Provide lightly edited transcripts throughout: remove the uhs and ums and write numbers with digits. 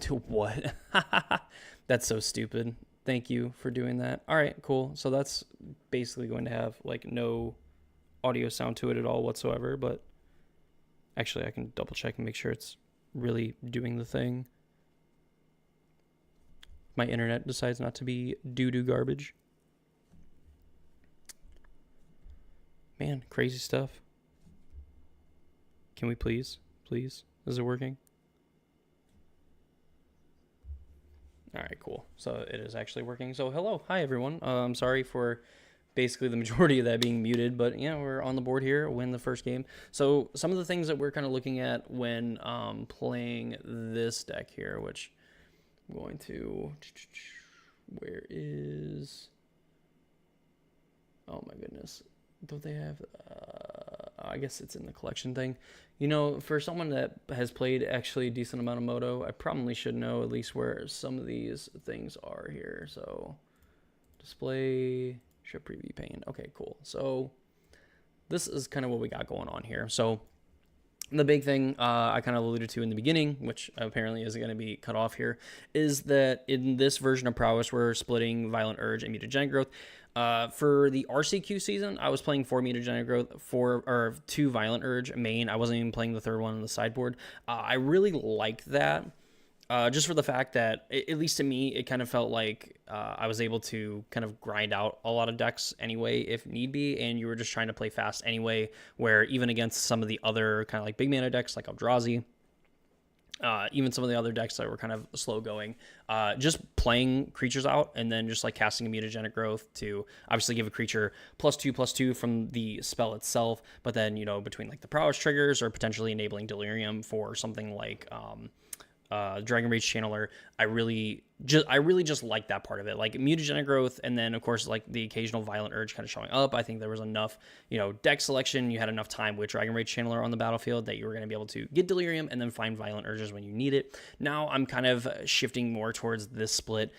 What? That's so stupid. Thank you for doing that. All right, cool. So that's basically going to have like no audio sound to it at all whatsoever, but actually I can double check and make sure it's really doing the thing. My internet decides not to be doo-doo garbage. Man, crazy stuff. Can we please? Please? Is it working? All right, cool. So it is actually working. So hello. Hi, everyone. I'm sorry for basically the majority of that being muted, but yeah, we're on the board here, win the first game. So some of the things that we're kind of looking at when playing this deck here, which I'm going to... Where is... Oh my goodness. Don't they have... I guess it's in the collection thing. You know, for someone that has played actually a decent amount of Moto, I probably should know at least where some of these things are here. So, display, ship preview pane. Okay, cool. So, this is kind of what we got going on here. So, the big thing I kind of alluded to in the beginning, which apparently is going to be cut off here, is that in this version of Prowess, we're splitting Violent Urge and Mutagenic Growth. For the RCQ season, I was playing 4 Mutagenic Growth, 2 Violent Urge main. I wasn't even playing the third one on the sideboard. I really liked that. Just for the fact that, at least to me, it kind of felt like I was able to kind of grind out a lot of decks anyway, if need be, and you were just trying to play fast anyway, where even against some of the other kind of like big mana decks like Eldrazi, even some of the other decks that were kind of slow going, just playing creatures out and then just like casting a Mutagenic Growth to obviously give a creature +2/+2 from the spell itself, but then, you know, between like the Prowess triggers or potentially enabling Delirium for something like Dragon Rage Channeler, I really just like that part of it, like Mutagenic Growth, and then of course like the occasional Violent Urge kind of showing up. I think there was enough, you know, deck selection. You had enough time with Dragon Rage Channeler on the battlefield that you were going to be able to get Delirium and then find Violent Urges when you need it. Now I'm kind of shifting more towards this split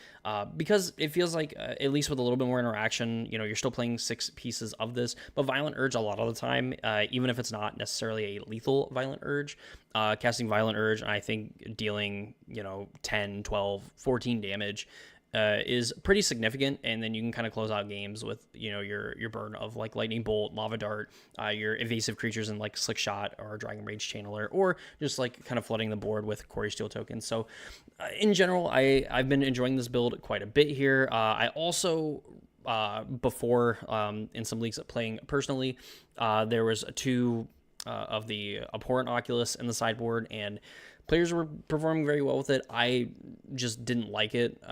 because it feels like at least with a little bit more interaction, you know, you're still playing 6 pieces of this, but Violent Urge a lot of the time, even if it's not necessarily a lethal Violent Urge, casting Violent Urge, and I think dealing, you know, 10, 12, 14 damage is pretty significant, and then you can kind of close out games with, you know, your burn of like Lightning Bolt, Lava Dart, your evasive creatures in like Slick Shot or Dragon Rage Channeler, or just like kind of flooding the board with Cori-Steel tokens. So in general, I've been enjoying this build quite a bit here. I also before in some leagues playing personally, there was 2 of the Abhorrent Oculus in the sideboard, and players were performing very well with it. I just didn't like it.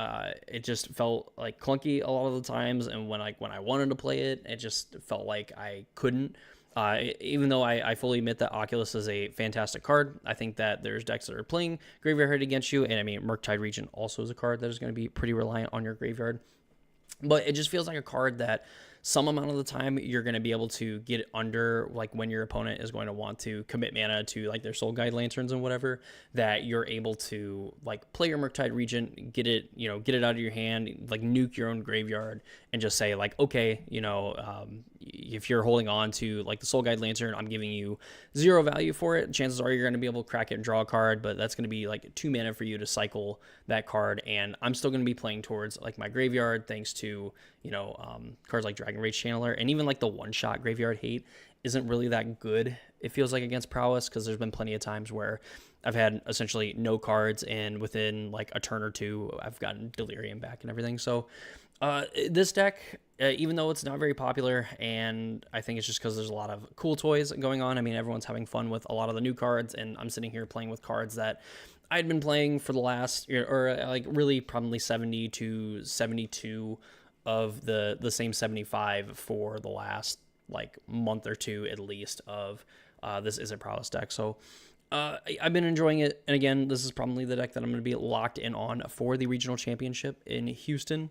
It just felt like clunky a lot of the times, and when I wanted to play it, it just felt like I couldn't. Even though I fully admit that Oculus is a fantastic card, I think that there's decks that are playing Graveyard Hit against you, and I mean, Murktide Regent also is a card that is going to be pretty reliant on your graveyard. But it just feels like a card that some amount of the time you're going to be able to get under, like when your opponent is going to want to commit mana to like their Soul Guide Lanterns and whatever, that you're able to like play your Murktide Regent, get it out of your hand, like nuke your own graveyard, and just say like, okay, you know, if you're holding on to like the Soul Guide Lantern, I'm giving you 0 value for it. Chances are you're going to be able to crack it and draw a card, but that's going to be like 2 mana for you to cycle that card, and I'm still going to be playing towards like my graveyard thanks to, you know, cards like Dragon Rage Channeler, and even like the one-shot Graveyard Hate isn't really that good, it feels like, against Prowess, because there's been plenty of times where I've had essentially no cards, and within like a turn or two, I've gotten Delirium back and everything. So this deck, even though it's not very popular, and I think it's just because there's a lot of cool toys going on. I mean, everyone's having fun with a lot of the new cards, and I'm sitting here playing with cards that I'd been playing for the last, or like really probably 70 to 72 of the same 75 for the last like month or two at least of this Izzet Prowess deck. So I've been enjoying it, and again, this is probably the deck that I'm going to be locked in on for the regional championship in Houston.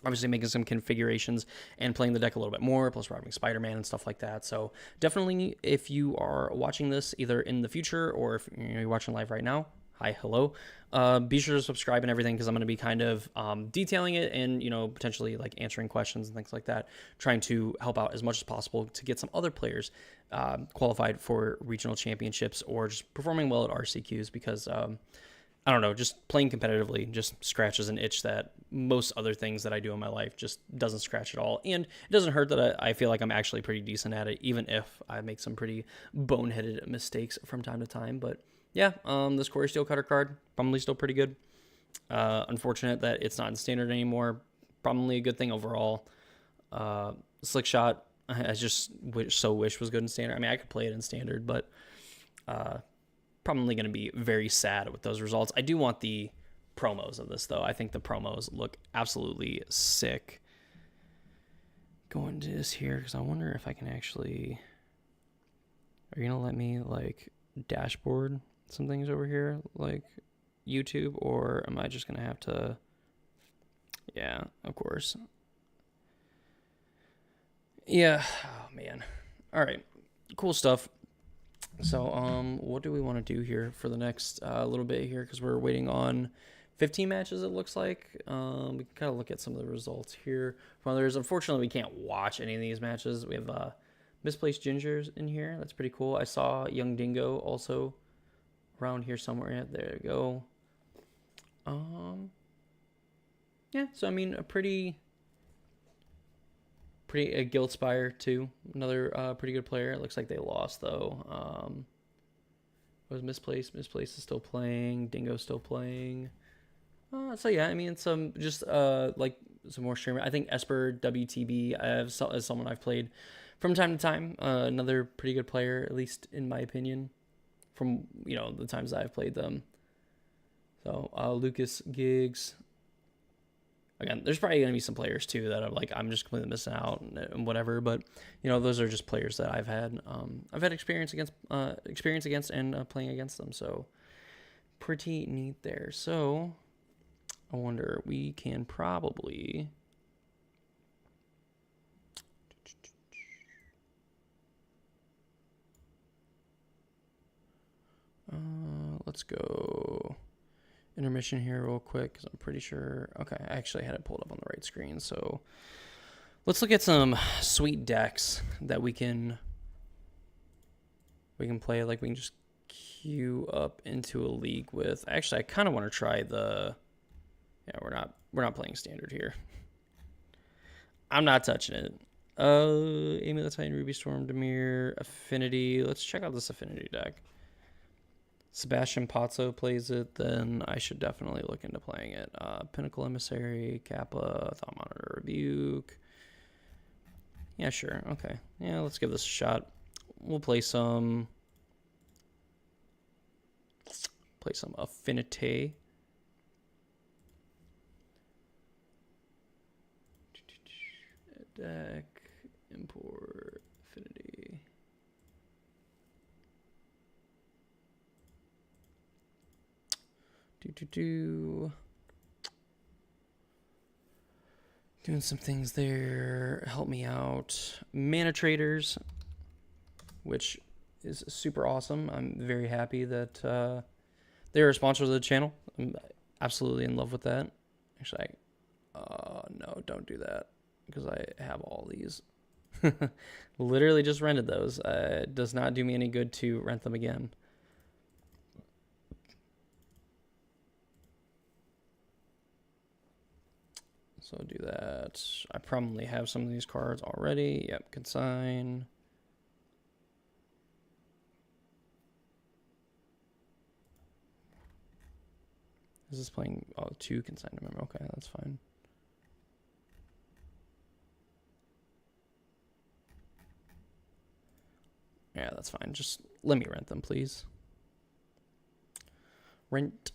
Obviously making some configurations and playing the deck a little bit more, plus we're having Spider-Man and stuff like that. So definitely, if you are watching this either in the future or if you're watching live right now, hi, hello, be sure to subscribe and everything, because I'm going to be kind of detailing it and, you know, potentially like answering questions and things like that, trying to help out as much as possible to get some other players qualified for regional championships or just performing well at RCQs, because I don't know, just playing competitively just scratches an itch that most other things that I do in my life just doesn't scratch at all. And it doesn't hurt that I feel like I'm actually pretty decent at it, even if I make some pretty boneheaded mistakes from time to time. But yeah, this Cori-Steel cutter card, probably still pretty good. Unfortunate that it's not in standard anymore. Probably a good thing overall. Slick shot, I just wish was good in standard. I mean, I could play it in standard, but probably going to be very sad with those results. I do want the promos of this, though. I think the promos look absolutely sick. Go into this here, because I wonder if I can actually... Are you going to let me, like, dashboard some things over here, like YouTube, or am I just going to have to... Yeah, of course. Yeah, oh, man. All right, cool stuff. So, what do we want to do here for the next little bit here? Because we're waiting on 15 matches, it looks like. We can kind of look at some of the results here from others. Unfortunately, we can't watch any of these matches. We have Misplaced Gingers in here. That's pretty cool. I saw Young Dingo also around here somewhere. Yeah, there we go. Yeah, so, I mean, a pretty Guildspire too, another pretty good player. It looks like they lost though. Was Misplaced is still playing. Dingo's still playing. So yeah, I mean, some just like some more streamer. I think Esper WTB as someone I've played from time to time. Another pretty good player, at least in my opinion, from the times that I've played them. So Lucas Giggs. Again, there's probably going to be some players, too, that I'm just completely missing out and whatever. But, those are just players that I've had experience against and playing against them. So, pretty neat there. So, I wonder, we can probably... let's go... intermission here real quick because I'm pretty sure... Okay, I actually had it pulled up on the right screen. So let's look at some sweet decks that we can play. Like we can just queue up into a league with. Actually, I kind of want to try the... Yeah, we're not playing standard here. I'm not touching it. Amy the Titan, Ruby Storm, Demir, Affinity. Let's check out this Affinity deck. Sebastian Pozzo plays it, then I should definitely look into playing it. Pinnacle Emissary, Kappa, Thought Monitor, Rebuke. Yeah, sure. Okay. Yeah, let's give this a shot. We'll play some Affinity. Deck, import, Affinity. Doing some things there. Help me out. Mana Traders, which is super awesome. I'm very happy that they're a sponsor of the channel. I'm absolutely in love with that. Actually, no, don't do that because I have all these. Literally just rented those. It does not do me any good to rent them again. So I'll do that. I probably have some of these cards already. Yep, consign. Is this playing? Oh, 2 consign to memory. Okay, that's fine. Yeah, that's fine. Just let me rent them, please. Rent.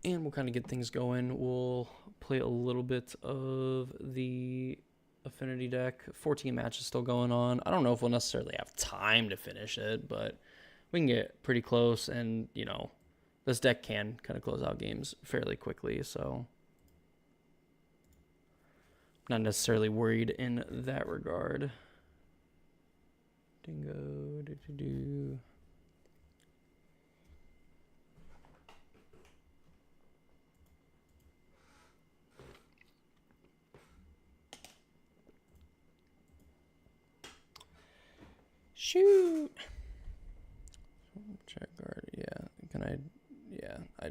And we'll kind of get things going. We'll play a little bit of the Affinity deck. 14 matches still going on. I don't know if we'll necessarily have time to finish it, but we can get pretty close. And, this deck can kind of close out games fairly quickly. So, not necessarily worried in that regard. Dingo, do. Shoot. I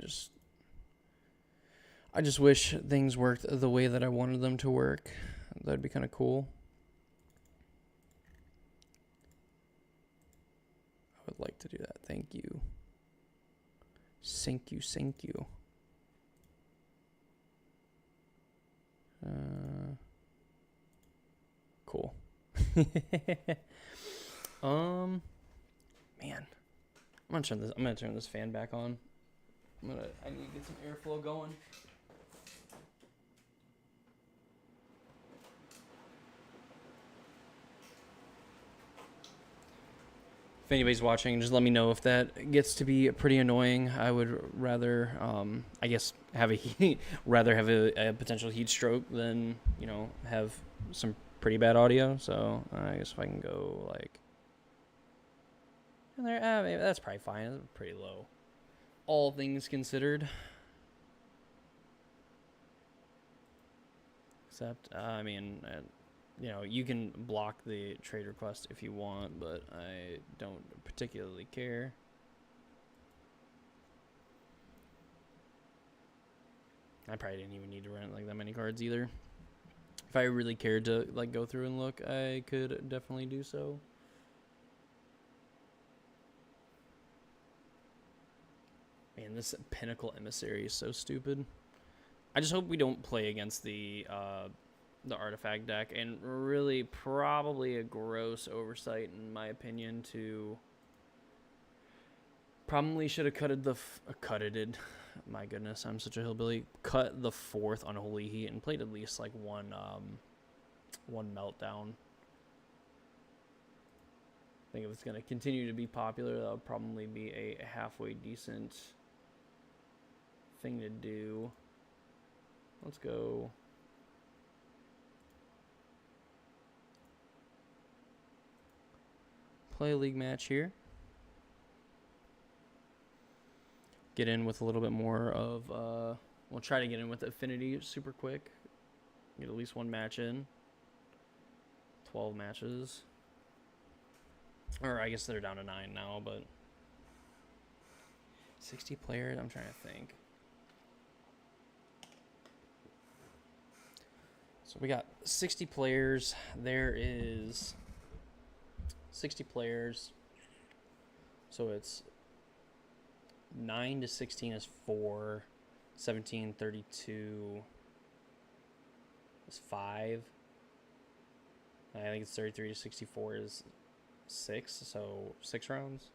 just wish things worked the way that I wanted them to work. That'd be kind of cool. I would like to do that. Thank you. Thank you. Thank you. Cool. Man, I'm gonna turn this fan back on. I need to get some airflow going. If anybody's watching, just let me know if that gets to be pretty annoying. I would rather, I guess, rather have a potential heat stroke than, you know, have some pretty bad audio. So I guess if I can go like, and there, maybe that's probably fine. It's pretty low, all things considered. Except, I mean, you know, you can block the trade request if you want, but I don't particularly care. I probably didn't even need to rent like that many cards either. If I really cared to like go through and look, I could definitely do so. Man, this Pinnacle Emissary is so stupid. I just hope we don't play against the artifact deck, and really probably a gross oversight in my opinion to probably should have cutted my goodness, I'm such a hillbilly. Cut the 4th Unholy Heat and played at least like one Meltdown. I think if it's going to continue to be popular, that'll probably be a halfway decent thing to do. Let's go. Play a league match here. Get in with a little bit more of, we'll try to get in with Affinity super quick. Get at least one match in. 12 matches. Or I guess they're down to 9 now, but 60 players, I'm trying to think. So we got 60 players. There is 60 players. So it's 9 to 16 is 4. 17, 32 is 5. I think it's 33 to 64 is 6. So 6 rounds.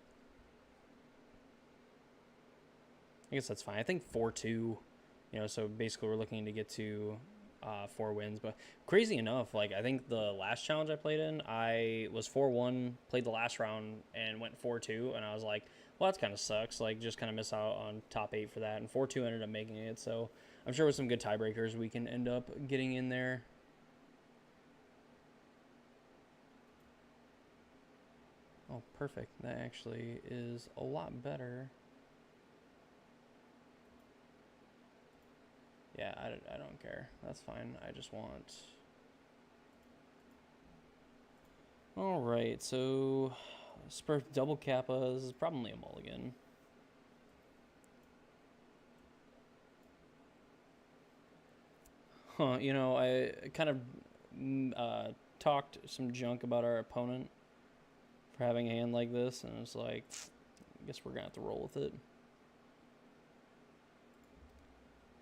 I guess that's fine. I think 4-2, you know, so basically we're looking to get to 4 wins. But crazy enough, like I think the last challenge I played in, I was 4-1, played the last round and went 4-2, and I was like, well, that kind of sucks. Like, just kind of miss out on top 8 for that. And 4-2 ended up making it. So I'm sure with some good tiebreakers, we can end up getting in there. Oh, perfect. That actually is a lot better. Yeah, I don't care. That's fine. I just want... Alright, so... Spur double Kappa. This is probably a mulligan. Huh, you know, I kind of talked some junk about our opponent for having a hand like this, and it's like, I guess we're going to have to roll with it.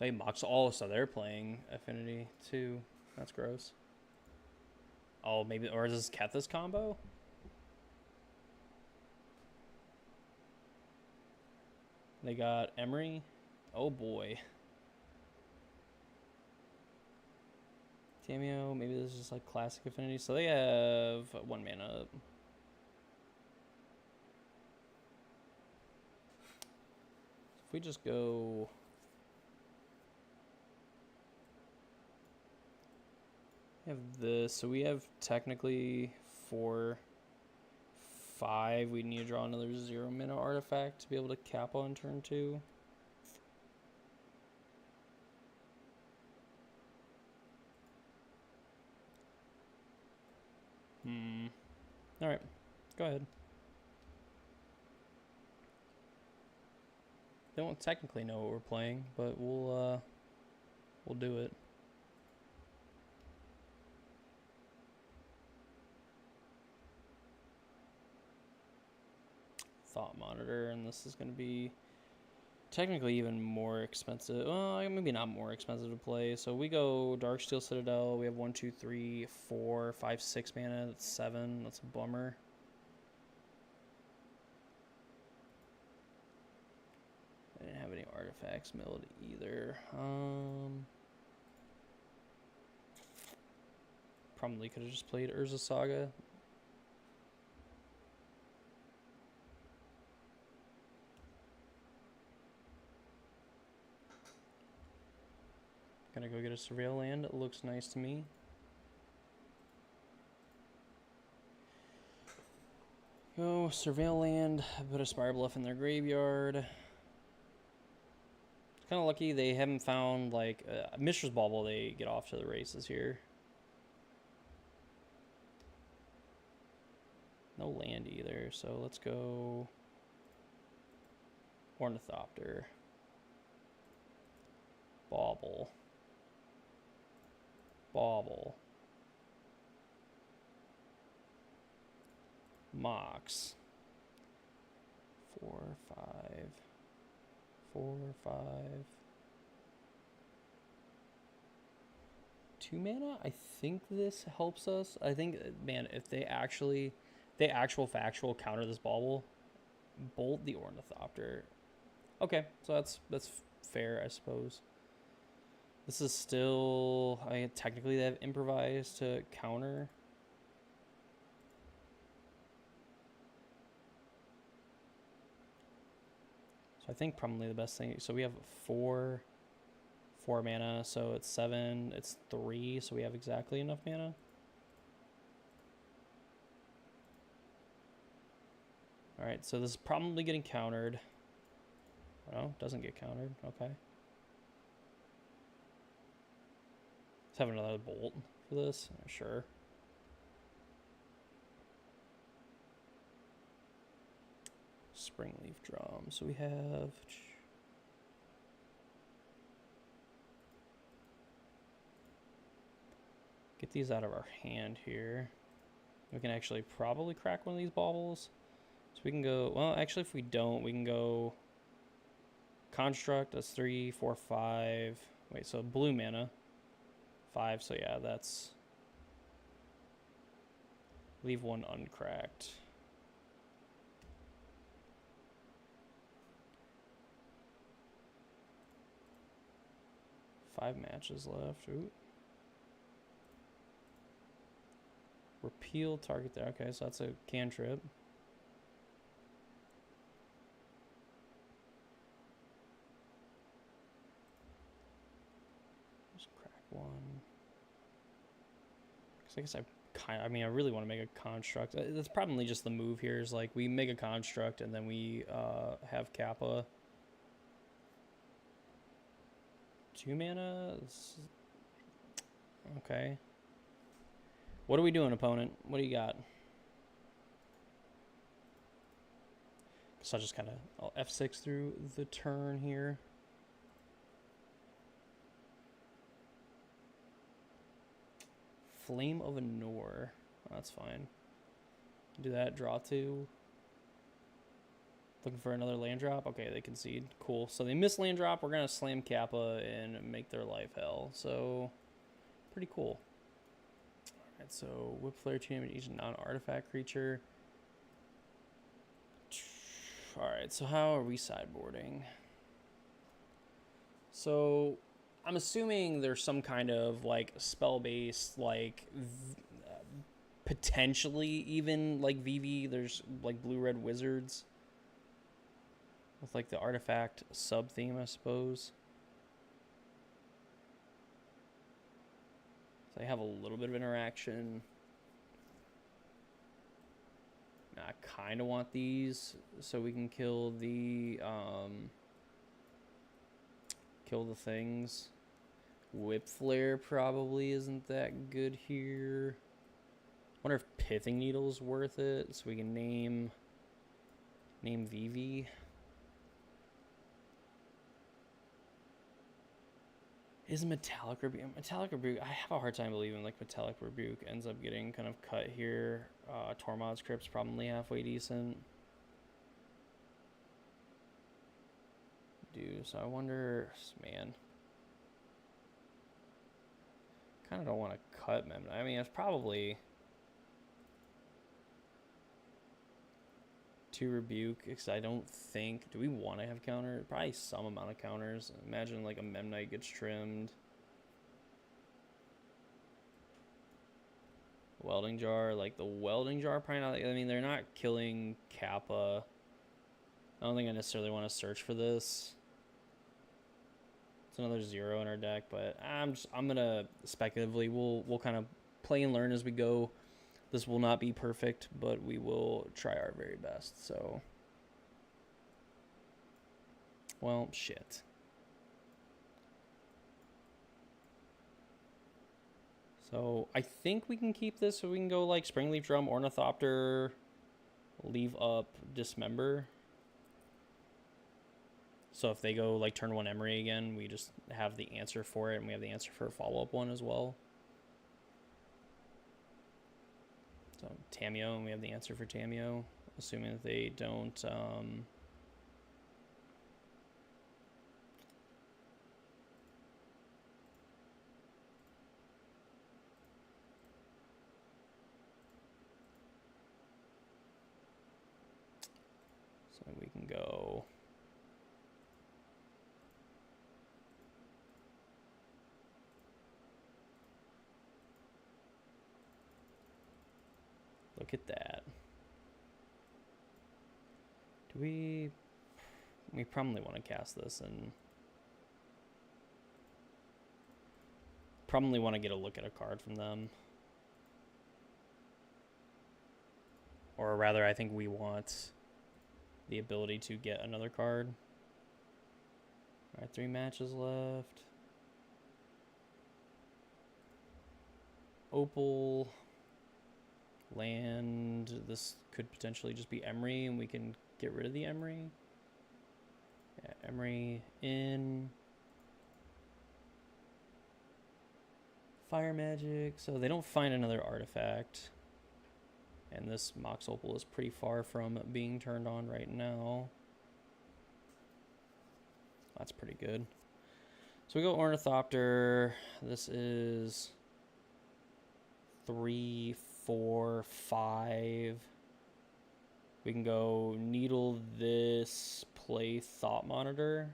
They mocked. Oh, so they're playing Affinity too. That's gross. Oh, maybe, or is this Kethis combo? They got Emery. Oh boy. Tamio, maybe this is just like classic Affinity. So they have 1 mana up. If we just go... We have this, so we have technically 4, 5. We need to draw another 0 mana artifact to be able to Kappa on turn 2. Alright, go ahead. They won't technically know what we're playing, but we'll do it. Thought monitor, and this is going to be technically even more expensive. Well, maybe not more expensive to play. So we go Darksteel Citadel. We have 1, 2, 3, 4, 5, 6 mana. That's 7. That's a bummer. I didn't have any artifacts milled either. Probably could have just played Urza Saga. Gonna go get a Surveil land. It looks nice to me. Go Surveil land. Put a Spire Bluff in their graveyard. It's kind of lucky they haven't found like Mishra's Bauble. They get off to the races here. No land either, so let's go Ornithopter. Bauble. Bauble. Mox. 4, 5. 4, 5. 2 mana? I think this helps us. I think, man, if they actual factual counter this Bauble, bolt the Ornithopter. Okay, so that's fair, I suppose. This is still, I mean, technically they have improvised to counter. So I think probably the best thing, so we have 4 mana, so it's 7, it's 3, so we have exactly enough mana. Alright, so this is probably getting countered. No, doesn't get countered, okay. Let's have another bolt for this, sure. Springleaf Drum, so we have... Get these out of our hand here. We can actually probably crack one of these baubles. So we can go, well, actually if we don't, we can go Construct, that's 3, 4, 5. Wait, so blue mana. 5, so yeah, that's... Leave one uncracked. Five matches left. Ooh. Repeal target there. Okay, so that's a cantrip. Just crack one. Because I mean, I really want to make a construct. That's probably just the move here. Is like we make a construct and then we have Kappa. 2 mana. Okay. What are we doing, opponent? What do you got? So I'll just kind of F6 through the turn here. Flame of Anor. Oh, that's fine. Do that. Draw 2. Looking for another land drop. Okay, they concede. Cool. So they miss land drop. We're gonna slam Kappa and make their life hell. So pretty cool. All right. So whip flare to each non-artifact creature. All right. So how are we sideboarding? So I'm assuming there's some kind of like spell-based, like potentially even like VV. There's like blue-red wizards with like the artifact sub-theme, I suppose. So they have a little bit of interaction. I kind of want these so we can kill the things. Whip Flare probably isn't that good here. Wonder if Pithing Needle is worth it, so we can name VV. Is Metallic Rebuke... Metallic Rebuke... I have a hard time believing, like, Metallic Rebuke ends up getting kind of cut here. Tormod's Crypt's probably halfway decent. So I wonder... Man. Kind of don't want to cut Mem. I mean, it's probably... 2 Rebuke, because I don't think... Do we want to have counters? Probably some amount of counters. Imagine, like, a Memnite gets trimmed. Welding Jar, like, the Welding Jar probably not... I mean, they're not killing Kappa. I don't think I necessarily want to search for this. It's another 0 in our deck, but I'm gonna speculatively... We'll kind of play and learn as we go. This will not be perfect, but we will try our very best, so... Well, shit. So, I think we can keep this, so we can go, like, Springleaf Drum, Ornithopter, leave up Dismember. So if they go, like, turn 1 Emery again, we just have the answer for it, and we have the answer for a follow-up one as well. So Tameo, and we have the answer for Tameo, assuming that they don't... So we can go... Look at that. Do we... We probably want to cast this and... Probably want to get a look at a card from them. Or rather, I think we want the ability to get another card. Alright, 3 matches left. Opal... Land. This could potentially just be Emery, and we can get rid of the Emery. Yeah, Emery in. Fire Magic. So they don't find another artifact. And this Mox Opal is pretty far from being turned on right now. That's pretty good. So we go Ornithopter. This is 3, 4, 5. We can go Needle this, play Thought Monitor.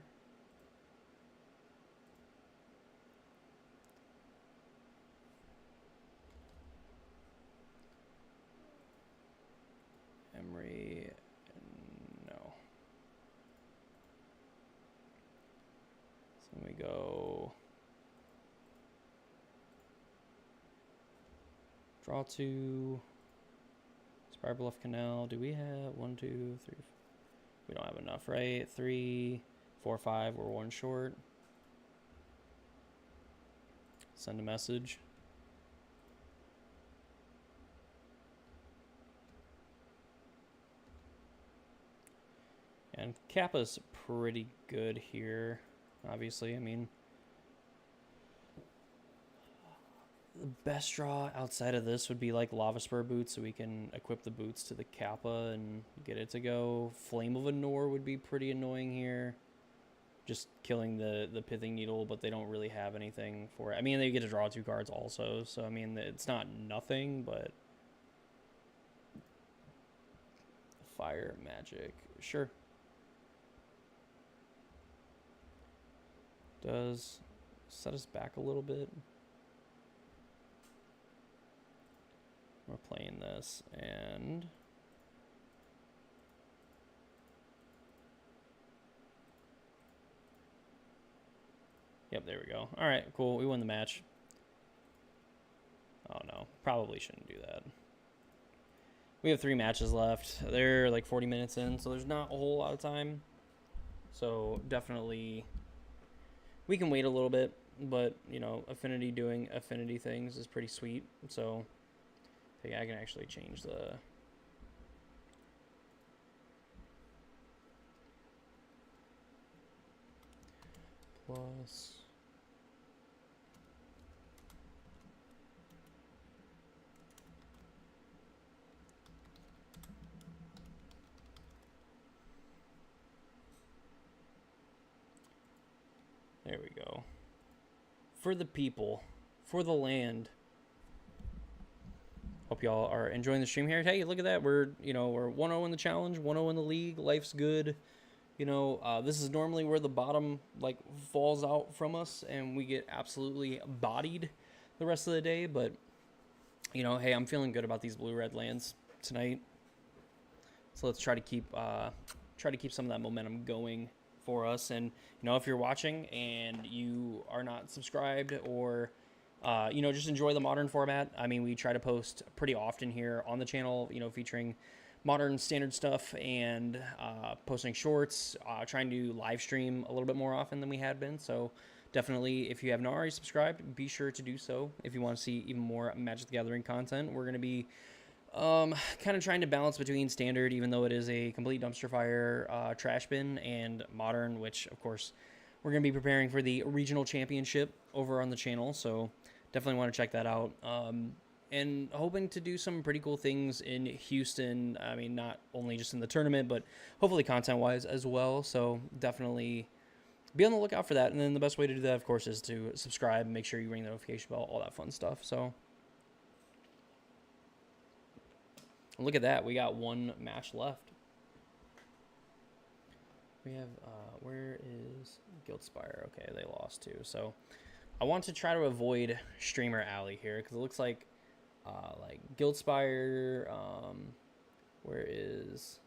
Emery, no. So we go draw 2. Spire Bluff Canal. Do we have 1, 2, 3? We don't have enough, right? 3, 4, 5. We're 1 short. Send a message. And Kappa's pretty good here. Obviously, I mean, the best draw outside of this would be like Lava Spur Boots, so we can equip the boots to the Kappa and get it to go. Flame of Anor would be pretty annoying here. Just killing the Pithing Needle, but they don't really have anything for it. I mean, they get to draw 2 cards also, so I mean, it's not nothing, but... Fire Magic, sure. Does set us back a little bit. We're playing this, and yep, there we go. All right, cool. We won the match. Oh no, probably shouldn't do that. We have 3 matches left. They're like 40 minutes in, so there's not a whole lot of time. So definitely, we can wait a little bit, but you know, Affinity doing Affinity things is pretty sweet. So I think I can actually change the plus we go. For the people, for the land. Hope y'all are enjoying the stream here. Hey, look at that. We're 1-0 in the challenge, 1-0 in the league. Life's good. This is normally where the bottom like falls out from us and we get absolutely bodied the rest of the day, but hey, I'm feeling good about these blue-red lands tonight. So let's try to keep some of that momentum going for us. And if you're watching and you are not subscribed or just enjoy the modern format. I mean, we try to post pretty often here on the channel, featuring modern standard stuff and posting shorts, trying to live stream a little bit more often than we had been. So definitely, if you have not already subscribed, be sure to do so if you want to see even more Magic the Gathering content. We're going to be kind of trying to balance between standard, even though it is a complete dumpster fire trash bin, and modern, which of course we're going to be preparing for the regional championship over on the channel. So definitely want to check that out. And hoping to do some pretty cool things in Houston. I mean, not only just in the tournament, but hopefully content-wise as well. So definitely be on the lookout for that. And then the best way to do that, of course, is to subscribe, make sure you ring the notification bell, all that fun stuff. So look at that. We got one match left. We have, where is Guildspire? Okay, they lost too. So I want to try to avoid Streamer Alley here because it looks like Guildspire, where is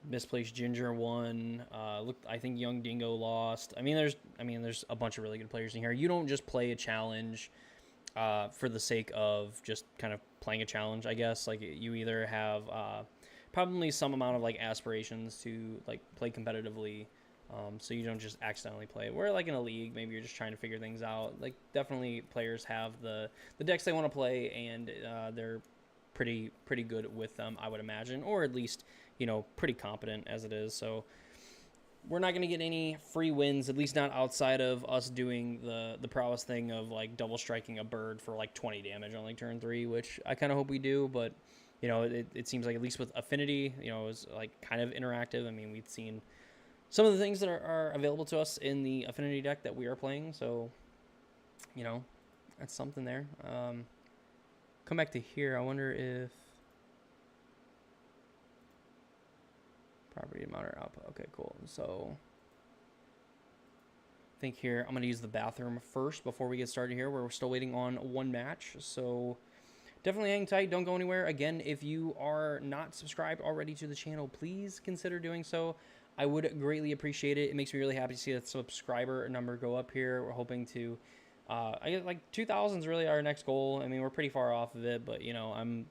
Misplaced Ginger won. I think Young Dingo lost. I mean, there's a bunch of really good players in here. You don't just play a challenge for the sake of just kind of playing a challenge, I guess. Like, you either have probably some amount of like aspirations to like play competitively, so you don't just accidentally play. Where like in a league, maybe you're just trying to figure things out. Like, definitely players have the decks they want to play, and they're pretty good with them, I would imagine, or at least pretty competent as it is. So we're not going to get any free wins, at least not outside of us doing the prowess thing of like double striking a bird for like 20 damage on like turn 3, which I kind of hope we do. But it seems like at least with Affinity, it was like kind of interactive. I mean, we've seen some of the things that are available to us in the Affinity deck that we are playing, so that's something there. Come back to here. I wonder if property monitor output. Okay, cool. So I think here I'm going to use the bathroom first before we get started here, where we're still waiting on one match. So definitely hang tight. Don't go anywhere. Again, if you are not subscribed already to the channel, please consider doing so. I would greatly appreciate it. It makes me really happy to see that subscriber number go up here. We're hoping to, I guess like 2,000 is really our next goal. I mean, we're pretty far off of it, but I'm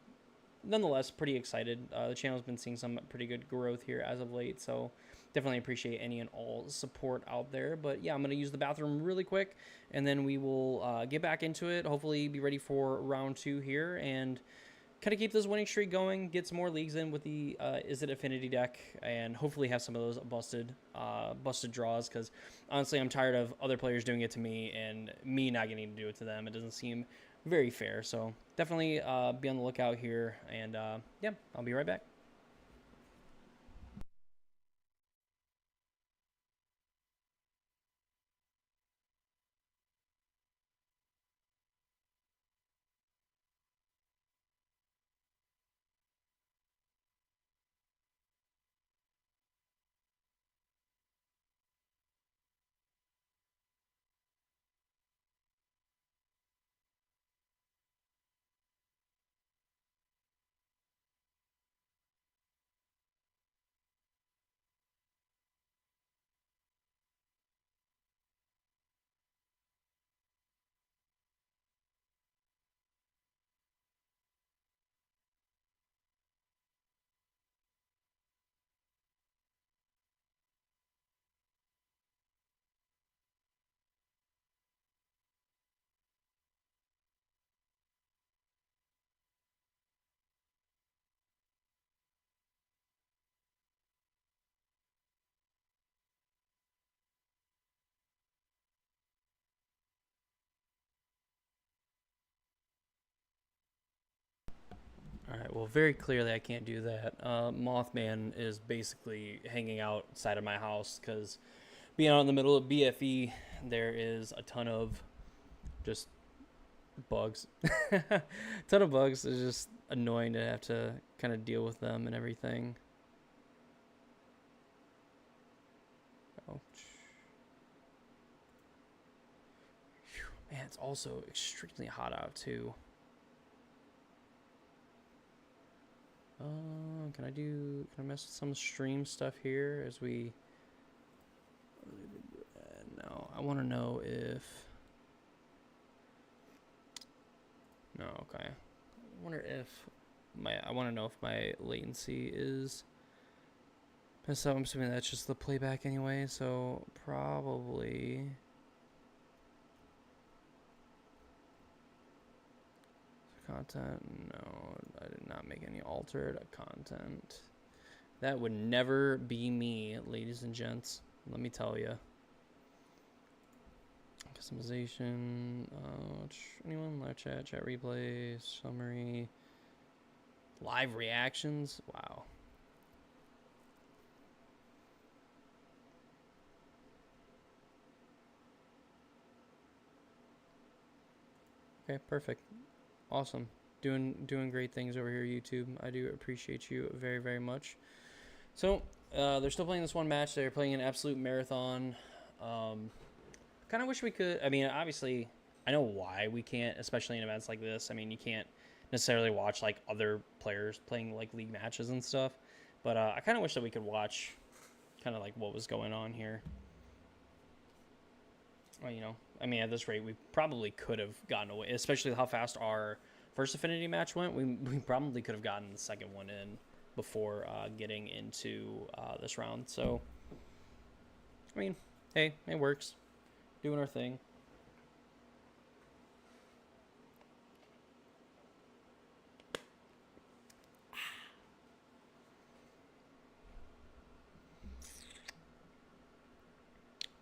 nonetheless pretty excited. The channel's been seeing some pretty good growth here as of late, so definitely appreciate any and all support out there. But yeah, I'm going to use the bathroom really quick, and then we will get back into it. Hopefully be ready for round 2 here, and kind of keep this winning streak going, get some more leagues in with the Izzet Affinity deck, and hopefully have some of those busted draws, because honestly I'm tired of other players doing it to me and me not getting to do it to them. It doesn't seem very fair. So definitely be on the lookout here, and yeah, I'll be right back. All right, well, very clearly I can't do that. Mothman is basically hanging outside of my house because being out in the middle of BFE, there is a ton of just bugs. Ton of bugs. It's just annoying to have to kind of deal with them and everything. Ouch. Man, it's also extremely hot out too. Can I mess with some stream stuff here as we? No, I want to know if. No, okay. I wonder if I want to know if my latency is. So I'm assuming that's just the playback anyway. So probably. Content, no, I did not make any altered content. That would never be me, ladies and gents. Let me tell you. Customization. Anyone? Live chat, chat replay, summary, live reactions. Wow. Okay, perfect. Awesome. Doing great things over here, YouTube. I do appreciate you very, very much. So, they're still playing this one match. They're playing an absolute marathon. Kind of wish we could. I mean, obviously, I know why we can't, especially in events like this. I mean, you can't necessarily watch like other players playing like league matches and stuff. But I kind of wish that we could watch kind of like what was going on here. Well, you know, I mean, at this rate, we probably could have gotten away, especially how fast our first Affinity match went. We probably could have gotten the second one in before getting into this round. So, I mean, hey, it works. Doing our thing.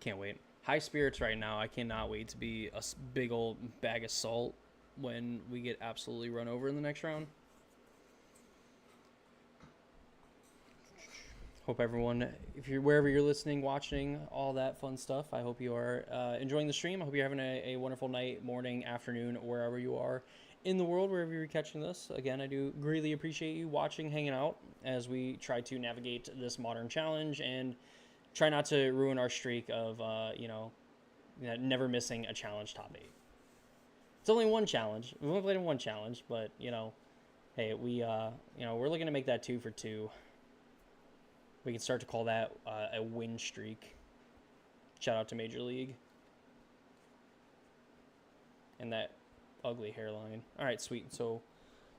Can't wait. High spirits right now. I cannot wait to be a big old bag of salt when we get absolutely run over in the next round. Hope everyone, if you're wherever you're listening, watching, all that fun stuff, I hope you are enjoying the stream. I hope you're having a wonderful night, morning, afternoon, wherever you are in the world, wherever you're catching this. Again, I do greatly appreciate you watching, hanging out as we try to navigate this modern challenge and try not to ruin our streak of, never missing a challenge top 8. It's only one challenge. We've only played in one challenge, but, hey, we're looking to make that 2 for 2. We can start to call that a win streak. Shout out to Major League. And that ugly hairline. All right, sweet. So,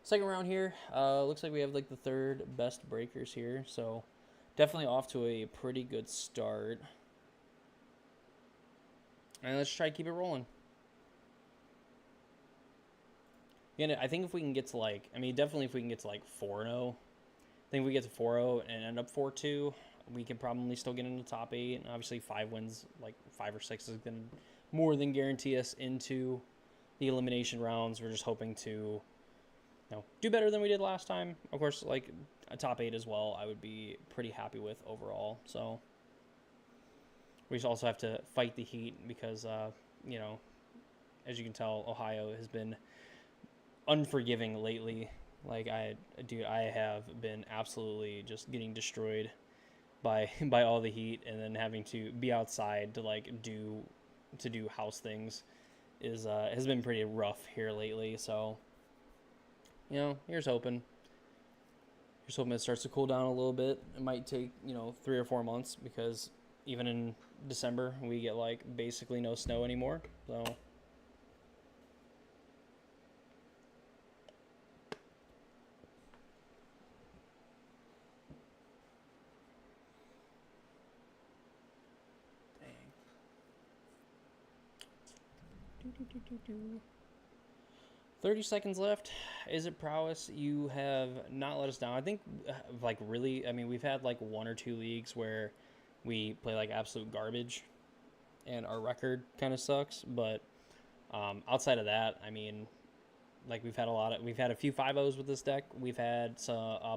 second round here. Looks like we have like the third best breakers here. So, definitely off to a pretty good start. And let's try to keep it rolling. Yeah, I think if we can get to definitely if we can get to like 4-0. I think if we get to 4-0 and end up 4-2, we can probably still get into the top 8. And obviously 5 wins, like 5 or 6 is going to more than guarantee us into the elimination rounds. We're just hoping to do better than we did last time. Of course, like a top 8 as well, I would be pretty happy with overall. So we just also have to fight the heat because, as you can tell, Ohio has been unforgiving lately. Like I have been absolutely just getting destroyed by all the heat, and then having to be outside to do house things has been pretty rough here lately. So, here's hoping. Here's hoping it starts to cool down a little bit. It might take 3 or 4 months because even in December we get like basically no snow anymore. So. Dang. 30 seconds left. Izzet Prowess, you have not let us down. I think, we've had like 1 or 2 leagues where we play like absolute garbage and our record kind of sucks. But outside of that, I mean, like we've had a few 5-0s with this deck. We've had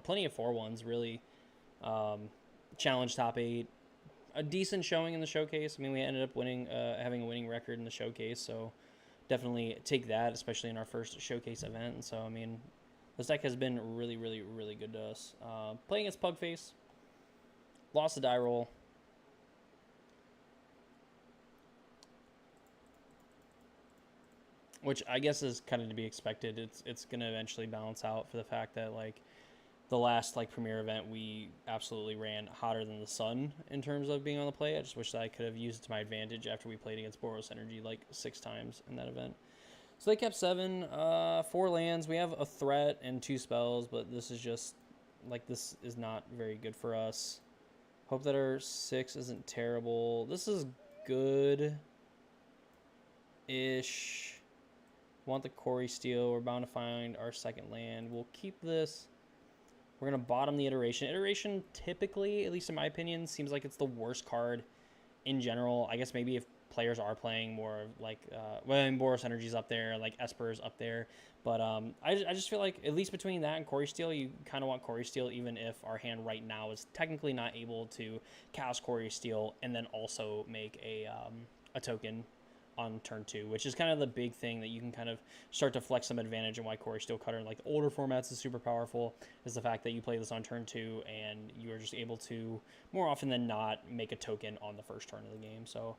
plenty of 4-1s, really. Challenge top 8. a decent showing in the showcase. I mean, we ended up winning, having a winning record in the showcase, so definitely take that, especially in our first showcase event. And so, I mean, this deck has been really, really, really good to us. Playing against Pugface, lost the die roll. Which I guess is kind of to be expected. It's going to eventually balance out for the fact that, like, the last, like, premier event, we absolutely ran hotter than the sun in terms of being on the play. I just wish that I could have used it to my advantage after we played against Boros Energy, like, 6 times in that event. So they kept 7, 4 lands. We have a threat and 2 spells, but this is just, like, this is not very good for us. Hope that our 6 isn't terrible. This is good-ish. Want the Cori-Steel. We're bound to find our second land. We'll keep this. We're going to bottom the Iteration. Iteration typically, at least in my opinion, seems like it's the worst card in general. I guess maybe if players are playing more like, well, Boros Energy's up there, like Esper's up there. But I just feel like, at least between that and Cori-Steel, you kind of want Cori-Steel, even if our hand right now is technically not able to cast Cori-Steel and then also make a token on turn 2, which is kind of the big thing that you can kind of start to flex some advantage, and why Cori-Steel Cutter in like the older formats is super powerful, is the fact that you play this on turn 2 and you are just able to, more often than not, make a token on the first turn of the game. So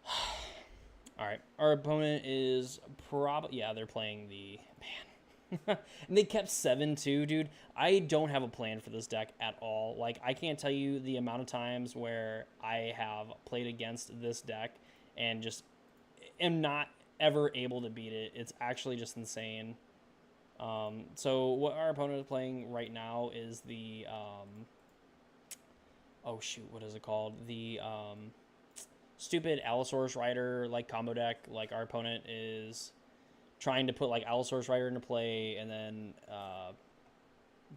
all right, our opponent is probably, yeah, they're playing the, man, and they kept 7 too, dude. I don't have a plan for this deck at all. Like, I can't tell you the amount of times where I have played against this deck and just am not ever able to beat it. It's actually just insane. So what our opponent is playing right now is the, oh shoot, what is it called? The stupid Allosaurus Rider, like, combo deck. Like, our opponent is trying to put, like, Allosaurus Rider into play and then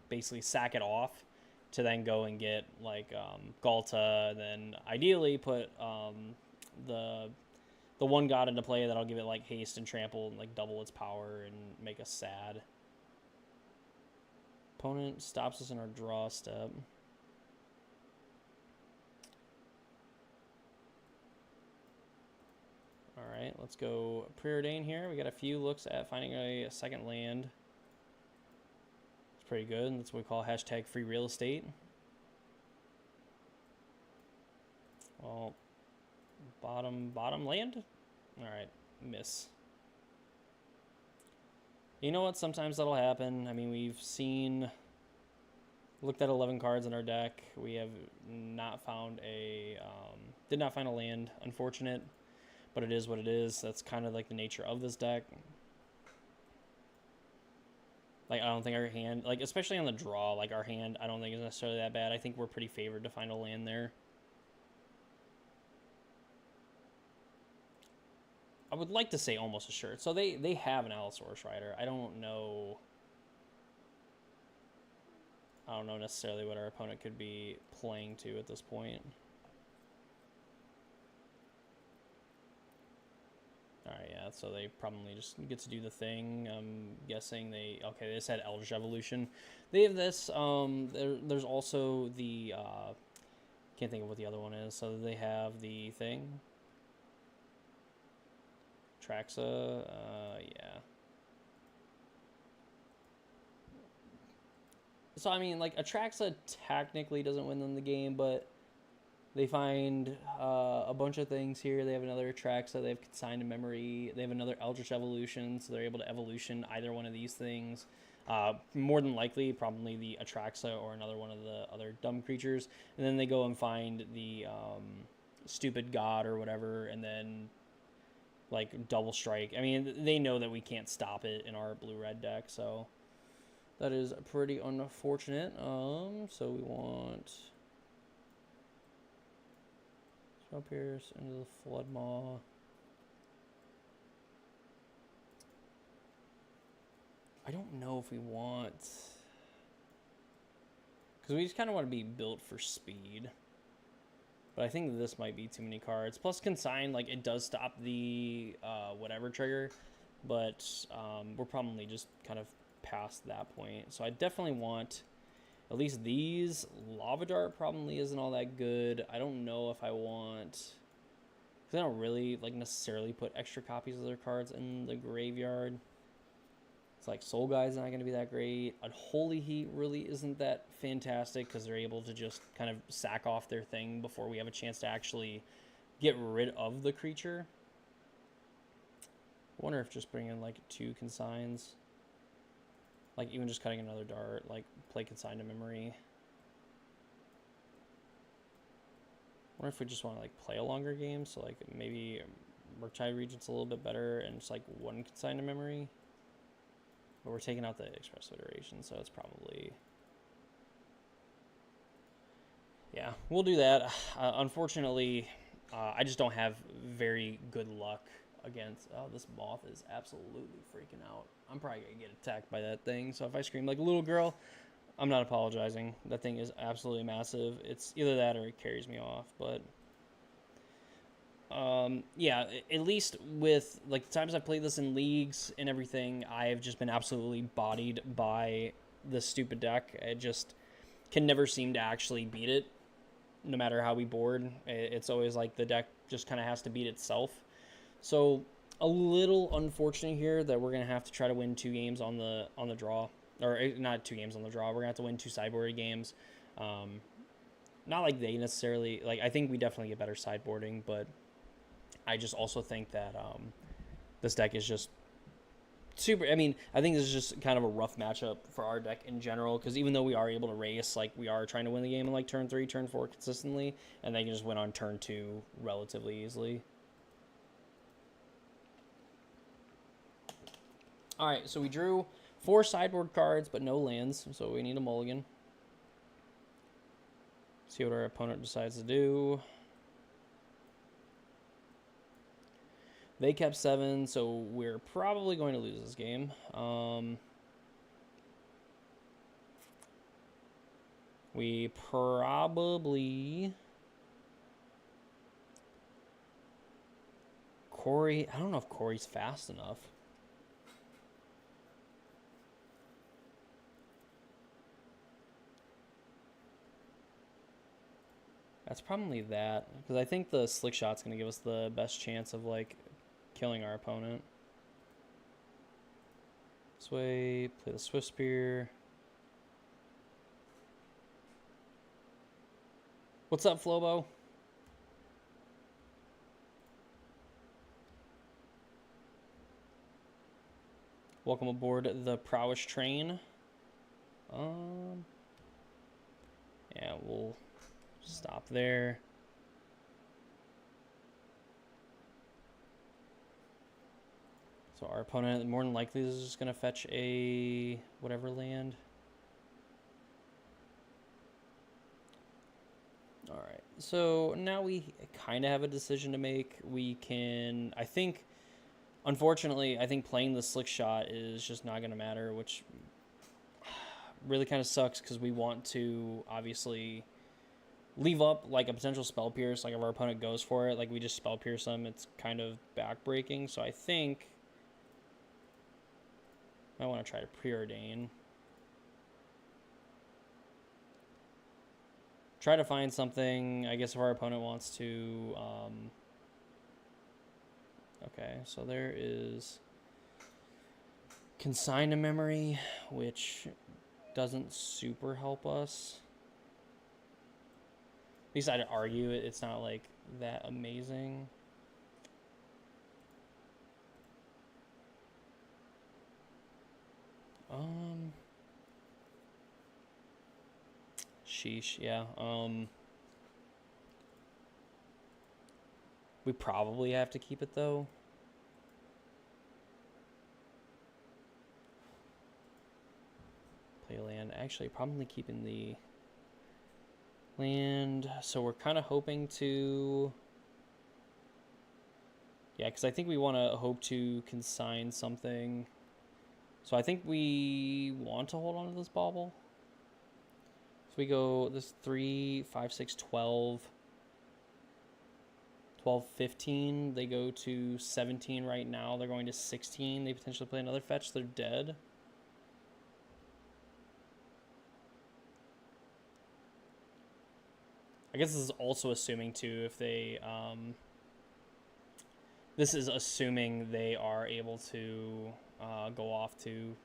basically sack it off to then go and get, like, Galta, and then ideally put the one god into play that'll give it, like, haste and trample and, like, double its power and make us sad. Opponent stops us in our draw step. All right, let's go Preordain here. We got a few looks at finding a second land. It's pretty good. That's what we call hashtag free real estate. Well, bottom land? All right, miss. You know what? Sometimes that'll happen. I mean, we've looked at 11 cards in our deck. We have not found did not find a land. Unfortunate, but it is what it is. That's kind of like the nature of this deck. Like, I don't think our hand, like, especially on the draw, like, our hand, I don't think is necessarily that bad. I think we're pretty favored to find a land there. I would like to say almost assured. So they have an Allosaurus Rider. I don't know necessarily what our opponent could be playing to at this point. Alright, yeah, so they probably just get to do the thing. I'm guessing they just had Eldritch Evolution. They have this. There's also the, can't think of what the other one is. So they have the thing. Traxa, yeah. So, I mean, like, Atraxa technically doesn't win them the game, but they find a bunch of things here. They have another Atraxa, they have Consigned to Memory, they have another Eldritch Evolution, so they're able to evolution either one of these things. More than likely, probably the Atraxa or another one of the other dumb creatures. And then they go and find the stupid god or whatever, and then, like, double strike. I mean, they know that we can't stop it in our blue-red deck, so that is pretty unfortunate. So we want Spell Pierce into the Flood Maw. I don't know if we want, because we just kind of want to be built for speed. But I think this might be too many cards. Plus Consign, like, it does stop the whatever trigger, but we're probably just kind of past that point. So I definitely want At least these. Lava Dart probably isn't all that good. I don't know if I want... Because they don't really, like, necessarily put extra copies of their cards in the graveyard. It's like Soul Guy's not going to be that great. Unholy Heat really isn't that fantastic because they're able to just kind of sack off their thing before we have a chance to actually get rid of the creature. I wonder if just bringing like 2 consigns, like even just cutting another dart, like play Consign to Memory. I wonder if we just want to like play a longer game, so like maybe Murktide Regent's a little bit better and it's like 1 Consign to Memory. But we're taking out the Express Iteration, so it's probably... Yeah, we'll do that. Unfortunately, I just don't have very good luck against... Oh, this moth is absolutely freaking out. I'm probably going to get attacked by that thing. So if I scream like a little girl, I'm not apologizing. That thing is absolutely massive. It's either that or it carries me off. But yeah, at least with like the times I've played this in leagues and everything, I've just been absolutely bodied by this stupid deck. I just can never seem to actually beat it, no matter how we board. It's always like the deck just kind of has to beat itself. So a little unfortunate here that we're gonna have to try to win 2 games on the draw, or not 2 games on the draw. We're gonna have to win 2 sideboarded games. Not like they necessarily like. I think we definitely get better sideboarding, but I just also think that this deck is just super... I mean, I think this is just kind of a rough matchup for our deck in general, because even though we are able to race, like, we are trying to win the game in, like, turn 3, turn 4 consistently, and they can just win on turn 2 relatively easily. Alright, so we drew 4 sideboard cards, but no lands, so we need a mulligan. See what our opponent decides to do. They kept 7, so we're probably going to lose this game. We probably... Cori... I don't know if Cori's fast enough. That's probably that, because I think the Slick Shot's going to give us the best chance of, like, killing our opponent. Sway, play the Swift Spear. What's up, Flobo? Welcome aboard the Prowess train. Yeah, we'll stop there. So our opponent, more than likely, is just going to fetch a whatever land. Alright, so now we kind of have a decision to make. We can, I think, unfortunately, I think playing the Slick Shot is just not going to matter, which really kind of sucks because we want to, obviously, leave up, like, a potential Spell Pierce. Like, if our opponent goes for it, like, we just Spell Pierce them, it's kind of backbreaking. So I think I want to try to Preordain. Try to find something, I guess, if our opponent wants to... Okay, so there is Consign to Memory, which doesn't super help us. At least I'd argue it's not, like, that amazing. Sheesh, yeah. We probably have to keep it, though. Play land. Actually, probably keeping the land. So we're kind of hoping to... Yeah, because I think we want to hope to consign something. So I think we want to hold on to this bauble. So we go this 3, 5, 6, 12. 12, 15. They go to 17 right now. They're going to 16. They potentially play another fetch. They're dead. I guess this is also assuming too if they this is assuming they are able to go off to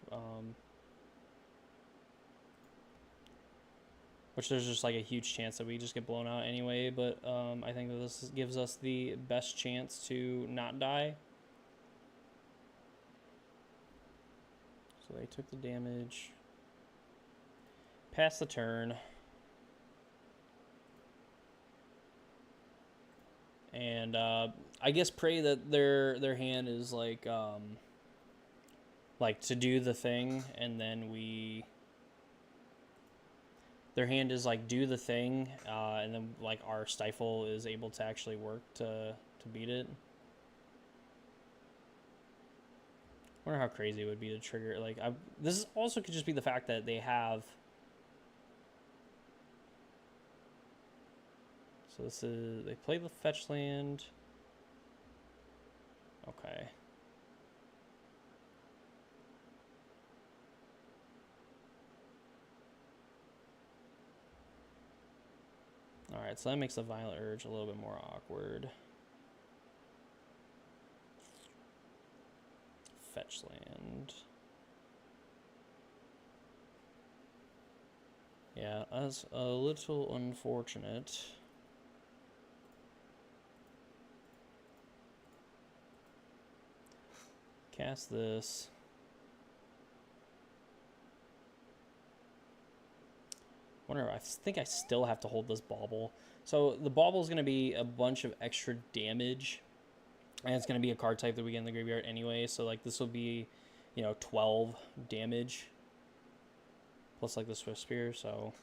which there's just like a huge chance that we just get blown out anyway, but I think that this gives us the best chance to not die. So they took the damage. Pass the turn. And I guess pray that their hand is like to do the thing, and then we... Their hand is like do the thing, and then like our stifle is able to actually work to beat it. I wonder how crazy it would be to trigger. Like this is also could just be the fact that they have. So this is they play the fetch land. Okay. Alright, so that makes the Violent Urge a little bit more awkward. Fetch land. Yeah, that's a little unfortunate. Cast this. Wonder, I think I still have to hold this bauble. So the bauble is going to be a bunch of extra damage, and it's going to be a card type that we get in the graveyard anyway. So like this will be, 12 damage plus like the Swift Spear. So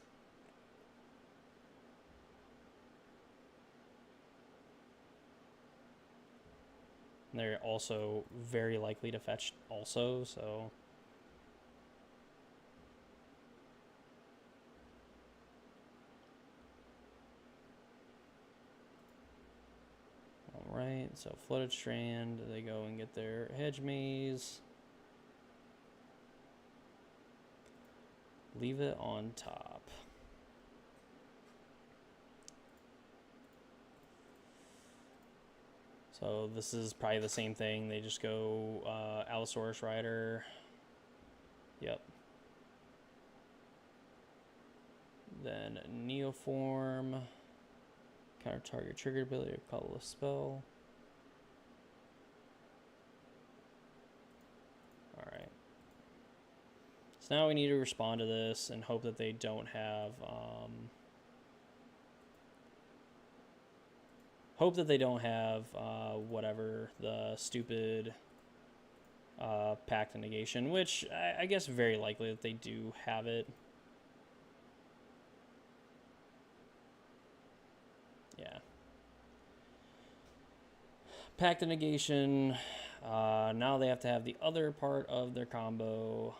and they're also very likely to fetch also. So. Right, so Flooded Strand, they go and get their Hedge Maze. Leave it on top. So this is probably the same thing. They just go Allosaurus Rider. Yep. Then Neoform. Counter target trigger ability or colorless spell. Alright. So now we need to respond to this and hope that they don't have whatever the stupid Pact of Negation, which I guess very likely that they do have it. Yeah. Pact of Negation. Now they have to have the other part of their combo.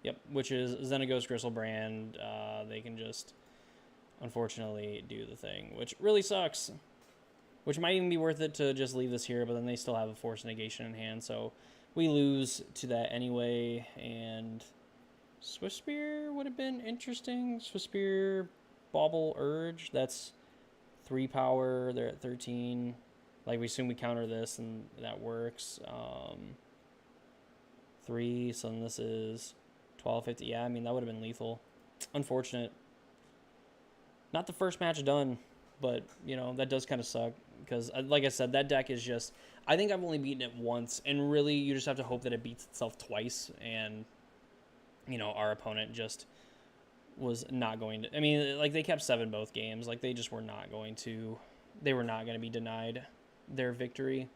Yep, which is Xenagos Gristlebrand. They can just, unfortunately, do the thing, which really sucks. Which might even be worth it to just leave this here, but then they still have a Force Negation in hand, so we lose to that anyway. And Swift Spear would have been interesting. Swift Spear, Bauble Urge, that's 3 power, they're at 13. Like, we assume we counter this, and that works. 3, so then this is 1250. Yeah, I mean, that would have been lethal. Unfortunate. Not the first match done, but, that does kind of suck. Because, like I said, that deck is just... I think I've only beaten it once, and really, you just have to hope that it beats itself twice, and, our opponent just was not going to... I mean, like, they kept 7 both games. Like, they just were not going to... They were not going to be denied their victory.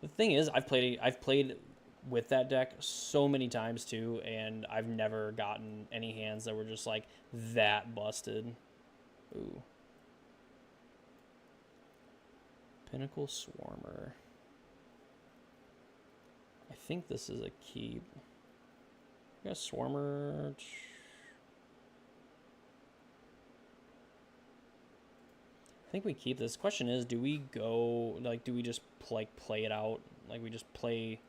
The thing is, I've played with that deck so many times, too, and I've never gotten any hands that were just, like, that busted. Ooh. Pinnacle Swarmer. I think this is a keep. I guess Swarmer. I think we keep this. Question is, do we go, like, do we just play it out? Like, we just play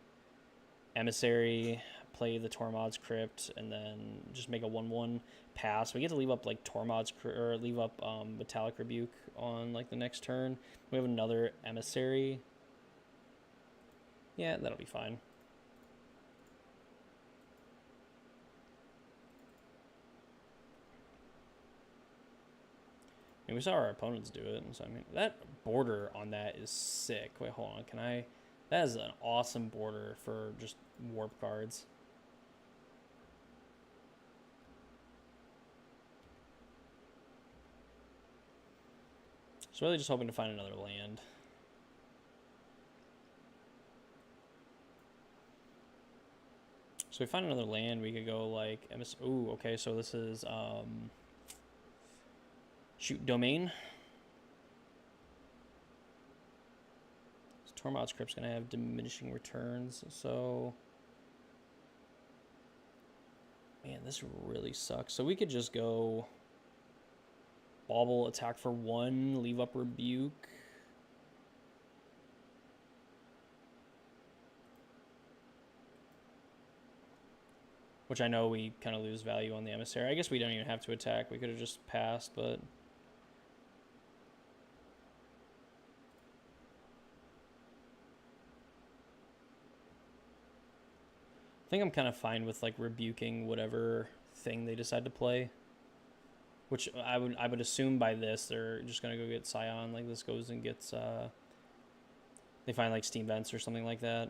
Emissary, play the Tormod's Crypt and then just make a 1/1 pass. We get to leave up like Tormod's or leave up Metallic Rebuke on like the next turn. We have another Emissary. Yeah, that'll be fine. And we saw our opponents do it, and so I mean that border on that is sick. Wait, hold on, can I? That is an awesome border for just warp cards. So really just hoping to find another land. So we find another land, we could go like ooh, okay, so this is shoot, Domain. So Tormod's Crypt's gonna have diminishing returns, so man, this really sucks. So we could just go Bauble, attack for 1, leave up Rebuke. Which I know we kind of lose value on the Emissary. I guess we don't even have to attack. We could have just passed, but I think I'm kind of fine with like rebuking whatever thing they decide to play. Which I would assume by this they're just gonna go get Scion. Like this goes and gets they find like Steam Vents or something like that.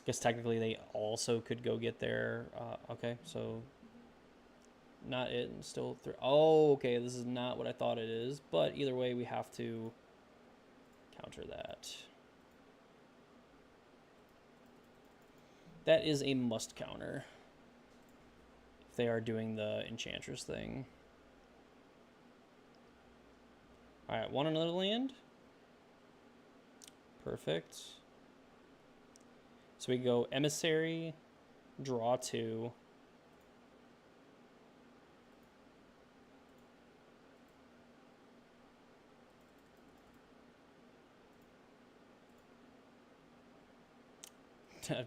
Guess technically they also could go get their okay, so not it and still oh, okay, this is not what I thought it is, but either way we have to counter that. That is a must counter if they are doing the Enchantress thing. Alright, want another land? Perfect. So we go Emissary, draw 2.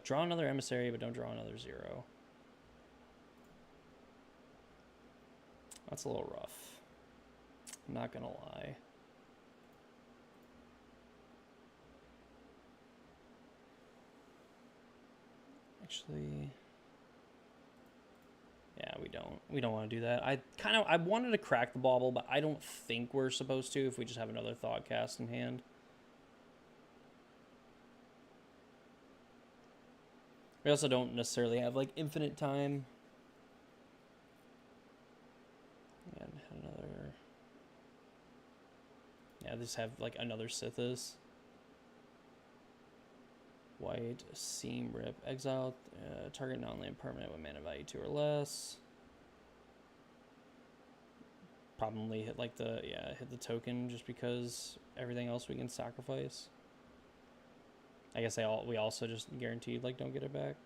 Draw another Emissary, but don't draw another 0. That's a little rough. I'm not gonna lie. Actually, yeah, we don't want to do that. I wanted to crack the Bauble, but I don't think we're supposed to if we just have another Thoughtcast in hand. We also don't necessarily have like infinite time. And another. Yeah, just have like another Sithis. White, Seam Rip, exile, target non-land permanent with mana value 2 or less. Probably hit like hit the token just because everything else we can sacrifice. I guess we also just guaranteed like don't get it back.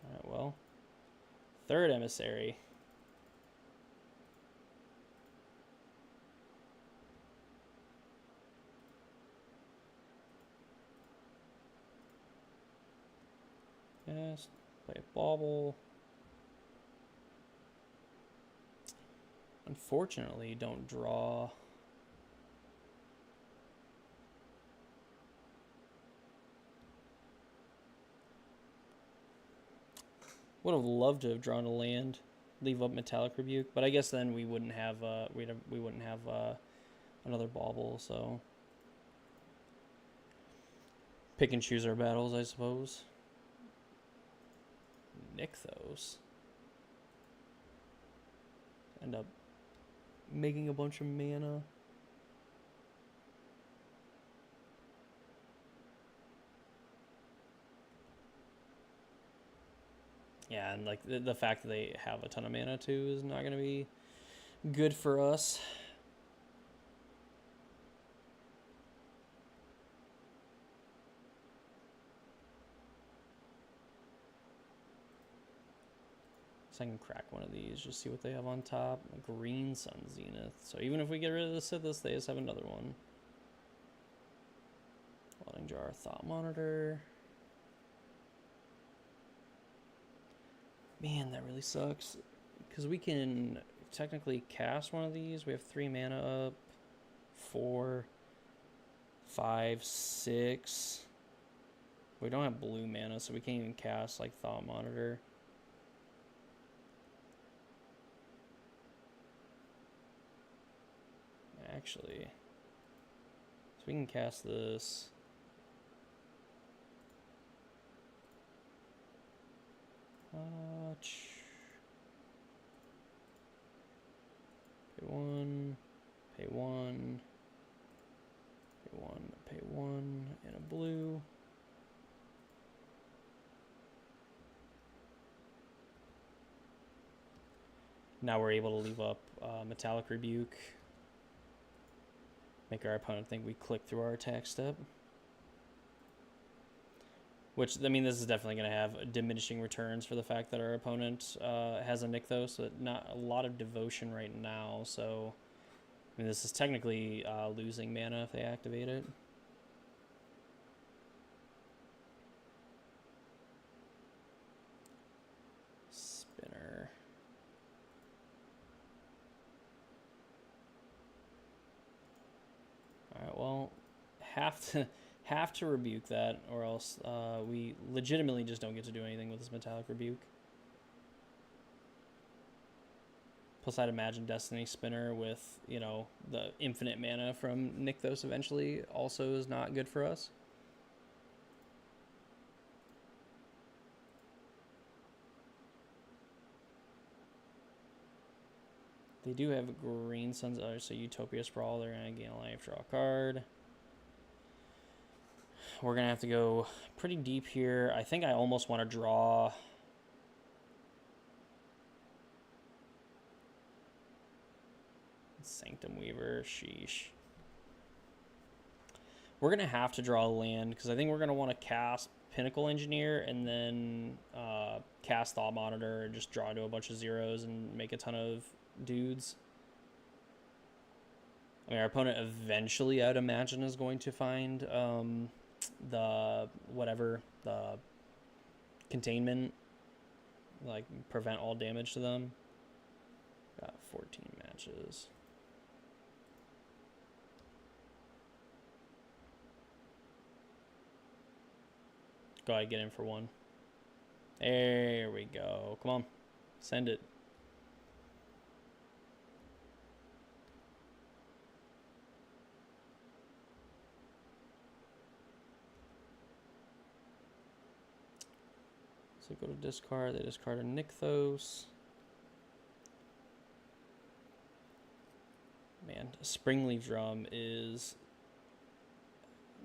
Alright, well. Third Emissary. Yes, play a Bauble. Unfortunately, don't draw. Would have loved to have drawn a land, leave up Metallic Rebuke, but I guess then we wouldn't have we wouldn't have another Bauble, so pick and choose our battles, I suppose. Nykthos. End up making a bunch of mana. Yeah, and like the fact that they have a ton of mana too is not going to be good for us. So I can crack one of these, just see what they have on top. A Green Sun Zenith. So even if we get rid of the Sithis, they just have another one. change our thought monitor. Man, that really sucks. Because we can technically cast one of these. We have 3 mana up. 4, 5, 6. We don't have blue mana, so we can't even cast like Thought Monitor. Actually, so we can cast this. Pay 1, pay 1, pay 1, pay 1, and a blue. Now we're able to leave up Metallic Rebuke. Make our opponent think we click through our attack step. Which, I mean, this is definitely going to have diminishing returns for the fact that our opponent has a Nykthos, so not a lot of devotion right now. So, I mean, this is technically losing mana if they activate it. Spinner. Alright, well, have to rebuke that, or else we legitimately just don't get to do anything with this Metallic Rebuke. Plus, I'd imagine Destiny Spinner with, you know, the infinite mana from Nykthos eventually also is not good for us. They do have Green Suns, so Utopia Sprawl, they're going to gain a life, draw a card. We're going to have to go pretty deep here. I think I almost want to draw... Sanctum Weaver, sheesh. We're going to have to draw a land, because I think we're going to want to cast Pinnacle Engineer and then cast Thought Monitor and just draw into a bunch of zeros and make a ton of dudes. I mean, our opponent eventually, I'd imagine, is going to find the containment, like prevent all damage to them. Got 14 matches. Go ahead, get in for 1. There we go. Come on, send it. So go to discard. They discard a Nykthos. Man, Springleaf Drum is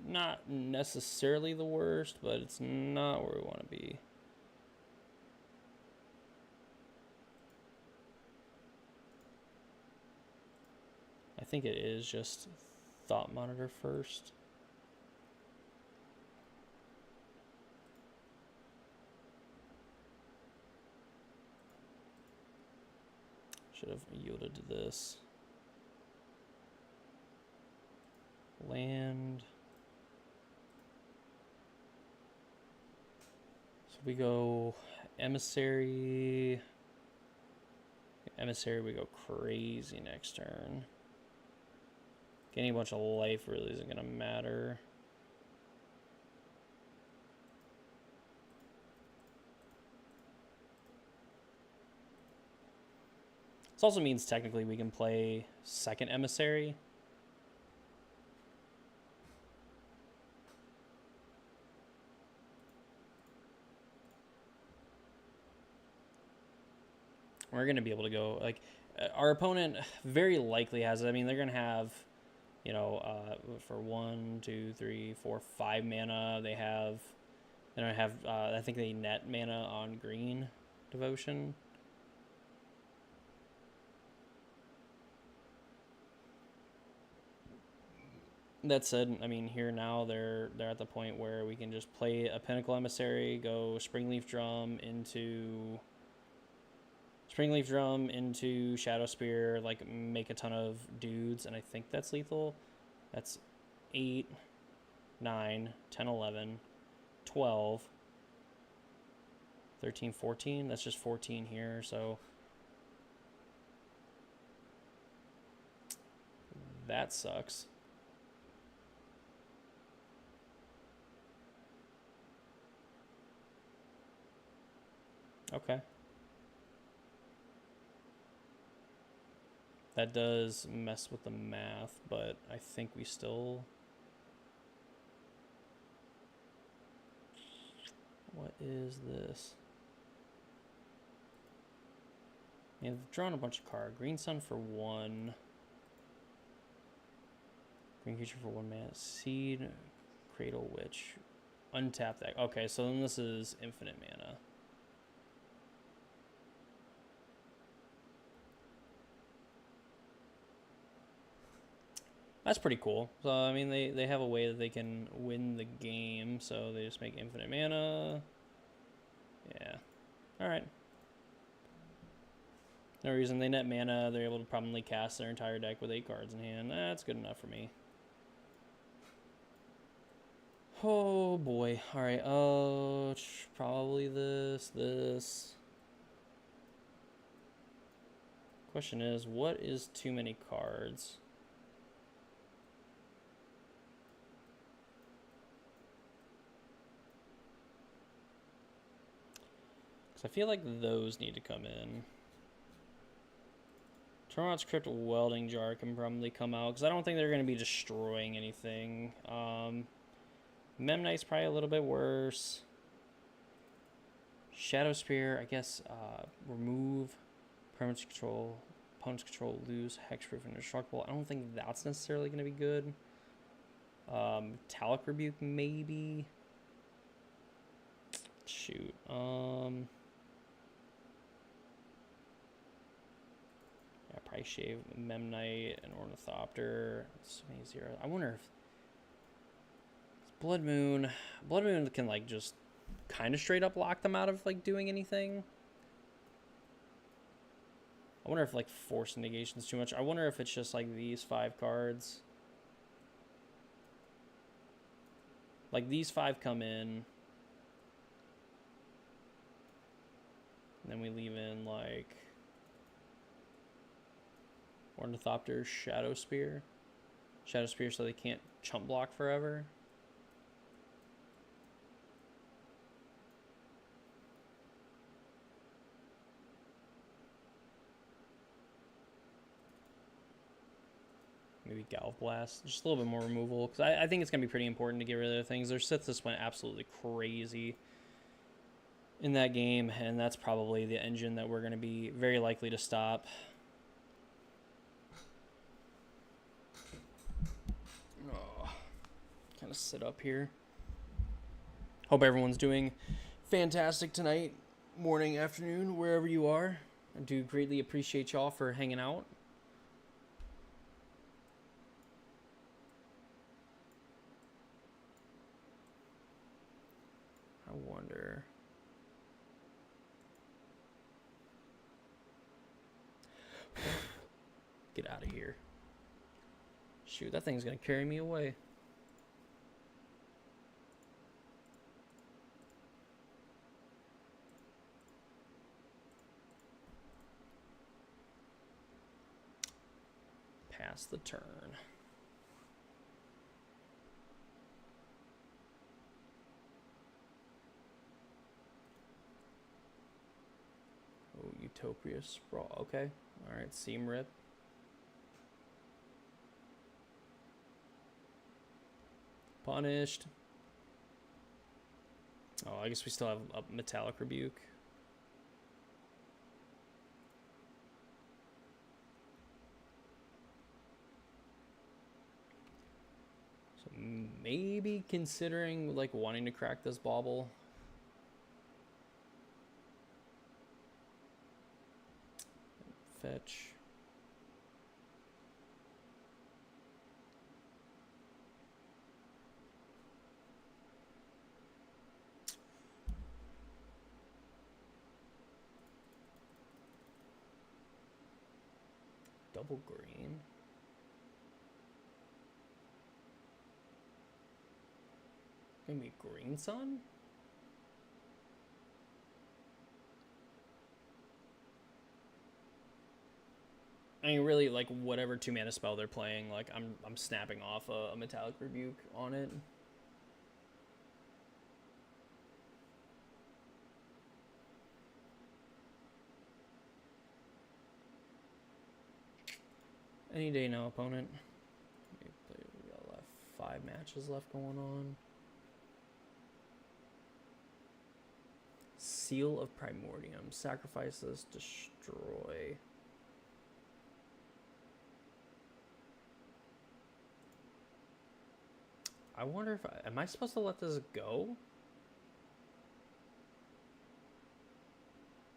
not necessarily the worst, but it's not where we want to be. I think it is just Thought Monitor first. Should have yielded to this. Land. So we go Emissary. Emissary, we go crazy next turn. Getting a bunch of life really isn't going to matter. This also means technically we can play second Emissary. We're going to be able to go, like, our opponent very likely has it. I mean, they're going to have, you know, for 1, 2, 3, 4, 5 mana, they don't have, I think they net mana on green devotion. That said, I mean, here now they're at the point where we can just play a Pinnacle Emissary, go Springleaf Drum into Shadow Spear, like make a ton of dudes, and I think that's lethal. That's 8, 9, 10, 11, 12, 13, 14. That's just 14 here, so that sucks. Okay. That does mess with the math, but I think we still... What is this? Yeah, I've drawn a bunch of cards. Green Sun for 1. Green Creature for 1 mana. Seed, Cradle Witch. Untap that. Okay, so then this is infinite mana. That's pretty cool. So, I mean, they have a way that they can win the game, so they just make infinite mana. Yeah. Alright. No reason. They net mana. They're able to probably cast their entire deck with 8 cards in hand. That's good enough for me. Oh, boy. Alright, probably this. Question is, what is too many cards? I feel like those need to come in. Terminat's Crypt Welding Jar can probably come out, because I don't think they're going to be destroying anything. Memnite's probably a little bit worse. Shadow Spear, I guess, remove permanence control, opponent's control, lose, hexproof, and indestructible. I don't think that's necessarily going to be good. Metallic Rebuke, maybe. Shoot. Yeah, probably shave Memnite and Ornithopter. So many zeros. I wonder if Blood Moon can like just kind of straight up lock them out of like doing anything. I wonder if like Force Negation is too much. I wonder if it's just like these 5 cards. Like these 5 come in. And then we leave in like Ornithopter, Shadow Spear. Shadow Spear so they can't chump block forever. Maybe Galv Blast. Just a little bit more removal. Because I think it's going to be pretty important to get rid of their things. Their Sith just went absolutely crazy in that game. And that's probably the engine that we're going to be very likely to stop. Oh, kind of sit up here. Hope everyone's doing fantastic tonight, morning, afternoon, wherever you are. I do greatly appreciate y'all for hanging out. I wonder... Get out of here. Shoot, that thing's gonna carry me away. Pass the turn. Oh, Utopia Sprawl. Okay. Alright, Seam Rip. Punished. Oh, I guess we still have a Metallic Rebuke. So maybe considering like wanting to crack this bauble. Fetch. Double green. Gonna be green sun? I mean, really, like whatever 2 mana spell they're playing, like I'm snapping off a Metallic Rebuke on it. Any day now, opponent. We got left 5 matches left going on. Seal of Primordium. Sacrifice this, destroy. I wonder if am I supposed to let this go?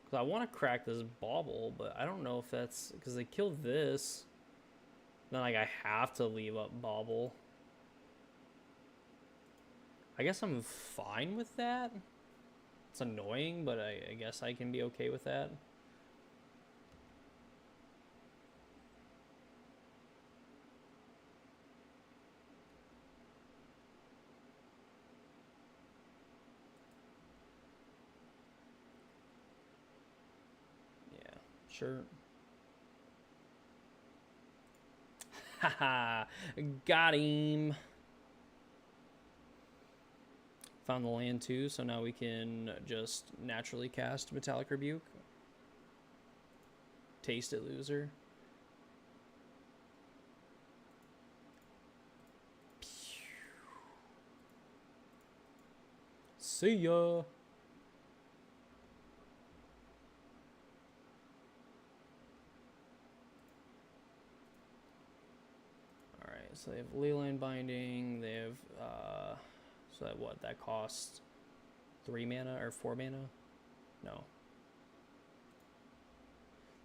Because I want to crack this bauble, but I don't know if that's because they killed this. Then like I have to leave up bauble. I guess I'm fine with that. It's annoying, but I guess I can be okay with that. Yeah, sure. Haha, got him. Found the land too, so now we can just naturally cast Metallic Rebuke. Taste it, loser. See ya. Alright, so they have Leyline Binding, they have, so that what, that costs 3 mana or 4 mana? No.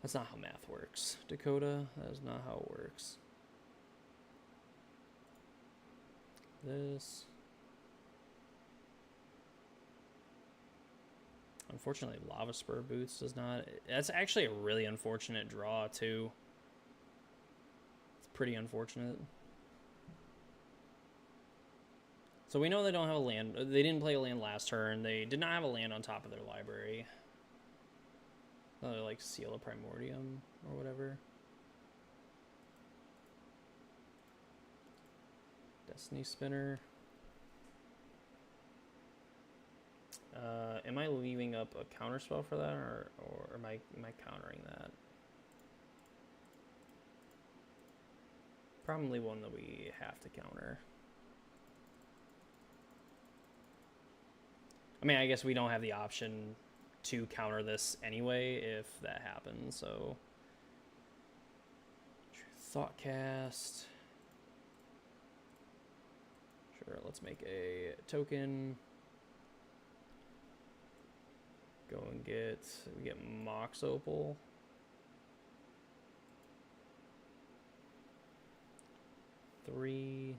That's not how math works, Dakota. That is not how it works. This. Unfortunately, Lava Spur Boots does not. That's actually a really unfortunate draw, too. It's pretty unfortunate. So we know they don't have a land. They didn't play a land last turn. They did not have a land on top of their library. Another, like, Seal of Primordium or whatever. Destiny Spinner. Am I leaving up a counterspell for that, or am I countering that? Probably one that we have to counter. I mean, I guess we don't have the option to counter this anyway if that happens, so... Thoughtcast. Sure, let's make a token. Go and we get Mox Opal. Three.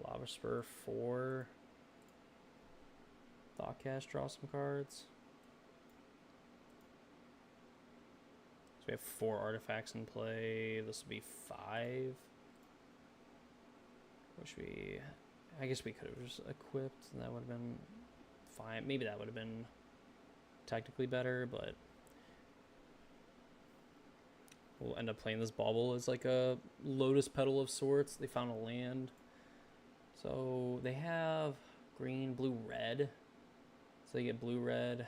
Lava Spur 4. Thoughtcast, draw some cards. So we have 4 artifacts in play. This will be 5. I guess we could have just equipped, and that would have been fine. Maybe that would have been technically better, but we'll end up playing this bauble as like a lotus petal of sorts. They found a land. So they have green, blue, red. So they get blue, red,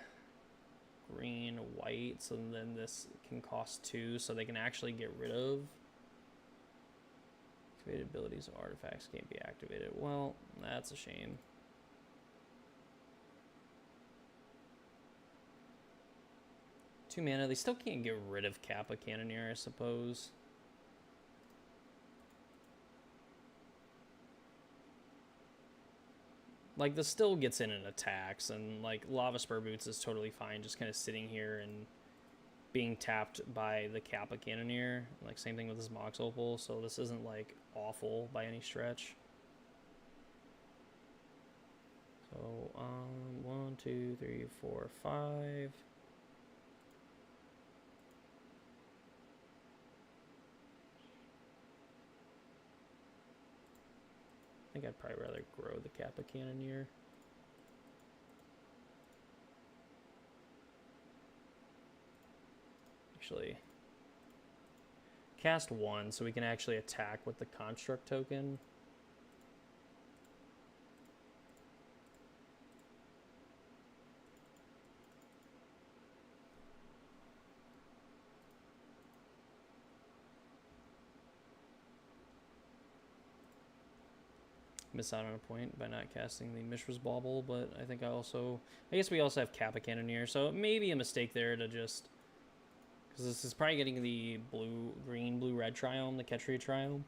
green, white. So then this can cost 2, so they can actually get rid of. Activated abilities of artifacts can't be activated. Well, that's a shame. Two mana. They still can't get rid of Kappa Cannoneer, I suppose. Like, this still gets in and attacks, and like Lava Spur Boots is totally fine, just kind of sitting here and being tapped by the Kappa Cannoneer. Like, same thing with this Mox Opal, so this isn't like awful by any stretch. So 1, 2, 3, 4, 5. I think I'd probably rather grow the Kappa Cannoneer. Actually, cast 1 so we can actually attack with the construct token. Miss out on a point by not casting the Mishra's Bauble, but I think I guess we also have Kappa Cannoneer, so maybe a mistake there to just, because this is probably getting the green, blue, red Triome, the Ketria Triome.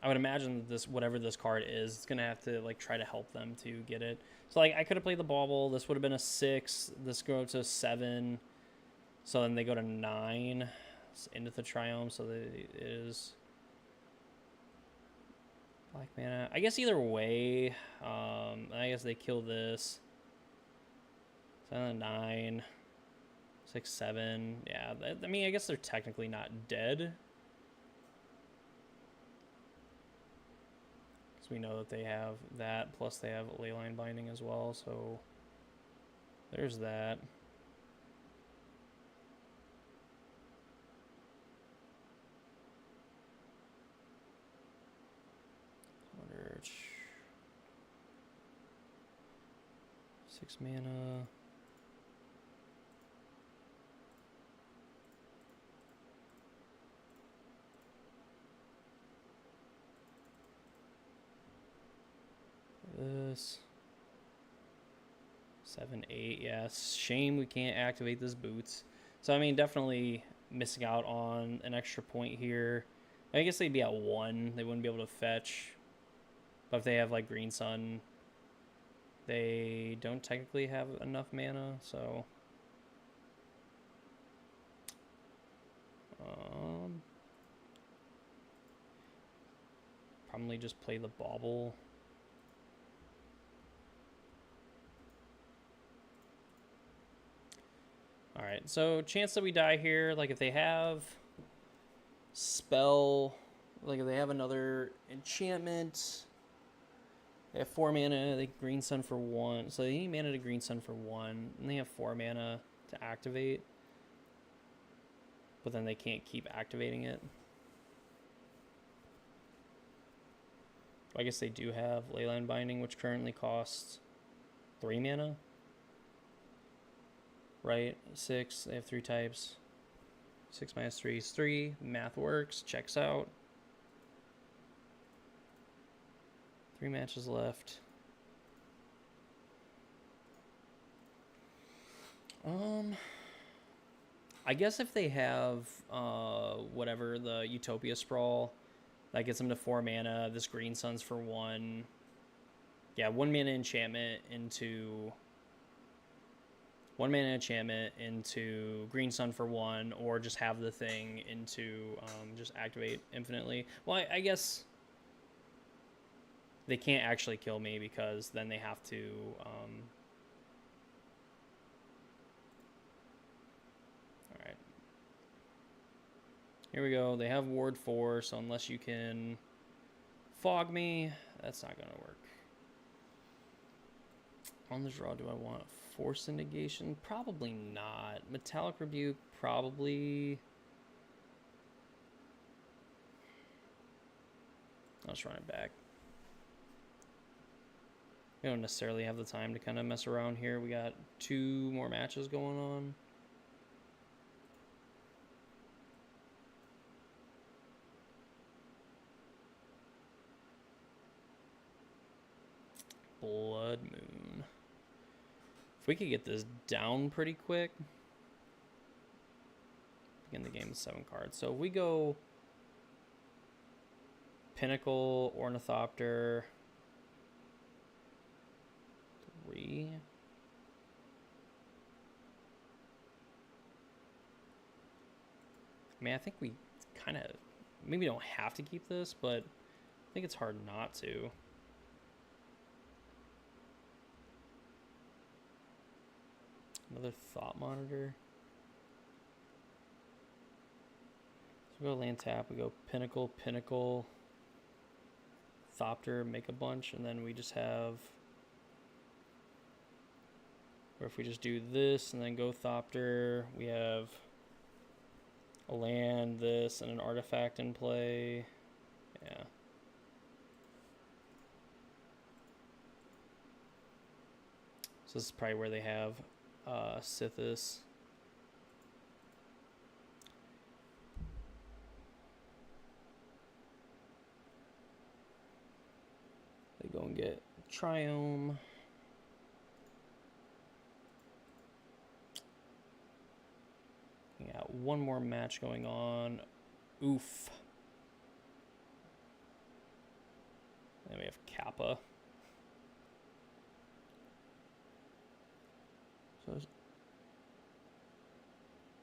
I would imagine this, whatever this card is, it's gonna have to like try to help them to get it. So like I could have played the Bauble. This would have been a 6. This go to 7. So then they go to 9 into the Triome. So that it is black mana. I guess either way, I guess they kill this. 7, 9, 6, 7. Yeah, I mean, I guess they're technically not dead. We know that they have that, plus they have Leyline Binding as well, so there's that. Wonder, 6 mana. This 7, 8, yes. Shame we can't activate this boots. So I mean, definitely missing out on an extra point here. I guess they'd be at 1. They wouldn't be able to fetch. But if they have like Green Sun, they don't technically have enough mana. So probably just play the Bauble. Alright, so chance that we die here, like if they have spell, like if they have another enchantment, they have 4 mana, they Green Sun for 1, so they need mana to Green Sun for 1, and they have 4 mana to activate, but then they can't keep activating it. I guess they do have Leyline Binding, which currently costs 3 mana. Right, 6, they have 3 types. 6 minus 3 is 3. Math works, checks out. 3 matches left. I guess if they have whatever, the Utopia Sprawl, that gets them to 4 mana. This Green Sun's for 1. Yeah, 1 mana enchantment into 1 mana enchantment into Green Sun for 1, or just have the thing into just activate infinitely. Well, I guess they can't actually kill me because then they have to alright. Here we go. They have Ward 4, so unless you can fog me, that's not going to work. On the draw, do I want Force Negation? Probably not. Metallic Rebuke, probably. I'll just run it back. We don't necessarily have the time to kind of mess around here. We got 2 more matches going on. Blood Moon. If we could get this down pretty quick. Begin the game with 7 cards. So if we go Pinnacle, Ornithopter, 3. I mean, I think we kind of maybe don't have to keep this, but I think it's hard not to. Another Thought Monitor. We go land tap, we go Pinnacle, Pinnacle, Thopter, make a bunch, and then we just have, or if we just do this and then go Thopter, we have a land, this, and an artifact in play. Yeah. So this is probably where they have Sithis. They go and get Triome. We got one more match going on. Oof. Then we have Kappa. So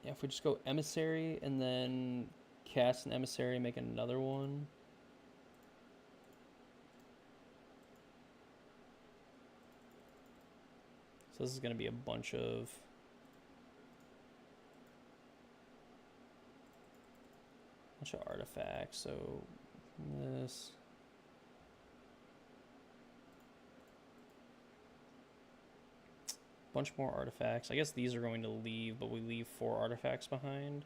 yeah, if we just go Emissary and then cast an Emissary, make another one. So this is going to be a bunch of artifacts. So this. Bunch more artifacts. I guess these are going to leave, but we leave 4 artifacts behind.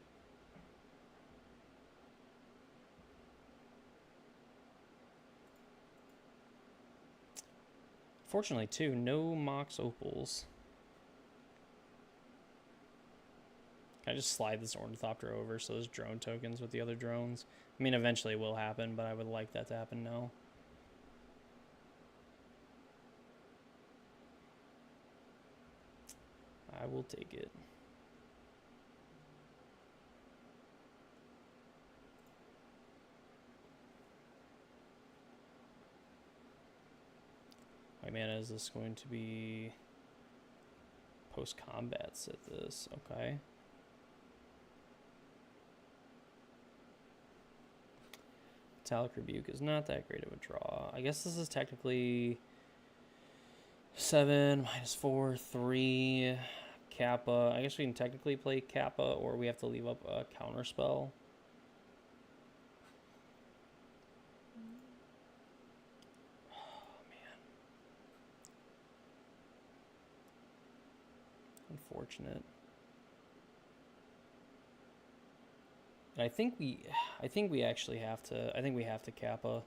Fortunately, too, no Mox Opals. Can I just slide this Ornithopter over so there's drone tokens with the other drones? I mean, eventually it will happen, but I would like that to happen now. I will take it. My mana is this going to be post-combat set this, okay. Metallic Rebuke is not that great of a draw. I guess this is technically 7, -4, 3, Kappa. I guess we can technically play Kappa, or we have to leave up a counter spell. Unfortunate. And I think we actually have to. I think we have to Kappa.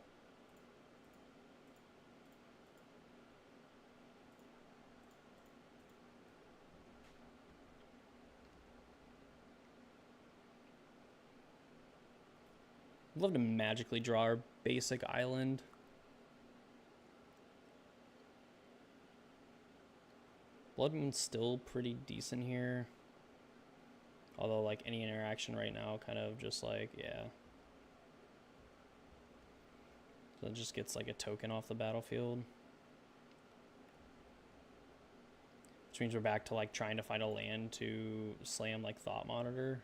I'd love to magically draw our basic island. Blood Moon's still pretty decent here. Although, like, any interaction right now kind of just like, yeah. So it just gets, like, a token off the battlefield. Which means we're back to, like, trying to find a land to slam, like, Thought Monitor.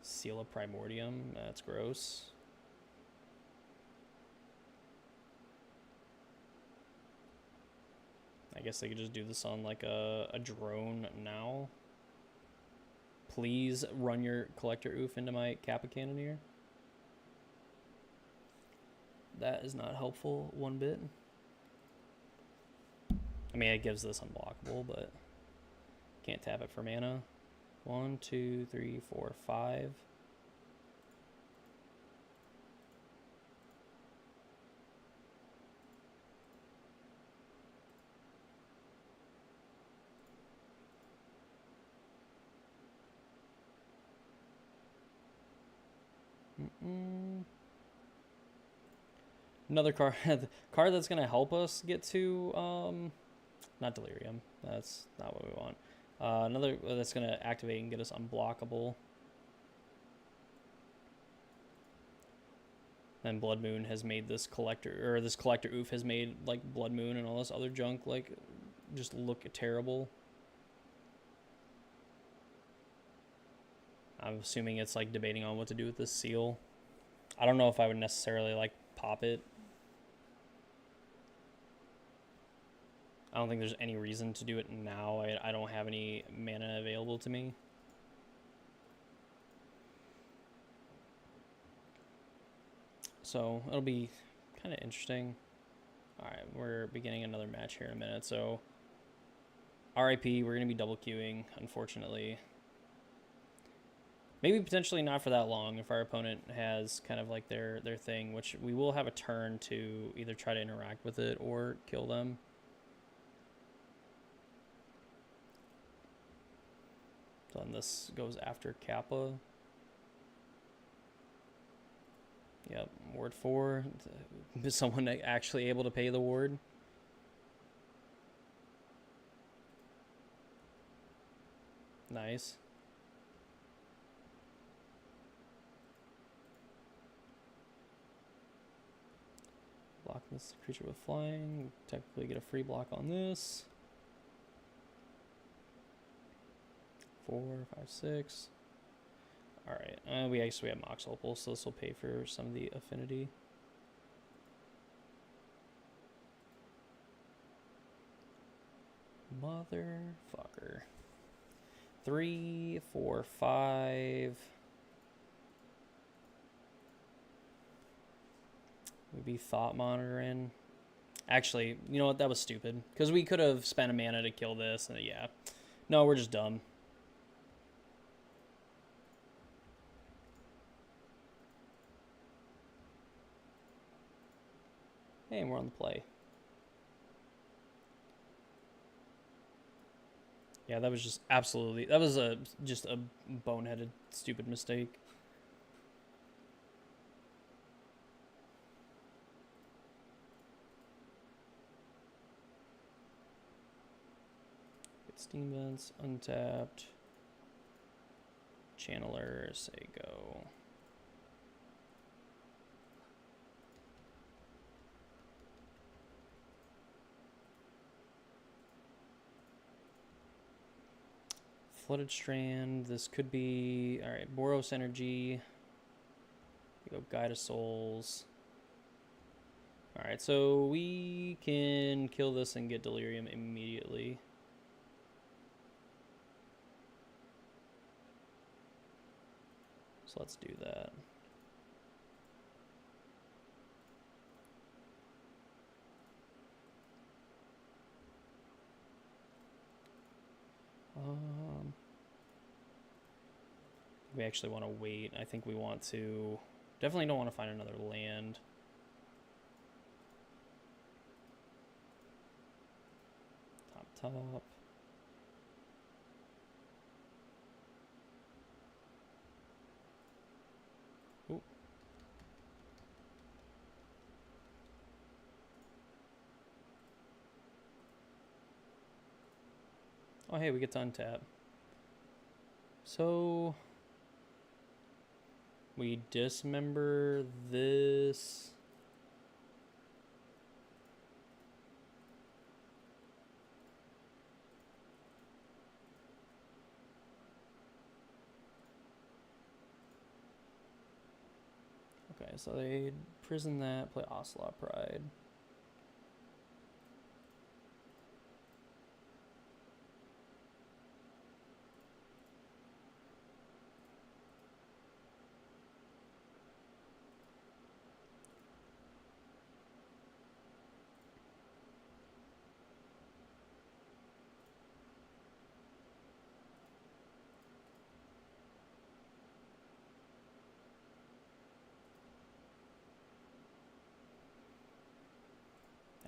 Seal of Primordium. That's gross. I guess they could just do this on like a drone now. Please run your Collector Oof into my Kappa Cannoneer. That is not helpful one bit. I mean, it gives this unblockable, but can't tap it for mana. 1, 2, 3, 4, 5. Another card, card that's gonna help us get to not Delirium. That's not what we want. Another that's gonna activate and get us unblockable. Then Blood Moon has made this collector, or this Collector Oof has made like Blood Moon and all this other junk like just look terrible. I'm assuming it's like debating on what to do with this seal. I don't know if I would necessarily like pop it. I don't think there's any reason to do it now. I don't have any mana available to me. So it'll be kind of interesting. All right, we're beginning another match here in a minute. So RIP, we're going to be double queuing, unfortunately. Maybe potentially not for that long if our opponent has kind of like their thing, which we will have a turn to either try to interact with it or kill them. So then this goes after Kappa. Yep, ward 4. Is someone actually able to pay the ward? Nice. Block this creature with flying. Technically get a free block on this. 4, 5, 6. Alright, we actually have Mox Opal, so this will pay for some of the affinity. Motherfucker. 3, 4, 5. Maybe Thought Monitoring. Actually, you know what? That was stupid. Because we could have spent a mana to kill this. And yeah. No, we're just dumb. Hey, we're on the play. Yeah, that was just absolutely... That was just a boneheaded, stupid mistake. Steam Vents, untapped. Channeler, say go. Flooded Strand, this could be... Alright, Boros Energy. We go Guide of Souls. Alright, so we can kill this and get Delirium immediately. So let's do that. We actually want to wait. I think we want to... Definitely don't want to find another land. Top. Ooh. Oh, hey, we get to untap. So... We dismember this. Okay, so they prison that, play Ocelot Pride.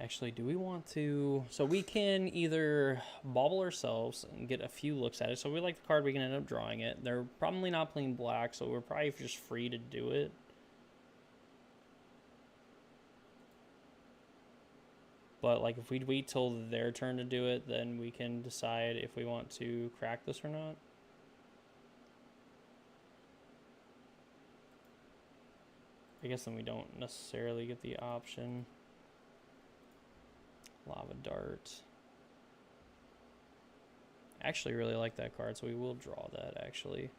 Actually, do we want to... So we can either bobble ourselves and get a few looks at it. So if we like the card, we can end up drawing it. They're probably not playing black, so we're probably just free to do it. But like if we wait till their turn to do it, then we can decide if we want to crack this or not. I guess then we don't necessarily get the option. Lava Dart. I actually really like that card, so we will draw that actually.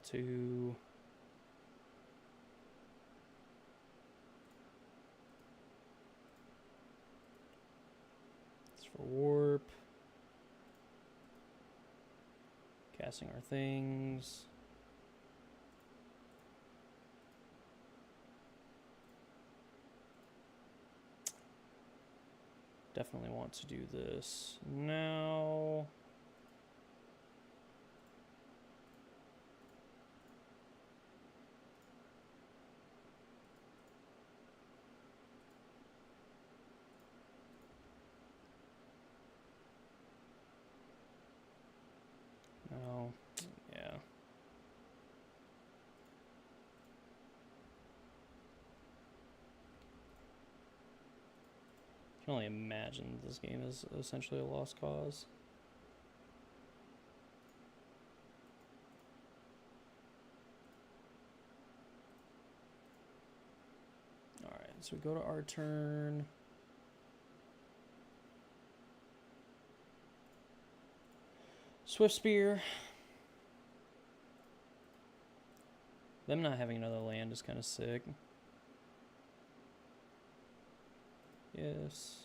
want to... It's for warp. Casting our things. Definitely want to do this now. No, yeah. I can only imagine this game is essentially a lost cause. Alright, so we go to our turn. Swift Spear. Them not having another land is kind of sick. Yes.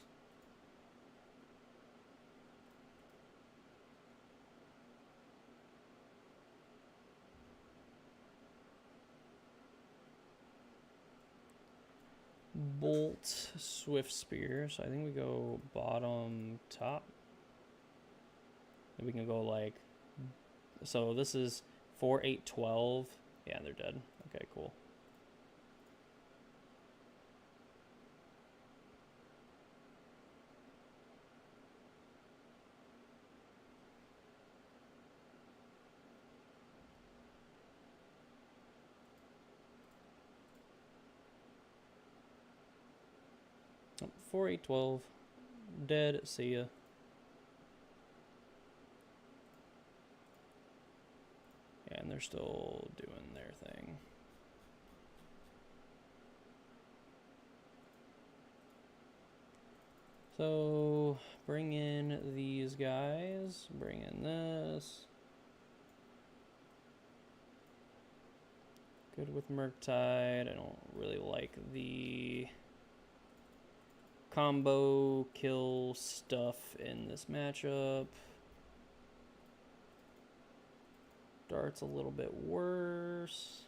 Bolt, Swift Spear. So I think we go bottom, top. We can go like... So this is 4, 8, 12. Yeah, they're dead. Okay, cool. Oh, 4, 8, 12. Dead. See ya. Yeah, and they're still doing their thing. So, bring in these guys. Bring in this. Good with Murktide. I don't really like the combo kill stuff in this matchup. Dart's a little bit worse.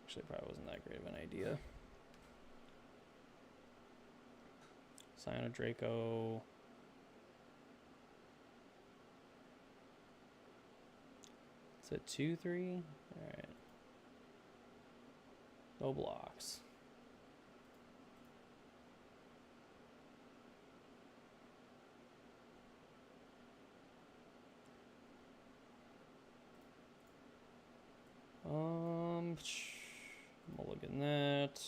Actually, probably wasn't that great of an idea. Scion of Draco. Is it 2, 3? Alright. No blocks. Mulligan that.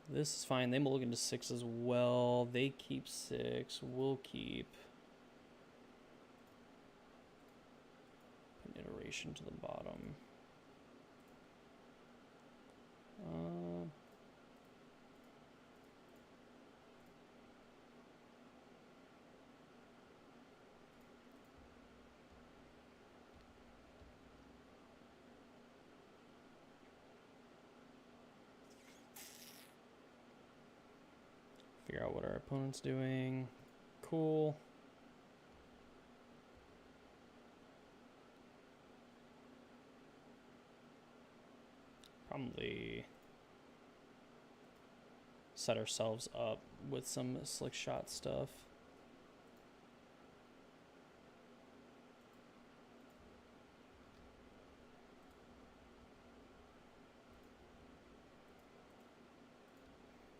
This is fine. They mulligan to 6 as well. They keep 6. We'll keep an iteration to the bottom. Figure out what our opponent's doing. Cool. Probably set ourselves up with some slick shot stuff.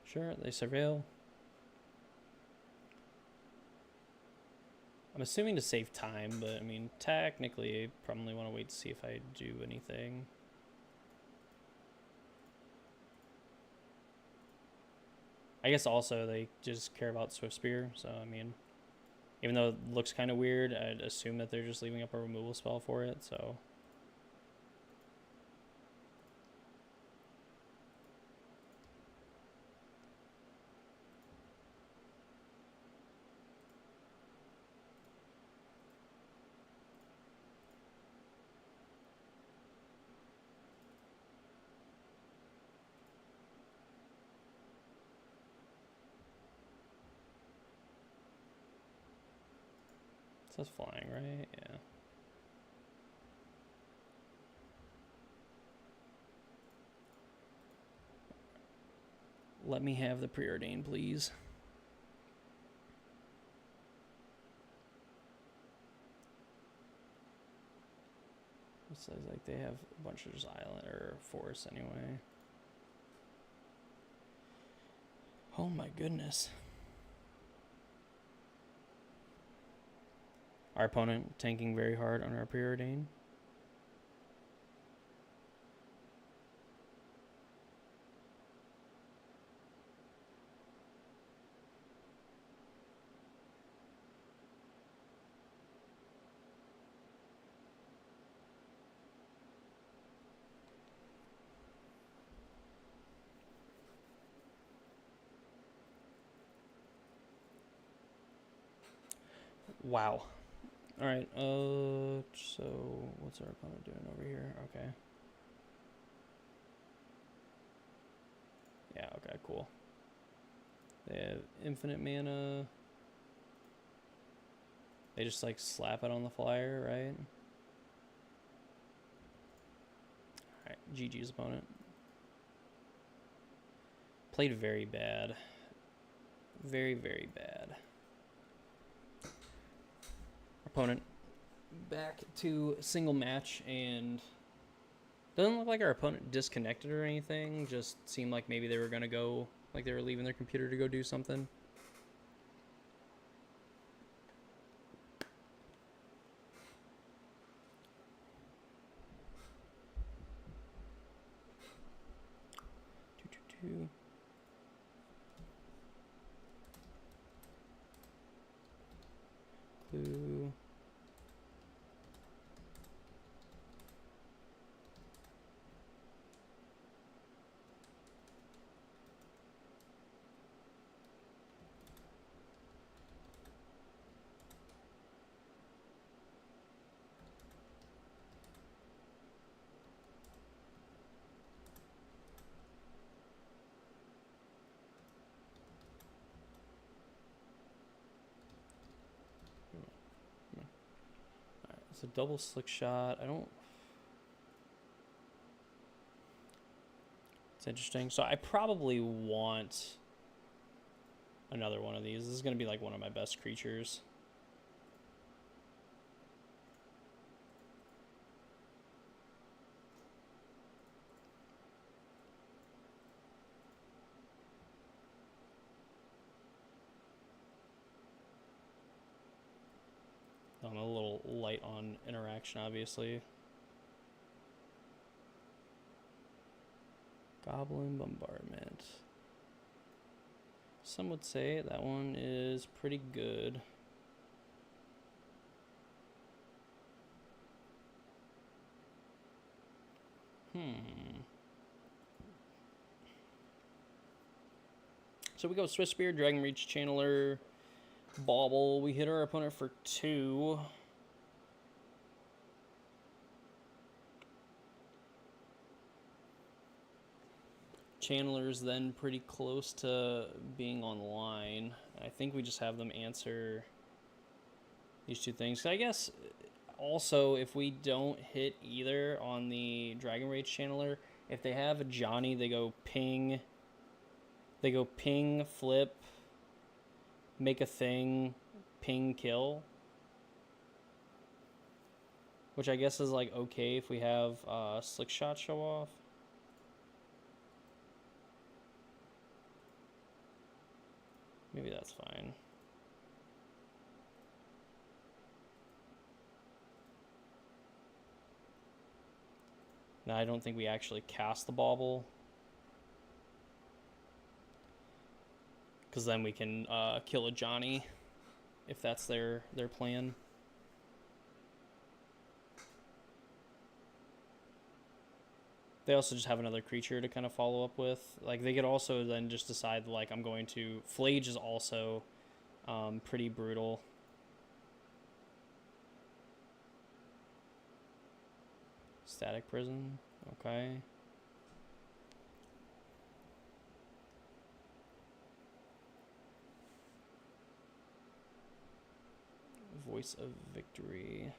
Sure, they surveil. I'm assuming to save time, but I mean, technically, I probably want to wait to see if I do anything. I guess also they just care about Swift Spear, so I mean, even though it looks kind of weird, I'd assume that they're just leaving up a removal spell for it, so. So that's flying, right? Yeah. Let me have the preordain, please. It says like they have a bunch of just island or forests anyway. Oh my goodness. Our opponent tanking very hard on our preordain. Wow. All right. So what's our opponent doing over here? Okay. Yeah. Okay. Cool. They have infinite mana. They just like slap it on the flyer, right? All right. GG's opponent. Played very bad. Very, very bad. Opponent back to single match, and doesn't look like our opponent disconnected or anything. Just seemed like maybe they were gonna go, like they were leaving their computer to go do something. Two. Clue. Alright, it's a double slick shot. I don't. It's interesting. So I probably want another one of these. This is gonna be like one of my best creatures. I'm a little light on interaction, obviously. Goblin Bombardment. Some would say that one is pretty good. So we go Swiss Spear, Dragon Reach, Channeler, Bauble. We hit our opponent for 2. Channeler's then pretty close to being online. I think we just have them answer these 2 things. So I guess also if we don't hit either on the Dragon Rage Channeler, if they have a Johnny, they go ping. They go ping, flip, make a thing, ping, kill. Which I guess is like okay if we have Slick Shot show off. Maybe that's fine. Now I don't think we actually cast the Bauble. Because then we can kill a Johnny if that's their plan. They also just have another creature to kind of follow up with. Like, they could also then just decide, like, I'm going to... Flage is also pretty brutal. Static Prison. Okay. Voice of Victory.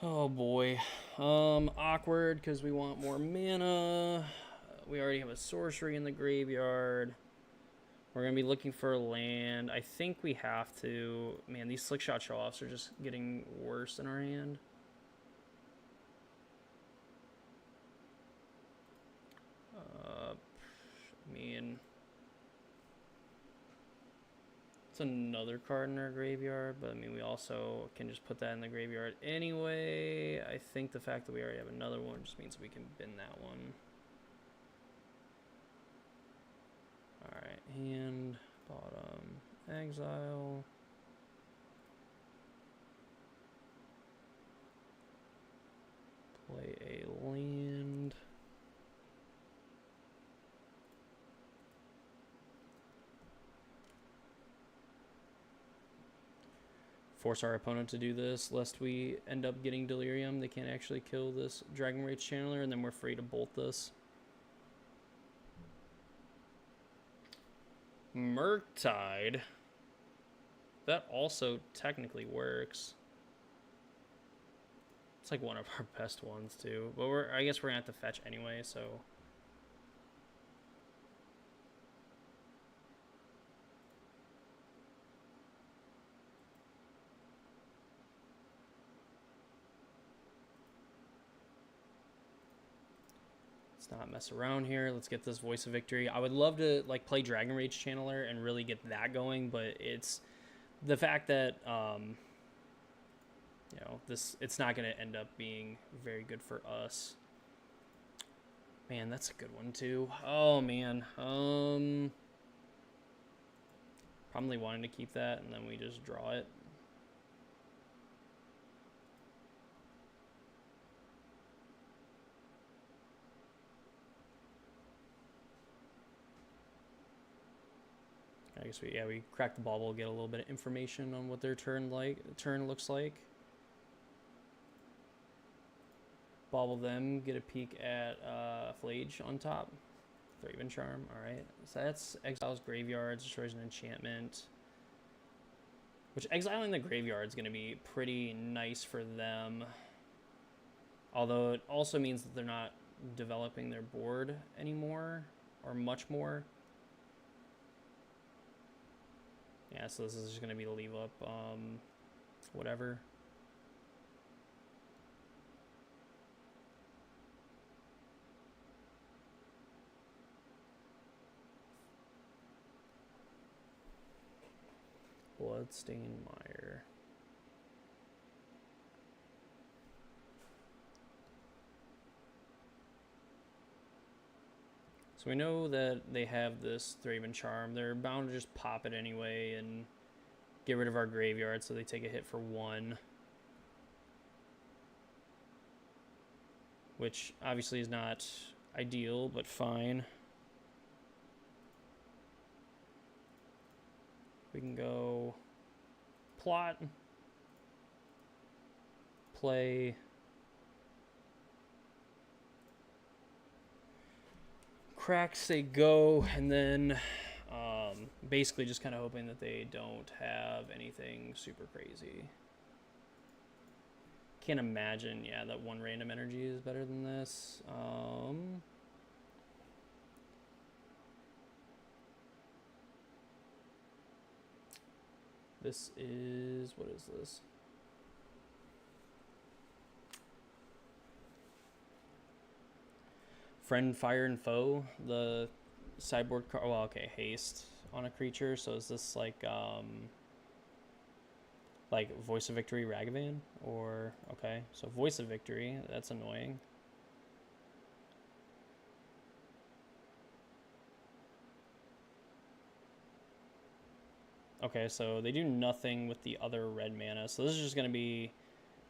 Oh boy. Awkward because we want more mana. We already have a sorcery in the graveyard. We're going to be looking for a land. I think we have to. Man, these slick shot show-offs are just getting worse in our hand. I mean, it's another card in our graveyard, but I mean, we also can just put that in the graveyard anyway. I think the fact that we already have another one just means we can bin that one. Alright, hand, bottom, exile. Play a land. Force our opponent to do this, lest we end up getting Delirium. They can't actually kill this Dragon Rage Channeler, and then we're free to bolt this. Murktide. That also technically works. It's like one of our best ones too. But I guess we're gonna have to fetch anyway, so. Let's not mess around here. Let's get this Voice of Victory. I would love to like play Dragon Rage Channeler and really get that going, but it's the fact that you know, it's not going to end up being very good for us. Man, that's a good one too. Oh man. Probably wanting to keep that and then we just draw it. I guess we crack the bauble, get a little bit of information on what their turn looks like. Bauble them, get a peek at Flage on top. Thraven Charm, alright. So that's exiles graveyards, destroys an enchantment. Which exiling the graveyard is going to be pretty nice for them. Although it also means that they're not developing their board anymore, or much more. Yeah, so this is just going to be to leave up whatever. Bloodstained Mire. So we know that they have this Thraven Charm. They're bound to just pop it anyway and get rid of our graveyard, so they take a hit for 1. Which obviously is not ideal, but fine. We can go plot, play, crack, say go, and then basically just kind of hoping that they don't have anything super crazy. Can't imagine, yeah, that one random energy is better than this. This is, what is this? Friend, Fire, and Foe, the sideboard card. Well, okay, haste on a creature. So is this like Voice of Victory Ragavan? Or, okay, so Voice of Victory, that's annoying. Okay, so they do nothing with the other red mana. So this is just going to be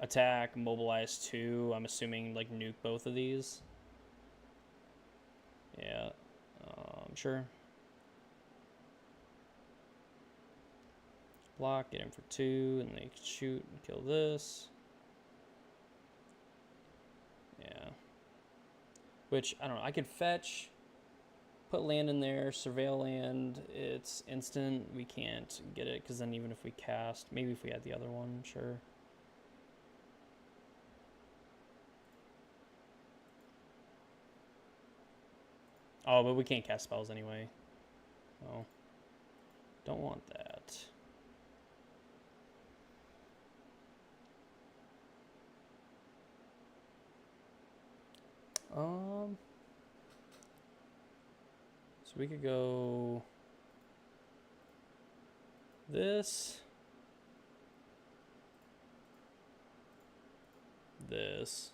attack, mobilize 2. I'm assuming like nuke both of these. Yeah, sure. Block, get him for 2, and they shoot and kill this. Yeah. Which, I don't know, I could fetch, put land in there, surveil land, it's instant. We can't get it, because then even if we cast, maybe if we had the other one, sure. Oh, but we can't cast spells anyway. Oh, don't want that. So we could go this, this,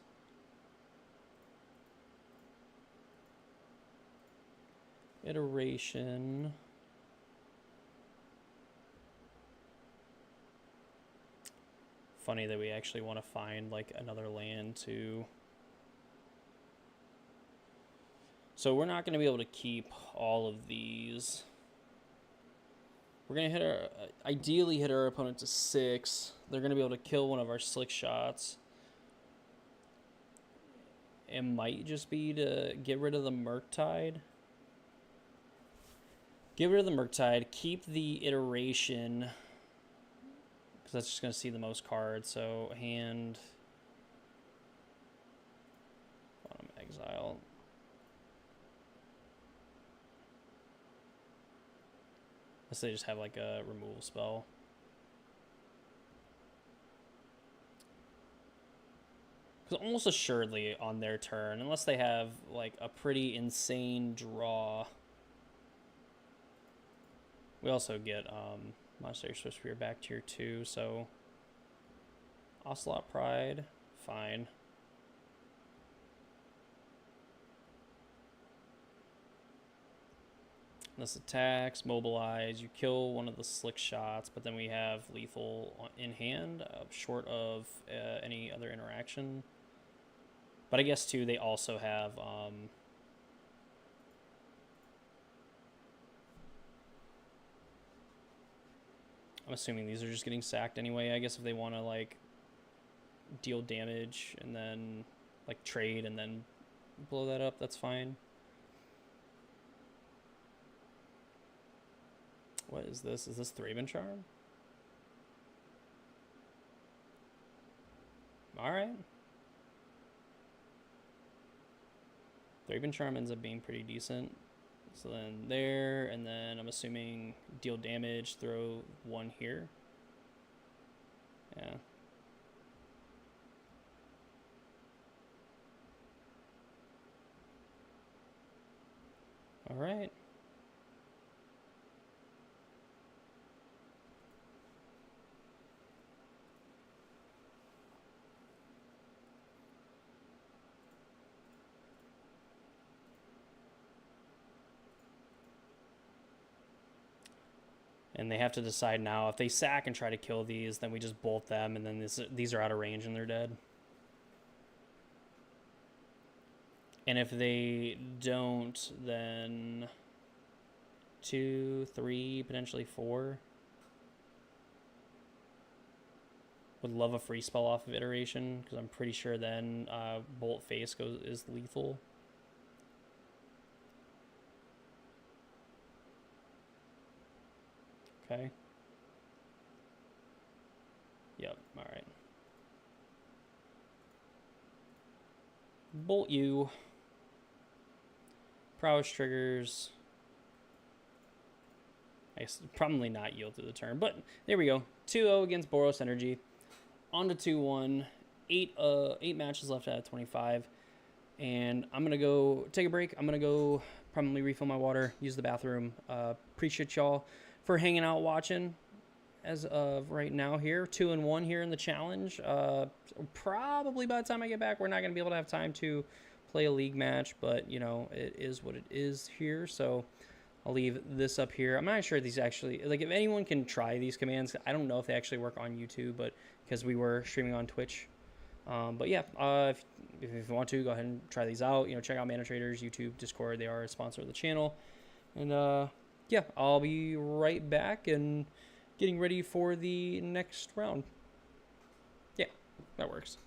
iteration. Funny that we actually want to find like another land to. So we're not going to be able to keep all of these. We're going to hit our, ideally hit our opponent to 6. They're going to be able to kill one of our slick shots. It might just be to get rid of the Murktide. Get rid of the Murktide. Keep the iteration, because that's just going to see the most cards. So hand, bottom exile. Unless they just have like a removal spell. Because almost assuredly on their turn, unless they have like a pretty insane draw. We also get Monster Swift Spear back tier 2, so Ocelot Pride, fine. This attacks, mobilize, you kill one of the slick shots, but then we have lethal in hand, short of any other interaction. But I guess too, they also have I'm assuming these are just getting sacked anyway. I guess if they want to like deal damage and then like trade and then blow that up, that's fine. What is this? Is this Thraben Charm? Alright. Thraben Charm ends up being pretty decent. So then there, and then I'm assuming deal damage, throw 1 here. Yeah. Alright. And they have to decide now, if they sack and try to kill these, then we just bolt them, and then these are out of range and they're dead. And if they don't, then 2, 3, potentially 4. Would love a free spell off of iteration, because I'm pretty sure then Bolt Face is lethal. Okay. Yep, alright. Bolt you. Prowess triggers. I guess probably not yield through the turn, but there we go. 2-0 against Boros Energy. On to 2-1. 8 matches left out of 25. And I'm going to go take a break. I'm going to go probably refill my water, use the bathroom. Appreciate y'all for hanging out watching as of right now here. 2-1 here in the challenge. Probably by the time I get back, we're not going to be able to have time to play a league match, but, you know, it is what it is here. So I'll leave this up here. I'm not sure if these actually, like, if anyone can try these commands, I don't know if they actually work on YouTube, but because we were streaming on Twitch. But yeah, if you want to, go ahead and try these out. You know, check out Mana Traders, YouTube, Discord. They are a sponsor of the channel. And yeah, I'll be right back and getting ready for the next round. Yeah, that works.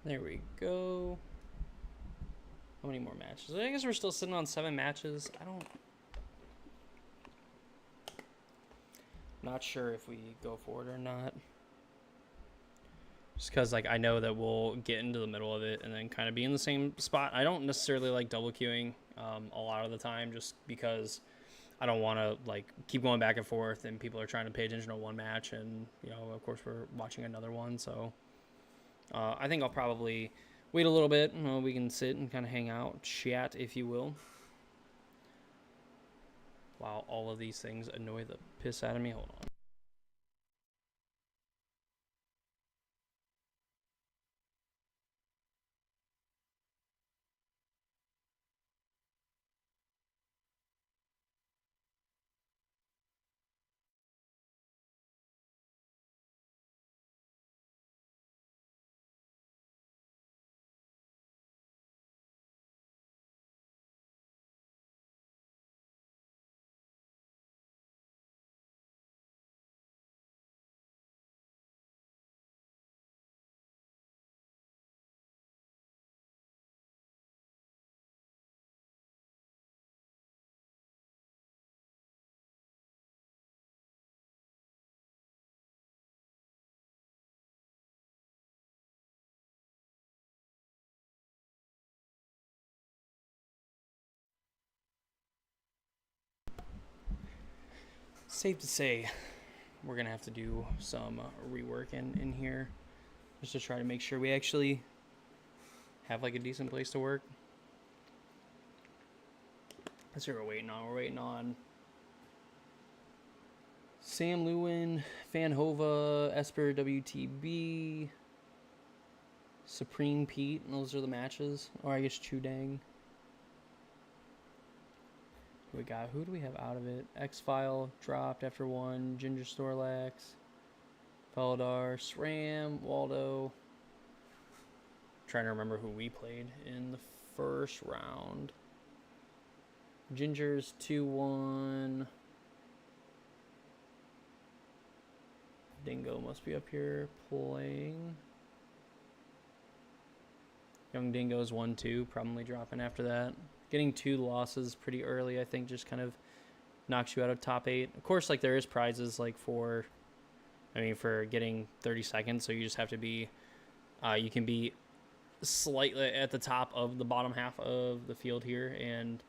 There we go. How many more matches? I guess we're still sitting on 7 matches. Not sure if we go for it or not. Just because like I know that we'll get into the middle of it and then kind of be in the same spot. I don't necessarily like double queuing a lot of the time, just because I don't want to like keep going back and forth and people are trying to pay attention to one match, and you know, of course we're watching another one. So I think I'll probably wait a little bit. We can sit and kind of hang out, chat, if you will. Wow, all of these things annoy the piss out of me. Hold on. Safe to say, we're gonna have to do some rework in here, just to try to make sure we actually have like a decent place to work. That's what we're waiting on. We're waiting on Sam Lewin, Van Hova, Esper WTB, Supreme Pete, and those are the matches. Or I guess Chudang. We got, who do we have out of it? X-File dropped after 1. Ginger Storlax, Peladar, SRAM, Waldo. I'm trying to remember who we played in the first round. Ginger's 2-1. Dingo must be up here playing. Young Dingo's 1-2, probably dropping after that. Getting 2 losses pretty early, I think, just kind of knocks you out of top 8. Of course, like, there is prizes, like, for getting 30 seconds, so you just have to be, you can be slightly at the top of the bottom half of the field here and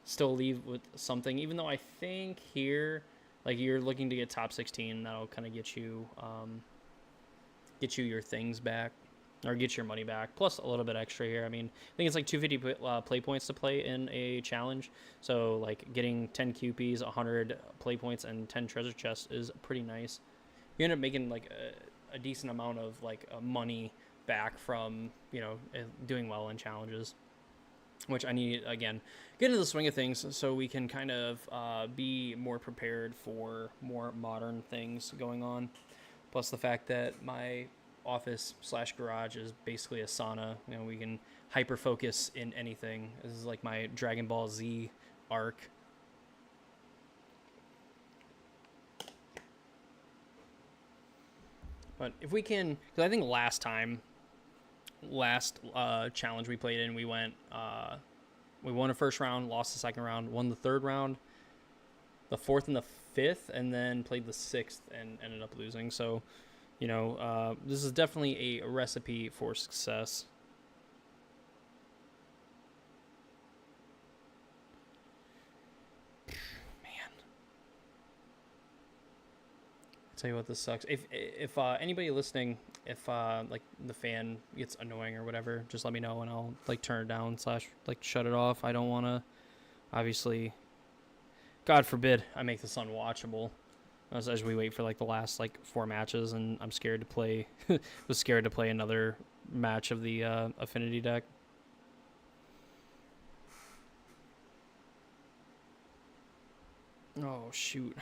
still leave with something, even though I think here, like, you're looking to get top 16, that'll kind of get you your things back, or get your money back, plus a little bit extra here. I mean, I think it's like 250 play points to play in a challenge, so like getting 10 QPs, 100 play points, and 10 treasure chests is pretty nice. You end up making like a decent amount of like money back from, you know, doing well in challenges, which I need, again, get into the swing of things so we can kind of be more prepared for more modern things going on. Plus the fact that my office/garage is basically a sauna. You know, we can hyper focus in anything. This is like my Dragon Ball Z arc. But if we can, because I think last challenge we played in, we won the first round, lost the second round, won the third round, the fourth and the fifth, and then played the sixth and ended up losing. So, you know, this is definitely a recipe for success. Man, I'll tell you what, this sucks. If anybody listening, if like the fan gets annoying or whatever, just let me know and I'll like turn it down / like shut it off. I don't want to, obviously, God forbid I make this unwatchable as we wait for like the last like 4 matches, and I'm scared to play was scared to play another match of the Affinity deck. Oh shoot.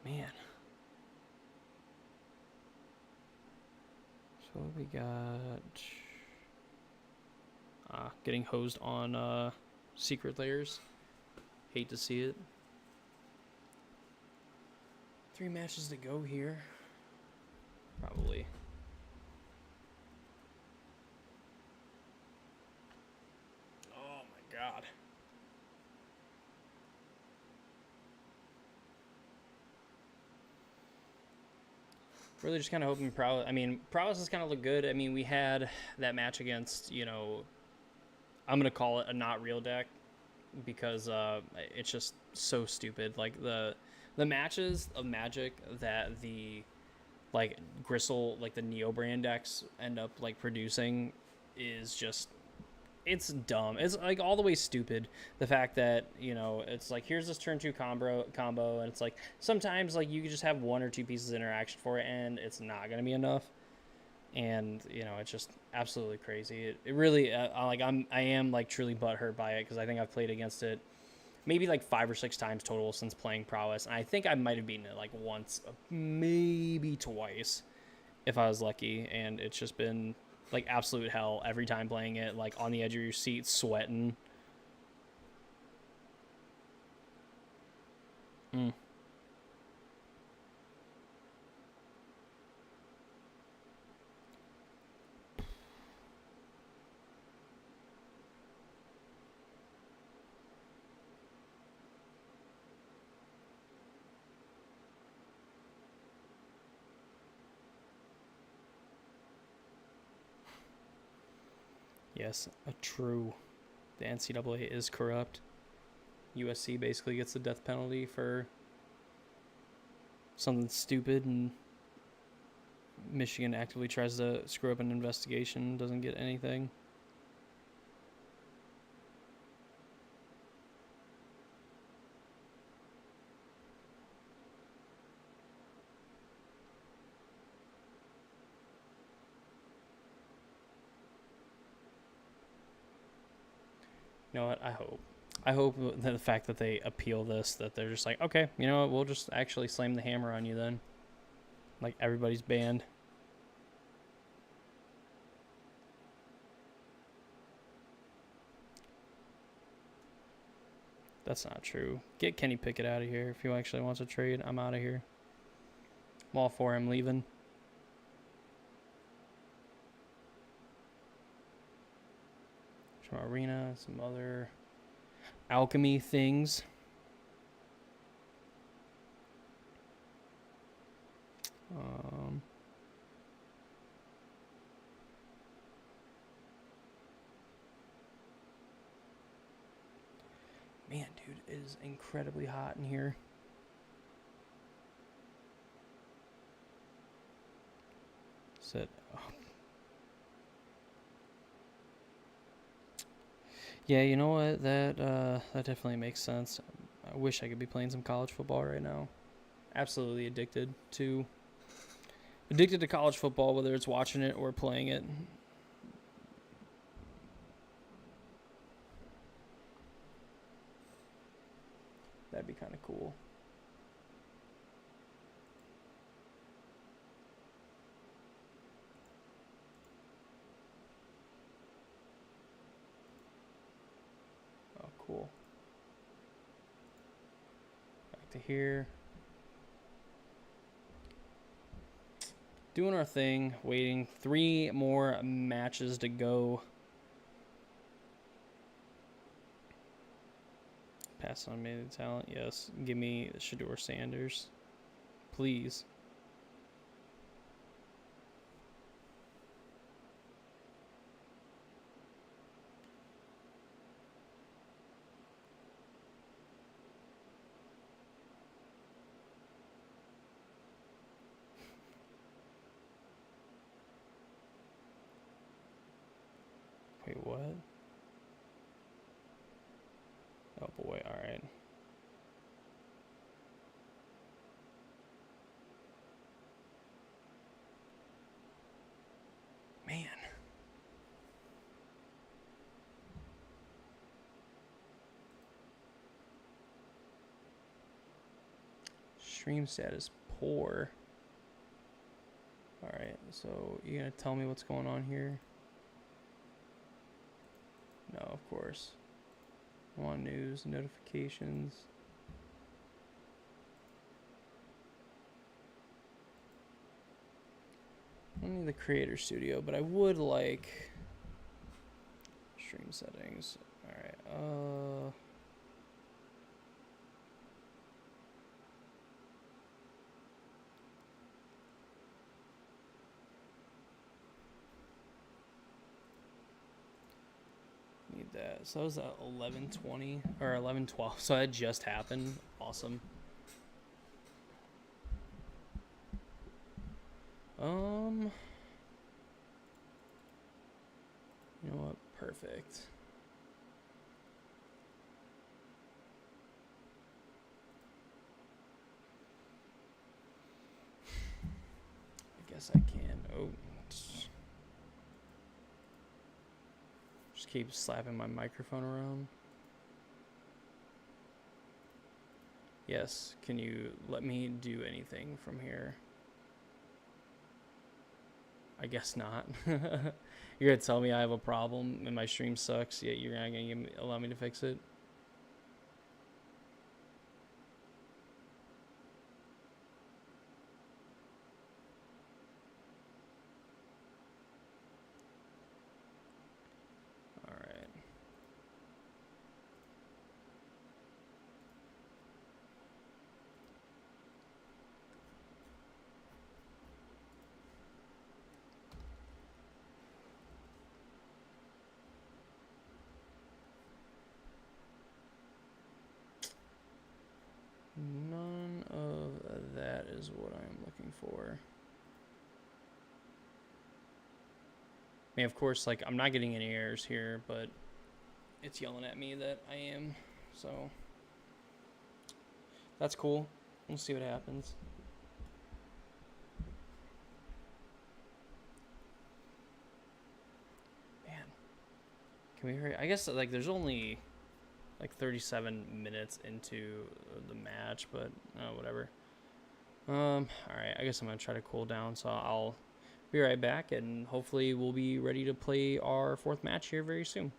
Man. So we got getting hosed on secret layers. Hate to see it. 3 matches to go here. Probably. Oh my god. Really just kind of hoping Prowess... I mean, Prowess has kind of looked good. I mean, we had that match against, you know... I'm going to call it a not real deck. Because it's just so stupid. Like, the matches of Magic that the... like, Gristle... like, the Neo brand decks end up, like, producing is just... it's dumb. It's like all the way stupid. The fact that, you know, it's like, here's this turn 2 combo, and it's like sometimes like you could just have 1 or 2 pieces of interaction for it, and it's not gonna be enough. And you know, it's just absolutely crazy. It really like I am like truly butthurt by it because I think I've played against it maybe like 5 or 6 times total since playing Prowess, and I think I might have beaten it like once, maybe twice, if I was lucky, and it's just been like absolute hell every time playing it, like on the edge of your seat, sweating. Mm. Yes, a true. The NCAA is corrupt. USC basically gets the death penalty for something stupid, and Michigan actively tries to screw up an investigation, doesn't get anything. You know what? I hope that the fact that they appeal this, that they're just like, okay, you know what? We'll just actually slam the hammer on you then. Like, everybody's banned. That's not true. Get Kenny Pickett out of here. If he actually wants to trade, I'm out of here. I'm all for him leaving. Some arena, some other alchemy things. Man, dude, it is incredibly hot in here. Sit. Oh. Yeah, you know what? That definitely makes sense. I wish I could be playing some college football right now. Absolutely addicted to college football, whether it's watching it or playing it. That'd be kind of cool. Oh, cool. Back to here. Doing our thing, waiting. 3 more matches to go. Pass on me the talent, yes. Give me Shador Sanders, please. Wait, what? Oh boy, alright. Man. Stream status poor. Alright, so you gonna tell me what's going on here? No, of course. I want news, notifications. I don't need the creator studio, but I would like stream settings. Alright, need that. So that was at 11:20 or 11:12. So that just happened. Awesome. You know what? Perfect. I guess I can. Oh. Just keep slapping my microphone around. Yes, can you let me do anything from here? I guess not. You're gonna tell me I have a problem and my stream sucks, yet you're not gonna allow me to fix it? Alright. None of that is what I'm looking for. I mean, of course, like, I'm not getting any errors here, but it's yelling at me that I am, so that's cool. We'll see what happens. Man, can we hurry? I guess, like, there's only like 37 minutes into the match, but whatever. All right, I guess I'm gonna try to cool down, so I'll be right back, and hopefully we'll be ready to play our fourth match here very soon.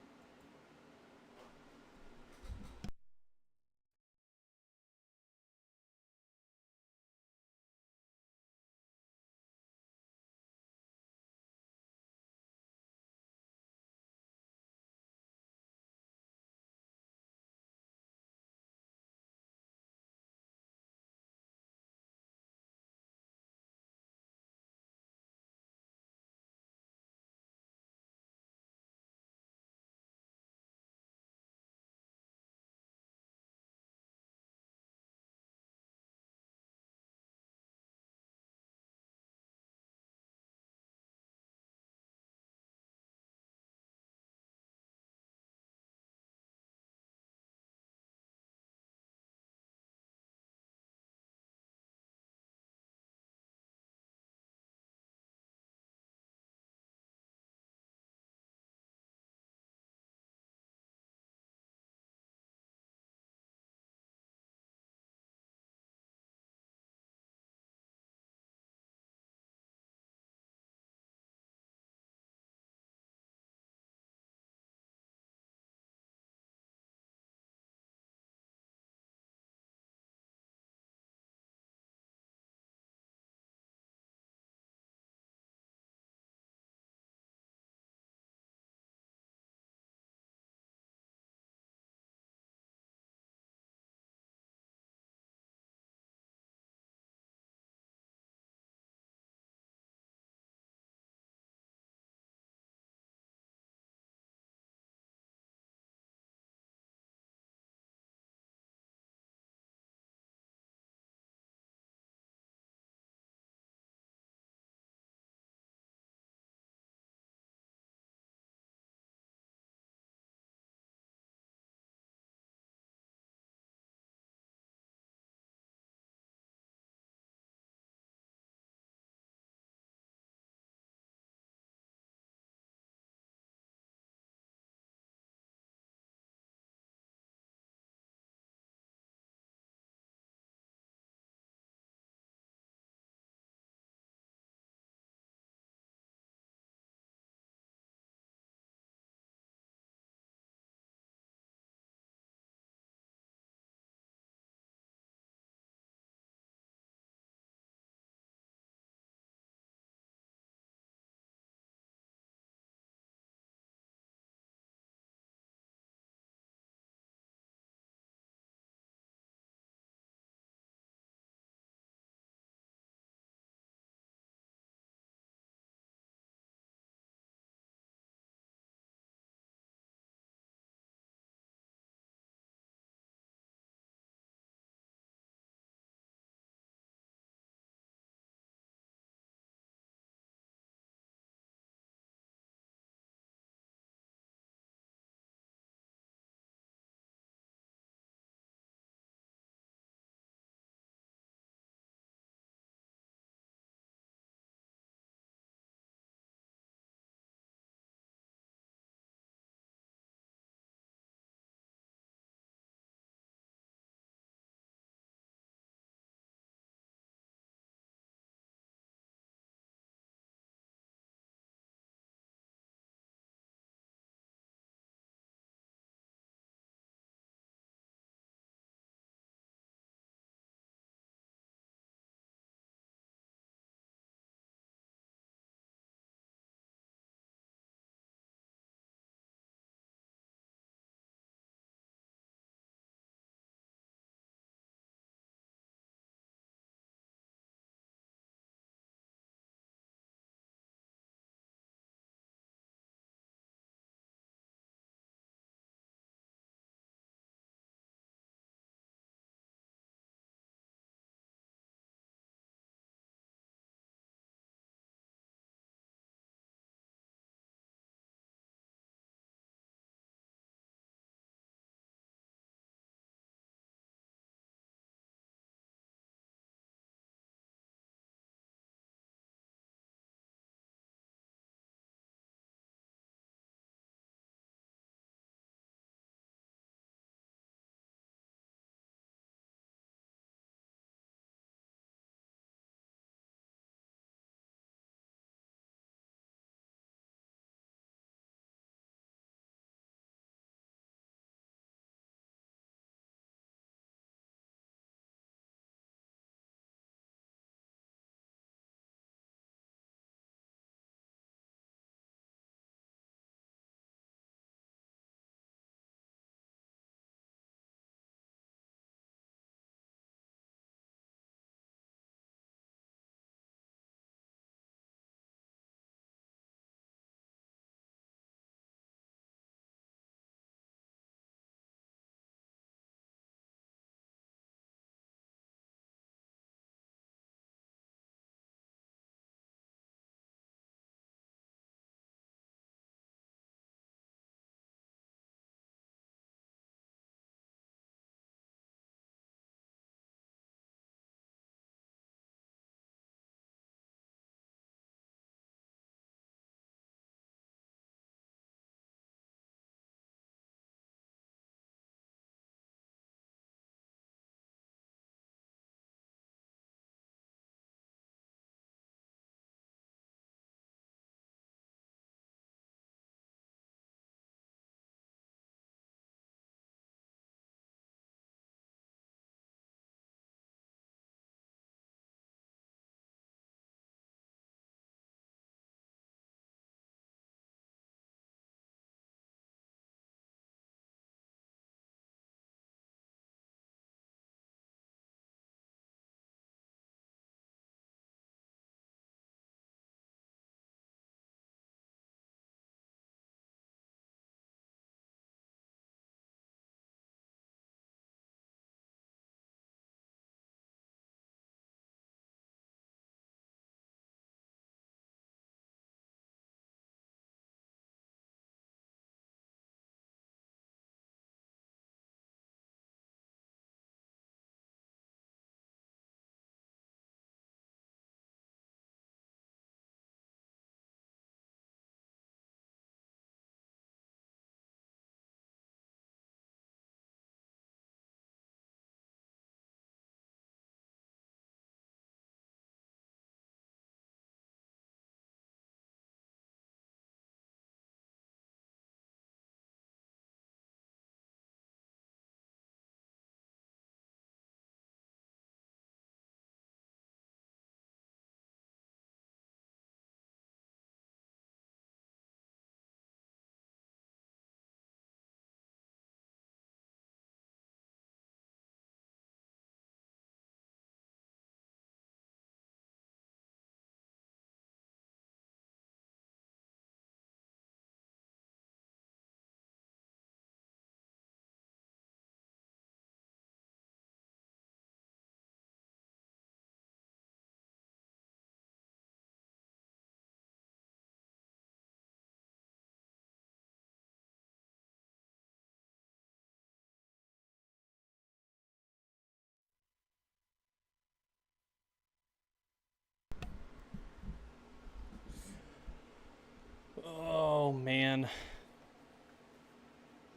man.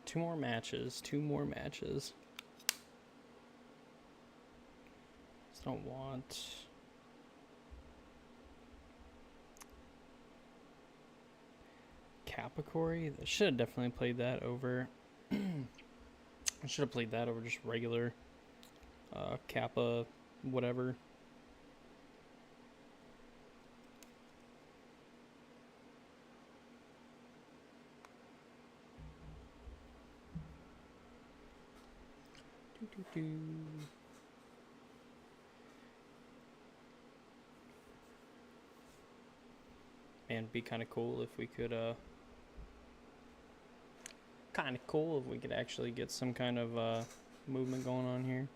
Two more matches. Just don't want... Cori-Steel. I should have definitely played that over. I should have played that over just regular Kappa, whatever. Man, it'd be kind of cool if we could actually get some kind of movement going on here.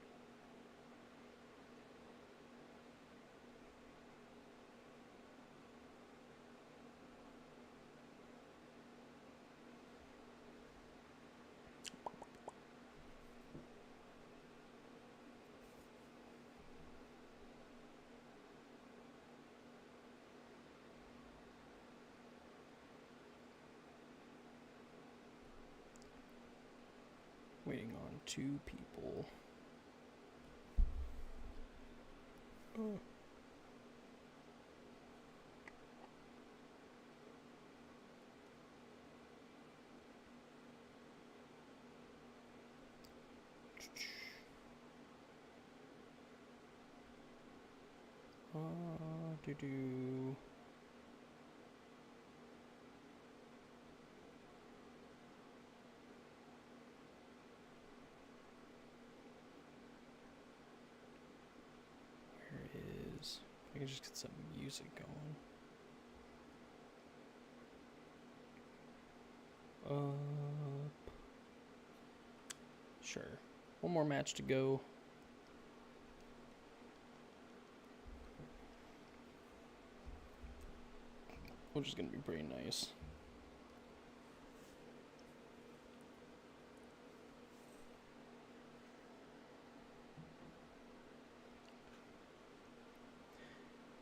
Waiting on 2 people. Oh. Do-do. I can just get some music going. Sure. One more match to go. Which is going to be pretty nice.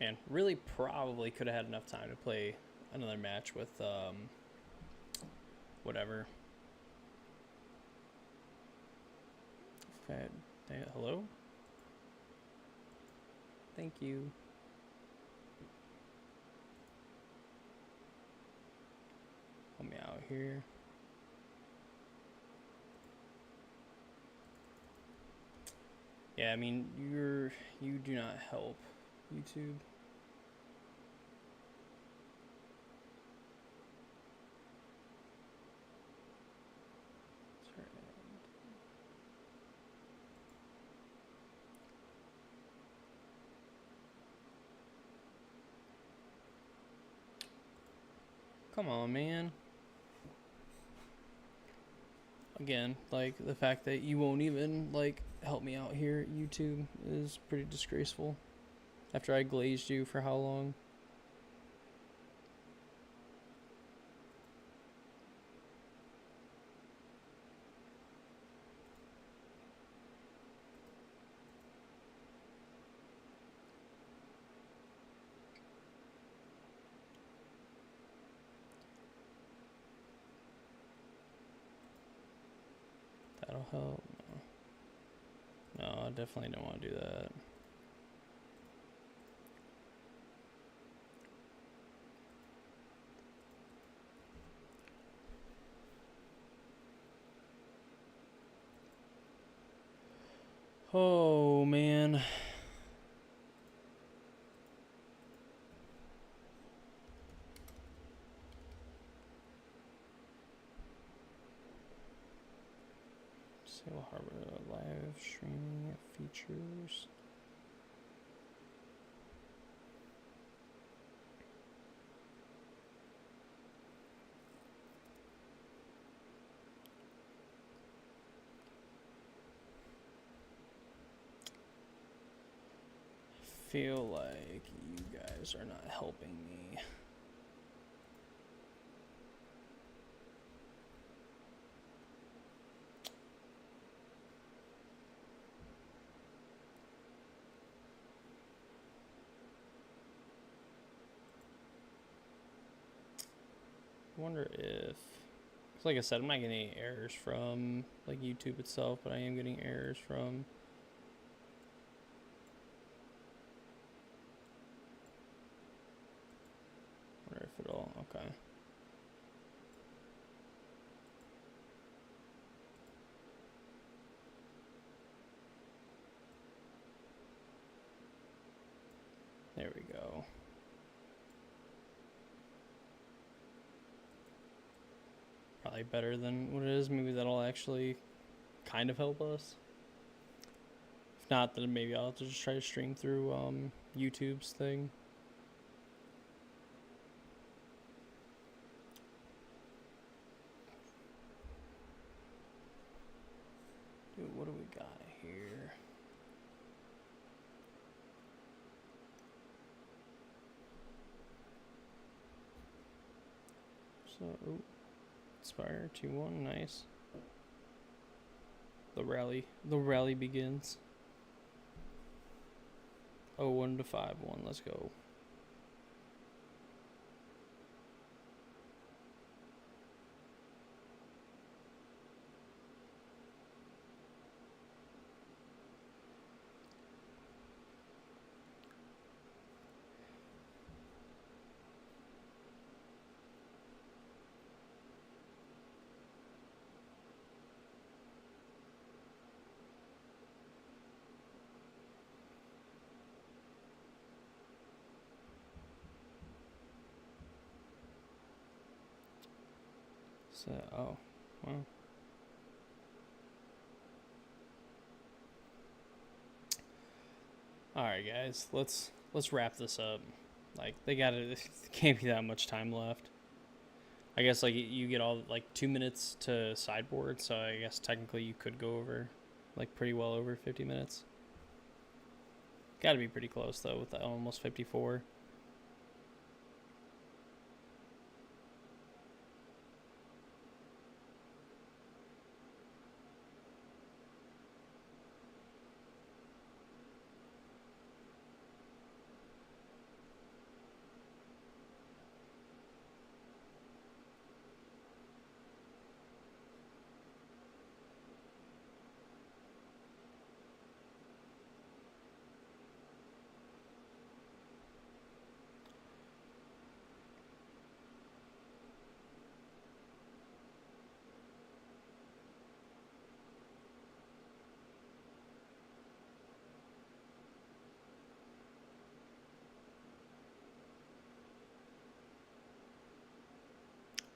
And really probably could have had enough time to play another match with whatever. Hello? Thank you. Help me out here. Yeah, I mean, you do not help, YouTube. Come on, man. Again, like, the fact that you won't even, like, help me out here, YouTube, is pretty disgraceful. After I glazed you for how long? That'll help. No, I definitely don't want to do that. Oh, man. Sail Harbor live streaming features. Feel like you guys are not helping me. I wonder if, 'cause like I said, I'm not getting any errors from like YouTube itself, but I am getting errors from. Wonder if it'll, okay. There we go. Probably better than what it is. Maybe that'll actually kind of help us. If not, then maybe I'll have to just try to stream through YouTube's thing. Dude, what do we got here? So, oh, Inspire 2-1, nice. The rally begins. Oh, 1 to 5-1, let's go. So, oh, wow. All right, guys, let's wrap this up. Like, there can't be that much time left. I guess like you get all like 2 minutes to sideboard, so I guess technically you could go over like pretty well over 50 minutes. Got to be pretty close though with almost 54.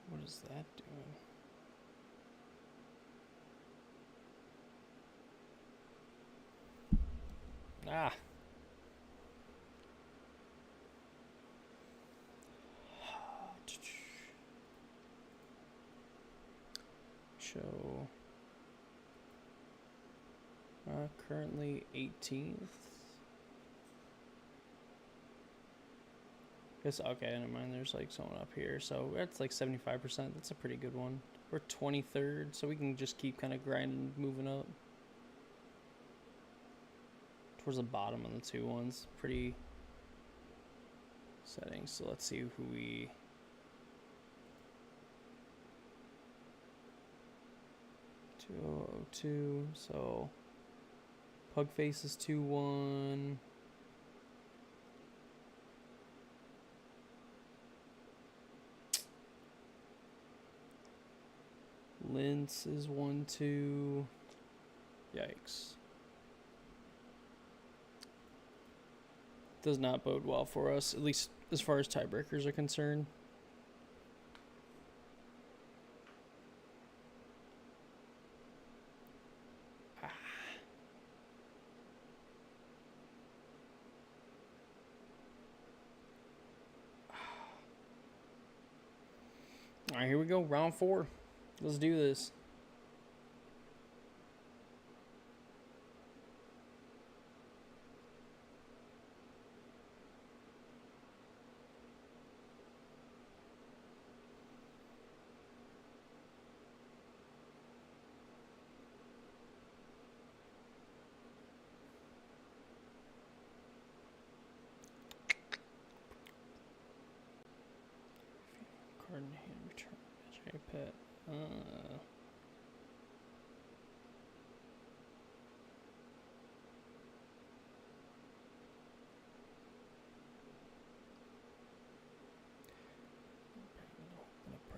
What is that doing? Ah. Show. Currently 18th. Guess, okay, never mind. There's like someone up here. So that's like 75%. That's a pretty good one. We're 23rd, so we can just keep kind of grinding, moving up. Towards the bottom on the 2-1s. Pretty settings. So let's see who we... 2002. So Pugface is 2-1. Lince is 1-2. Yikes. Does not bode well for us, at least as far as tiebreakers are concerned. All right, here we go. Round 4. Let's do this. card in hand, return imaginary pet.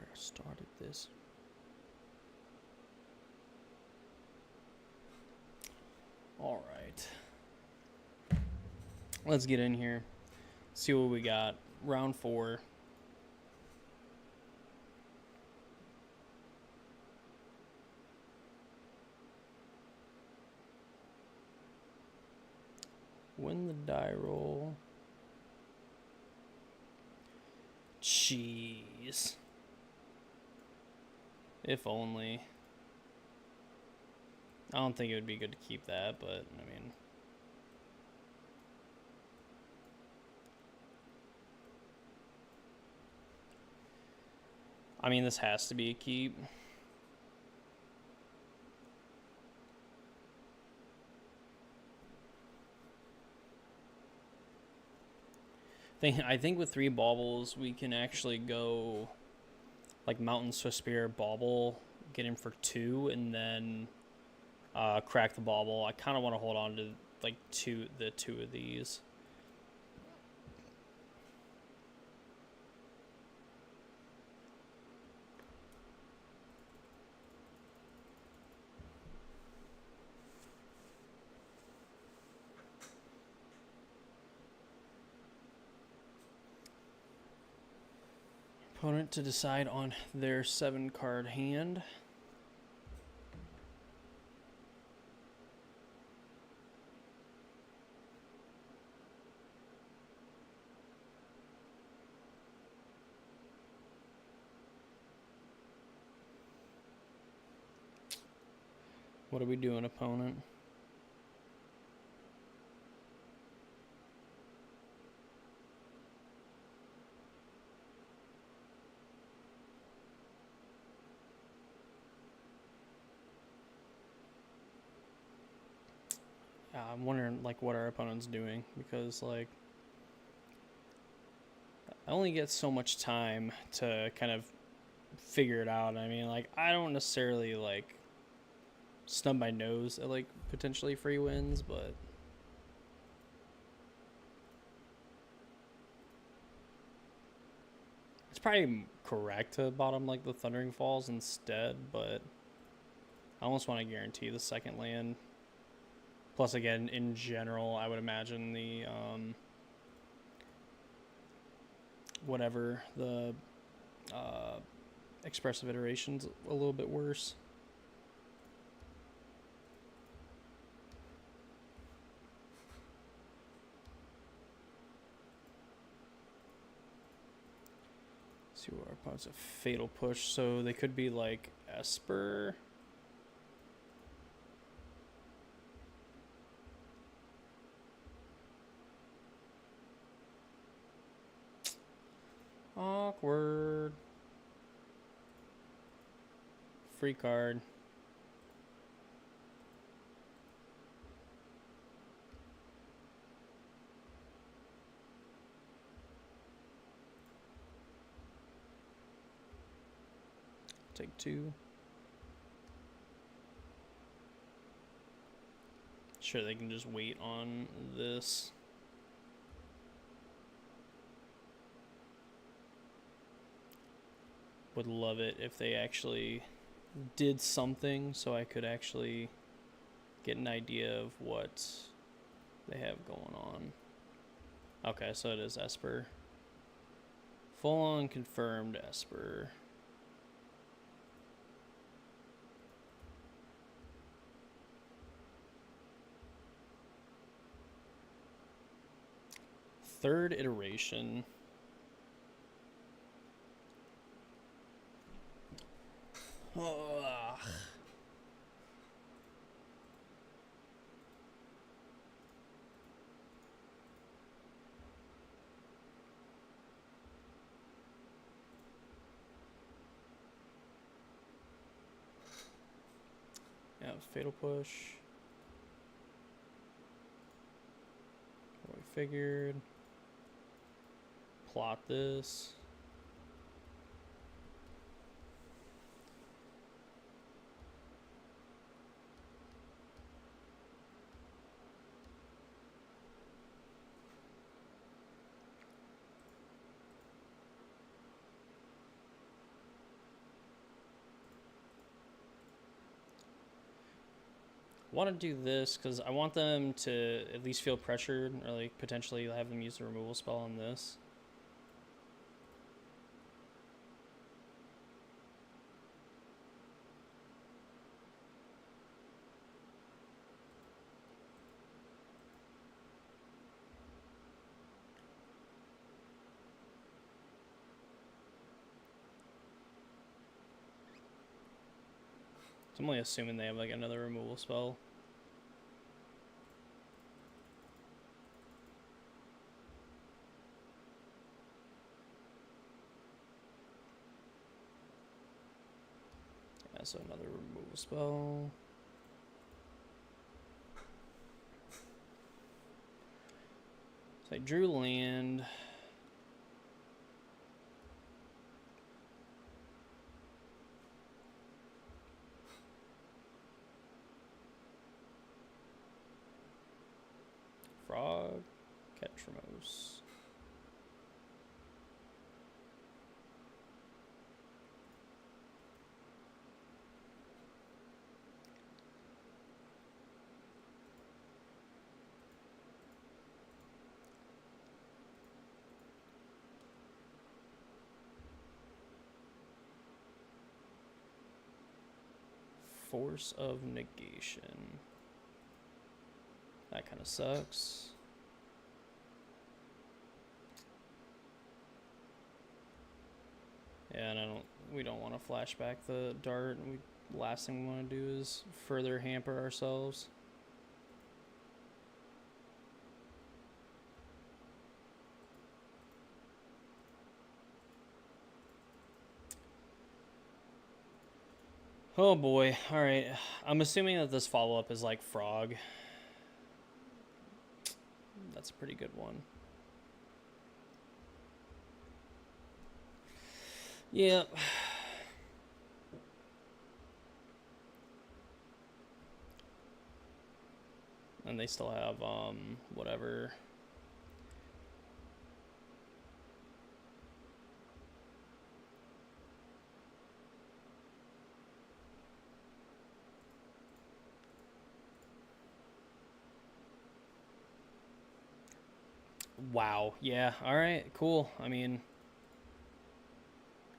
I started this. All right. Let's get in here. See what we got. Round 4. Win the die roll. Jeez. If only. I don't think it would be good to keep that, but I mean. This has to be a keep. I think with 3 baubles, we can actually go like Mountain Swiftspear bauble, get him for 2, and then crack the bauble. I kind of want to hold on to like the two of these. Opponent to decide on their 7-card hand. What are we doing, opponent? I'm wondering like what our opponent's doing, because like I only get so much time to kind of figure it out. Like I don't necessarily like snub my nose at like potentially free wins, but it's probably correct to bottom like the Thundering Falls instead, but I almost want to guarantee the second land. Plus, again, in general, I would imagine the whatever the expressive iteration's a little bit worse. Let's see what our opponent's a fatal push, so they could be like Esper. Awkward. Free card. Take 2. Sure, they can just wait on this. Would love it if they actually did something so I could actually get an idea of what they have going on. Okay, so it is Esper. Full on confirmed Esper. Third iteration. Ugh. Yeah, fatal push. What we figured. Plot this. want to do this because I want them to at least feel pressured, or like potentially have them use the removal spell on this. So I'm only assuming they have like another removal spell. Yeah, so another removal spell. So I drew land. Frog, Ketrimos. Force of Negation. That kind of sucks. Yeah, and we don't want to flashback the dart. Last thing we want to do is further hamper ourselves. Oh boy. All right. I'm assuming that this follow-up is like Frog. That's a pretty good one. Yeah. And they still have whatever. Wow. Yeah. All right. Cool. I mean,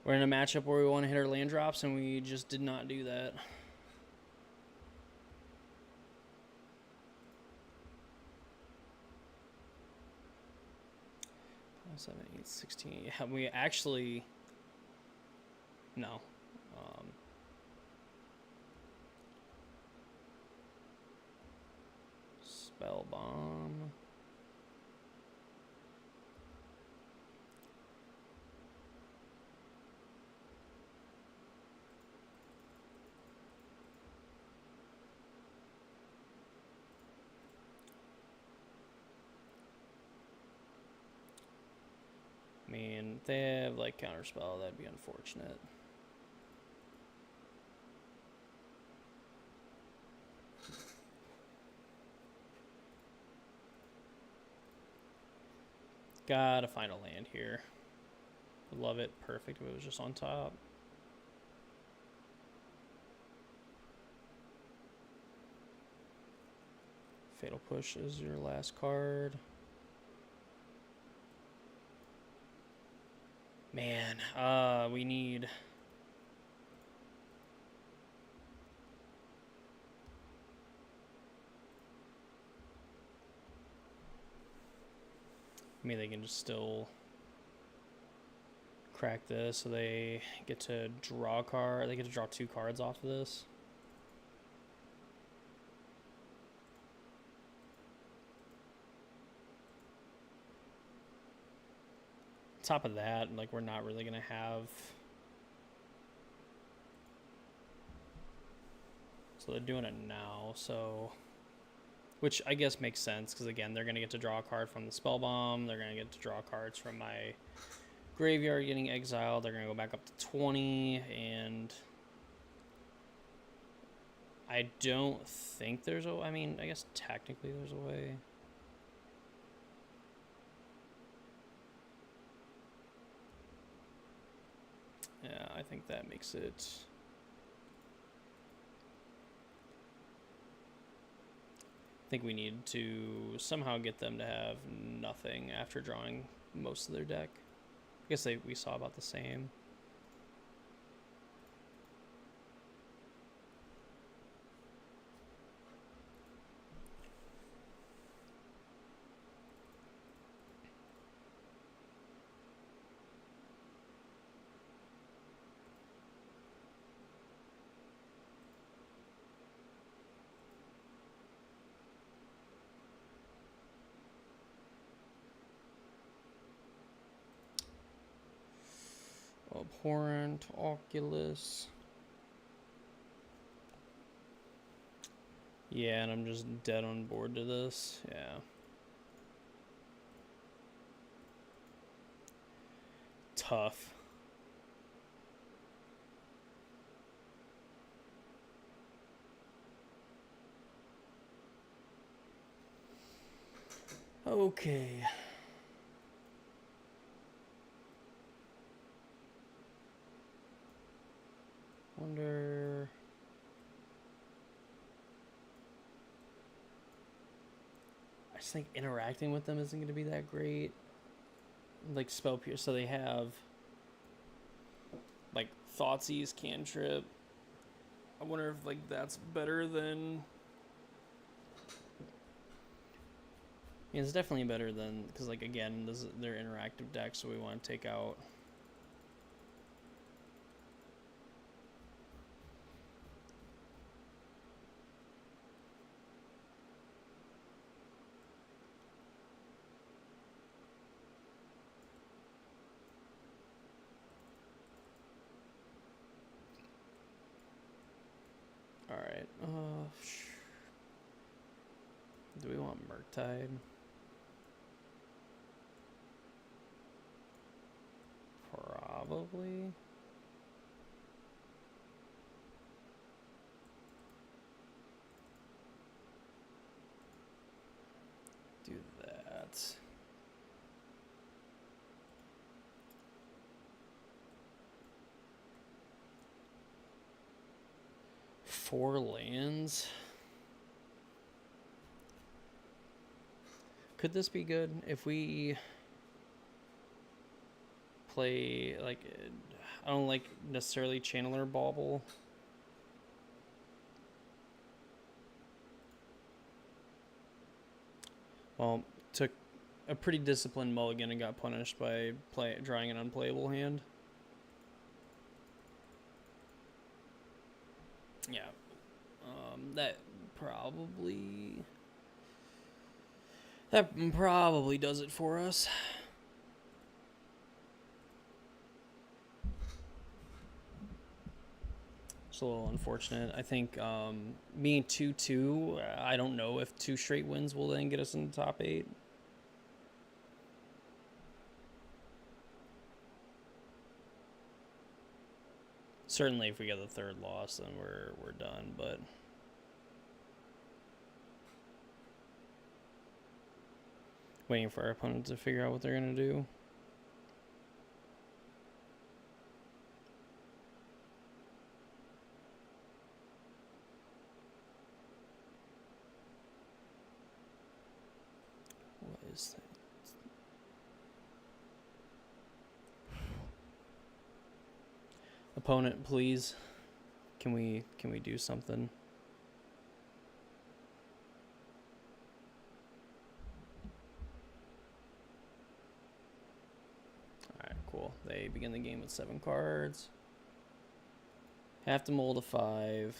we're in a matchup where we want to hit our land drops, and we just did not do that. 7, 8, 16. Yeah, we actually... No. Spell Bomb. I mean, if they have like counterspell, that'd be unfortunate. Gotta find a land here. Would love it. Perfect if it was just on top. Fatal Push is your last card. Man, we need... I mean, they can just still crack this, so they get to draw a card. They get to draw 2 cards off of this. Top of that, like, we're not really gonna have... So they're doing it now, so... Which I guess makes sense, because again, they're gonna get to draw a card from the Spell Bomb, they're gonna get to draw cards from my graveyard getting exiled, they're gonna go back up to 20, and... I don't think there's a... I mean, I guess technically there's a way... Yeah, I think that makes it... think we need to somehow get them to have nothing after drawing most of their deck. I guess we saw about the same. Abhorrent, Oculus. Yeah, and I'm just dead on board to this. Yeah. Tough. Okay. Wonder. I just think interacting with them isn't going to be that great. Like spell pierce, so they have like Thoughtseize, Cantrip. I wonder if like that's better than. Yeah, it's definitely better than, because like again, this is their interactive deck, so we want to take out. All right. Do we want Murktide? Probably. Do that. Four lands. Could this be good if we play like, I don't like necessarily Channeler Bauble. Well, took a pretty disciplined mulligan and got punished by drawing an unplayable hand. Yeah. That probably does it for us. It's a little unfortunate. I think being 2-2, I don't know if 2 straight wins will then get us in the top 8. Certainly, if we get the third loss, then we're done. But waiting for our opponent to figure out what they're gonna do. What is that? Opponent, please. Can we do something? Alright, cool. They begin the game with 7 cards. Have to mold a 5.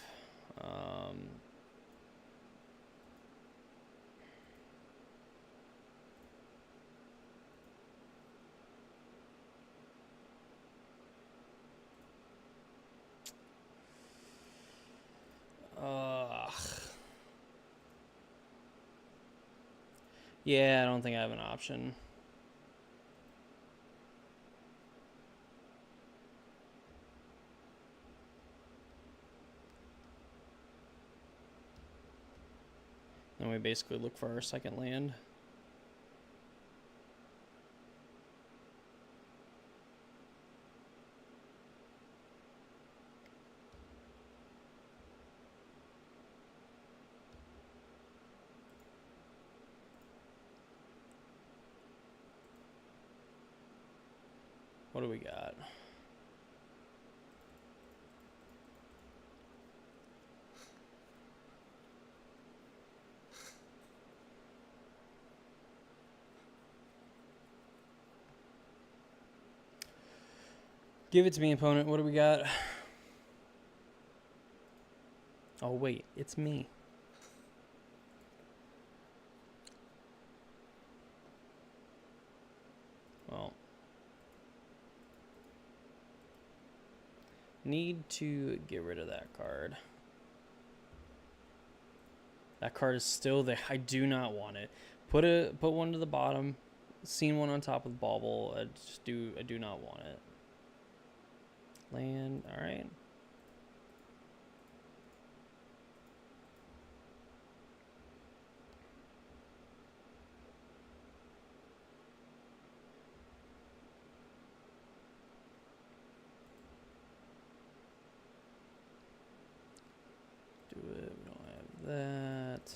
Yeah, I don't think I have an option. Then we basically look for our second land. What do we got? Give it to me, opponent. What do we got? Oh, wait. It's me. Well. Need to get rid of that card. That card is still there. I do not want it. Put one to the bottom. Scene one on top of the bauble. I do not want it. Land. All right. Do it. We don't have that.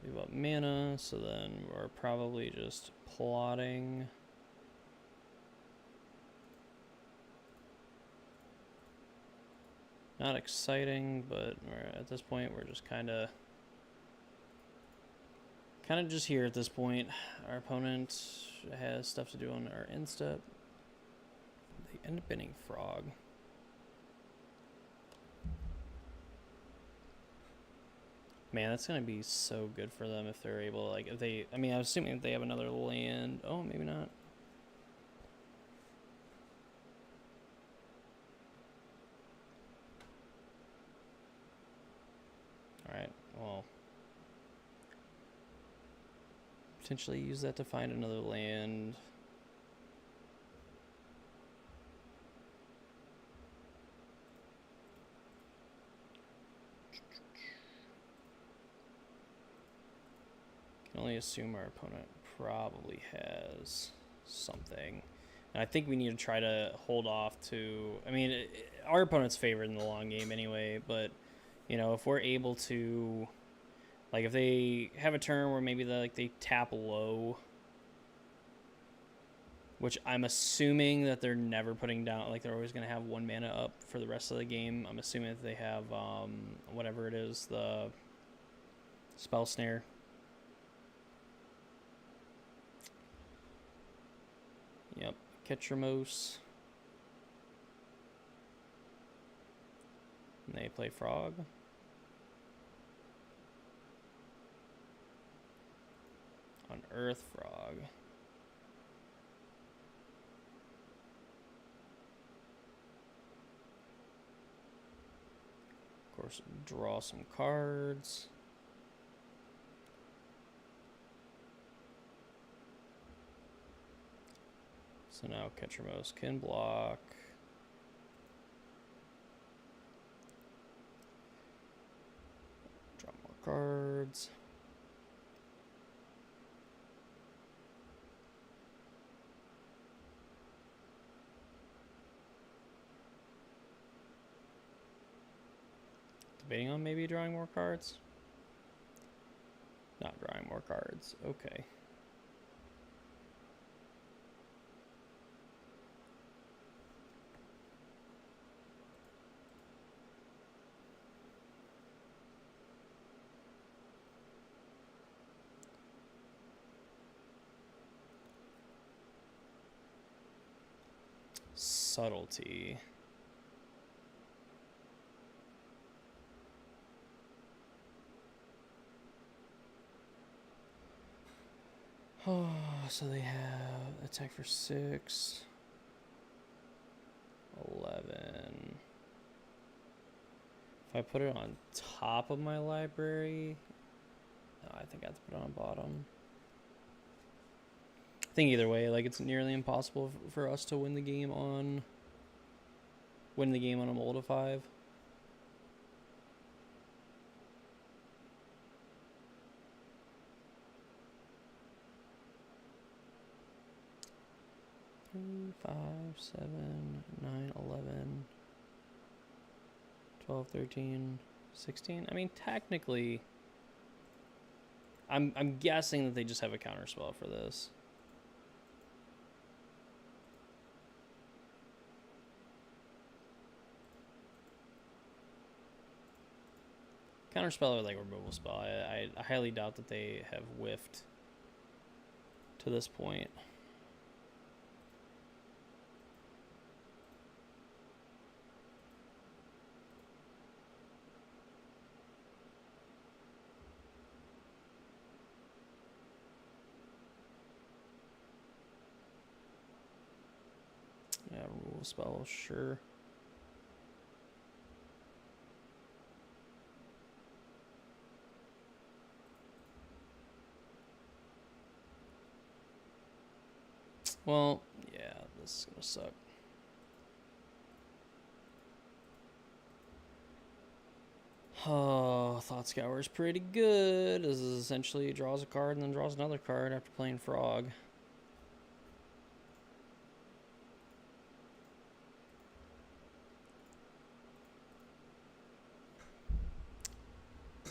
We've got mana, so then we're probably just plotting. Not exciting, but at this point we're just kind of just here at this point. Our opponent has stuff to do on our end step. They end up binning Frog. Man, that's gonna be so good for them if they're able to, like, if they, I mean, I'm assuming if they have another land. Oh, maybe not. Alright, well. Potentially use that to find another land. Can only assume our opponent probably has something. And I think we need to try to hold off to, I mean, our opponent's favored in the long game anyway, but, you know, if we're able to, like, if they have a turn where maybe they tap low, which I'm assuming that they're never putting down, like, they're always going to have 1 mana up for the rest of the game. I'm assuming that they have, whatever it is, the Spell Snare. Yep, Ketramos. And they play Frog. On Earth Frog. Of course, draw some cards. So now Ketramos can block. Draw more cards. Debating on maybe drawing more cards. Not drawing more cards. Okay. Subtlety. Oh, so they have attack for 6, 11. If I put it on top of my library, no, I think I have to put it on bottom. I think either way, like, it's nearly impossible for us to win the game on a mold of 5. Three, 5, 7, 9, 11, 12, 13, 16. I mean, technically, I'm guessing that they just have a counterspell for this. Counterspell or like removal spell. I highly doubt that they have whiffed to this point. Yeah, removal spell, sure. Well, yeah, this is gonna suck. Oh, Thought Scour is pretty good. This is essentially draws a card and then draws another card after playing Frog.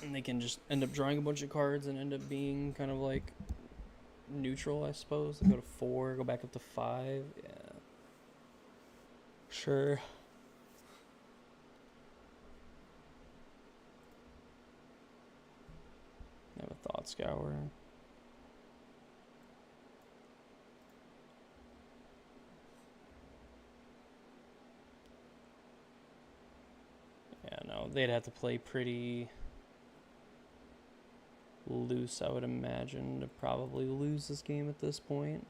And they can just end up drawing a bunch of cards and end up being kind of like neutral, I suppose. They go to 4, go back up to 5. Yeah. Sure. I have a Thought Scour. Yeah, no, they'd have to play pretty loose, I would imagine, to probably lose this game at this point.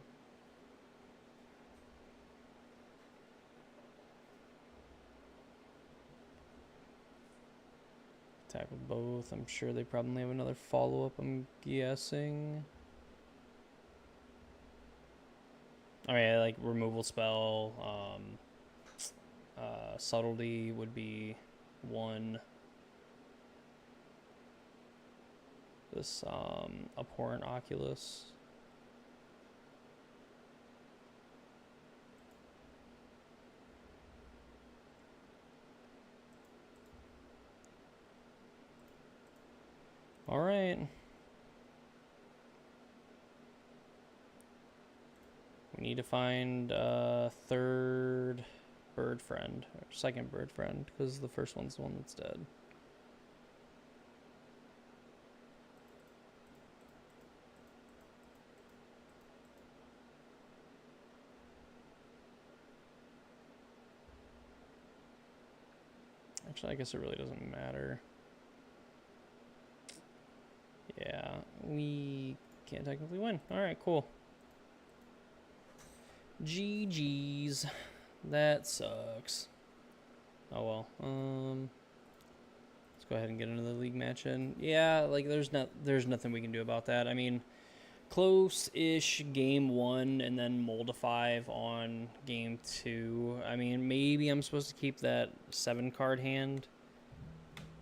Attack with both. I'm sure they probably have another follow-up, I'm guessing. Alright, like removal spell. Subtlety would be 1. This Abhorrent Oculus. All right. We need to find a third bird friend, or second bird friend, because the first one's the one that's dead. Actually, I guess it really doesn't matter. Yeah, we can't technically win. All right, cool. GG's. That sucks. Oh well. Let's go ahead and get another league match in. Yeah, like there's nothing we can do about that. I mean, close-ish game 1 and then mold a 5 on game 2. I mean, maybe I'm supposed to keep that 7-card hand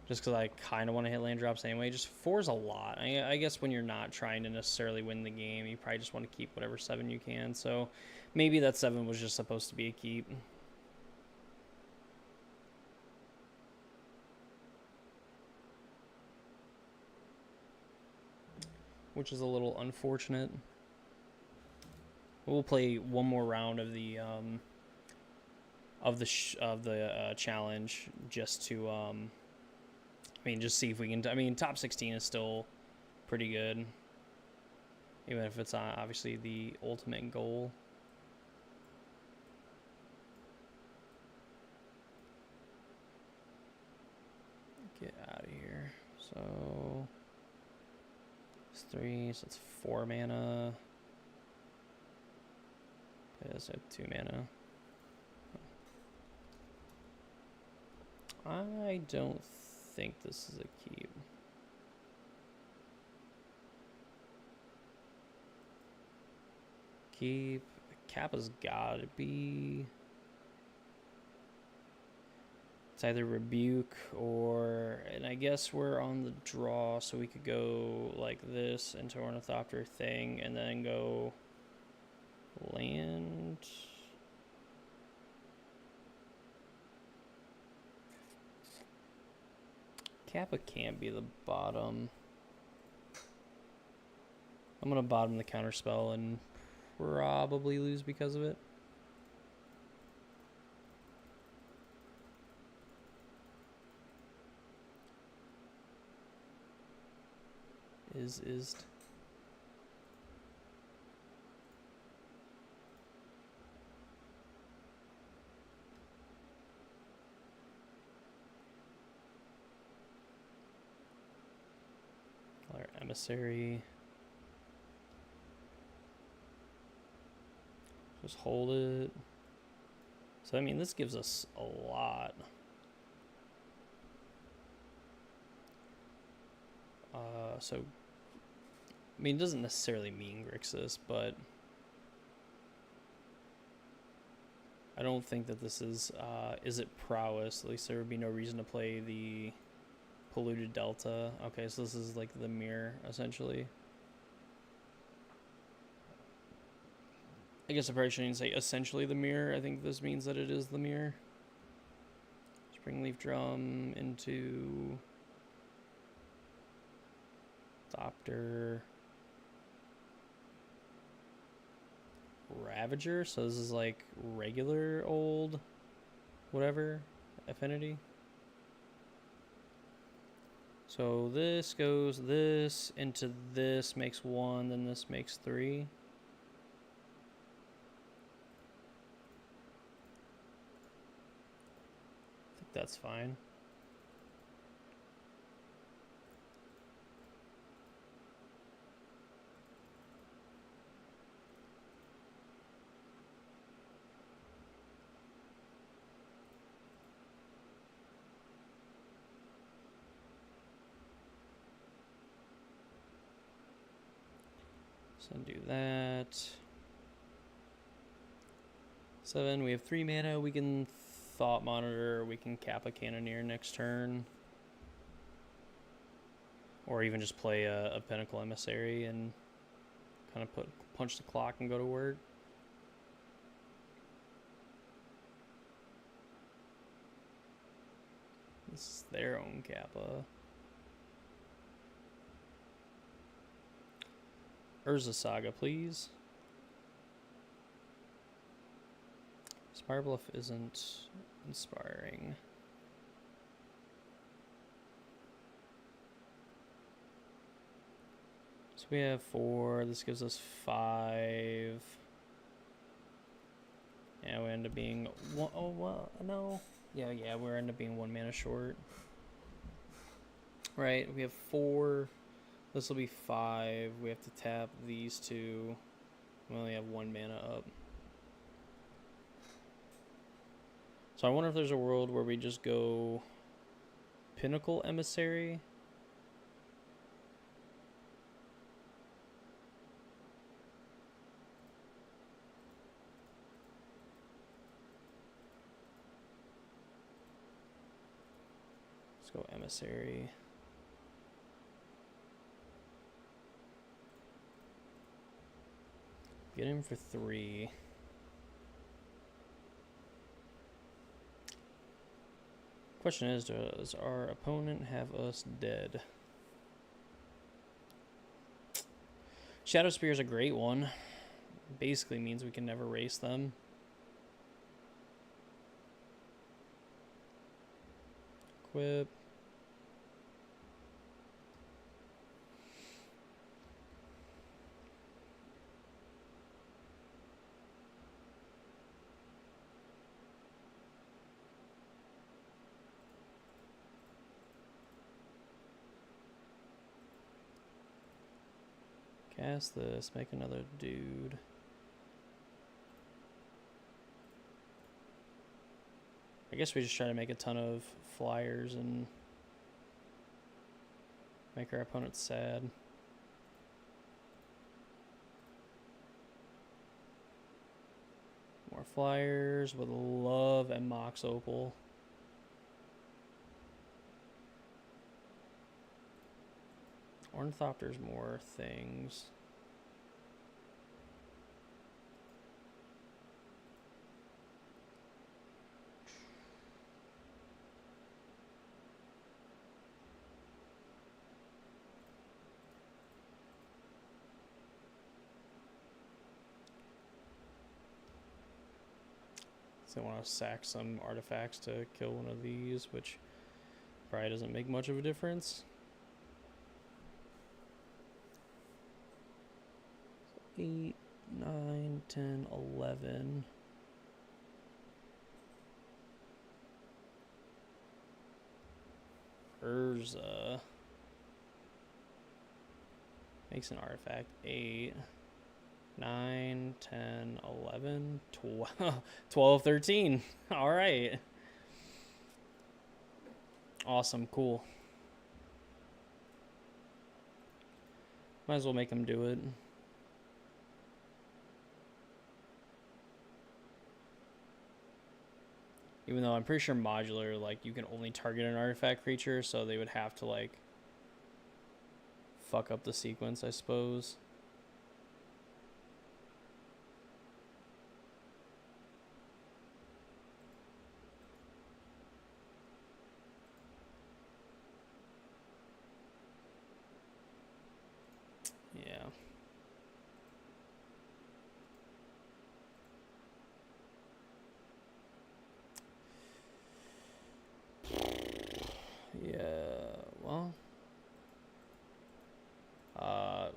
just because I kind of want to hit land drops anyway. Just 4's a lot. I guess when you're not trying to necessarily win the game, you probably just want to keep whatever 7 you can. So maybe that 7 was just supposed to be a keep. Which is a little unfortunate. We'll play one more round of the challenge just to I mean, just see if we can. I mean, top 16 is still pretty good, even if it's obviously the ultimate goal. Get out of here. So it's 3, so it's 4 mana. Yeah, so 2 mana. I don't think this is a keep. Keep. Kappa's gotta be. It's either Rebuke or, and I guess we're on the draw, so we could go like this into Ornithopter thing and then go land. Kappa can't be the bottom. I'm gonna bottom the counter spell and probably lose because of it. Izzet. Our emissary. Just hold it. So I mean, this gives us a lot. So I mean, it doesn't necessarily mean Grixis, but I don't think that this is it Prowess? At least there would be no reason to play the Polluted Delta. Okay, so this is like the mirror, essentially. I guess I probably shouldn't say essentially the mirror. I think this means that it is the mirror. Springleaf Drum into Thopter. Ravager, so this is like regular old whatever Affinity. So this goes this into this, makes 1, then this makes 3. I think that's fine. So do that. 7, we have 3 mana. We can Thought Monitor, we can Kappa Cannoneer next turn. Or even just play a Pinnacle Emissary and kind of punch the clock and go to work. This is their own Kappa. Urza Saga, please. Spire Bluff isn't inspiring. So we have 4. This gives us 5. Yeah, we end up being 1. Oh, well, no. Yeah, we end up being 1 mana short. Right, we have 4. This will be 5. We have to tap these 2. We only have 1 mana up. So I wonder if there's a world where we just go Pinnacle Emissary. Let's go Emissary. Get him for 3. Question is, does our opponent have us dead? Shadow Spear is a great one. Basically means we can never race them. Equip. Cast this, make another dude. I guess we just try to make a ton of flyers and make our opponents sad. More flyers with love and Mox Opal. Ornithopter's more things. they want to sack some artifacts to kill one of these, which probably doesn't make much of a difference. 8, 9, 10, 11. Urza makes an artifact. 8, 9, 10, 11, 12, 13. All right. Awesome, cool. Might as well make them do it. Even though I'm pretty sure modular, like, you can only target an artifact creature, so they would have to, like, fuck up the sequence, I suppose. Yeah. Yeah,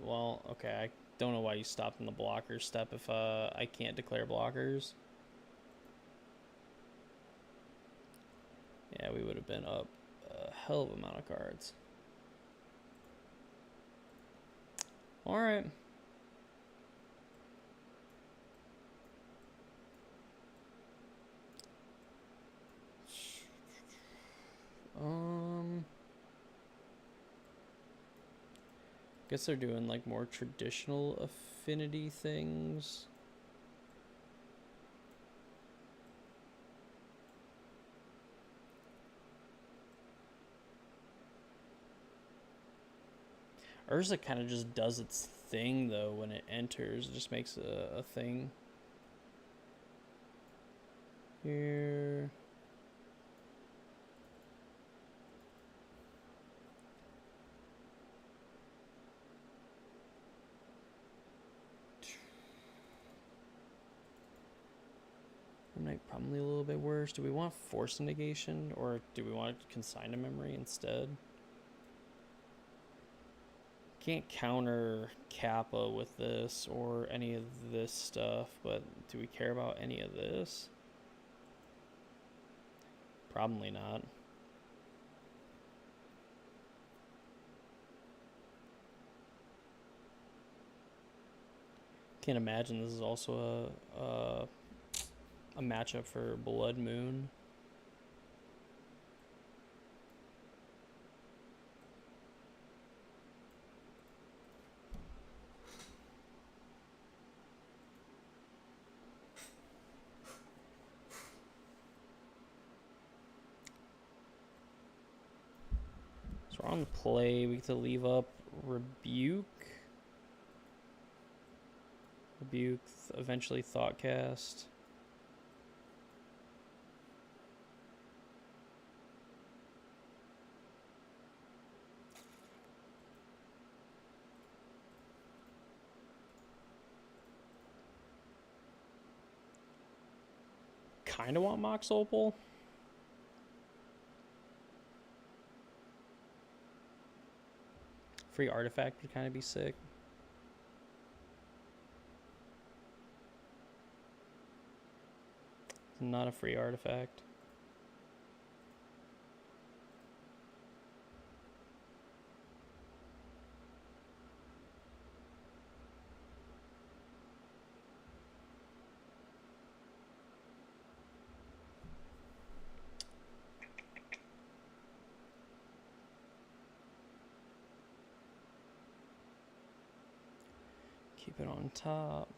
well, okay, I don't know why you stopped in the blocker step if I can't declare blockers. Yeah, we would have been up a hell of a amount of cards. All right. Guess they're doing like more traditional affinity things. Urza kind of just does its thing though when it enters. It just makes a thing. Here. Probably a little bit worse. Do we want force negation or do we want consign to memory instead? Can't counter Kappa with this or any of this stuff, but do we care about any of this? Probably not. Can't imagine this is also a matchup for Blood Moon. So we're on the play. We get to leave up Rebuke. Rebuke, eventually Thoughtcast. Kind of want Mox Opal. Free artifact would kind of be sick. Not a free artifact. Keep it on top.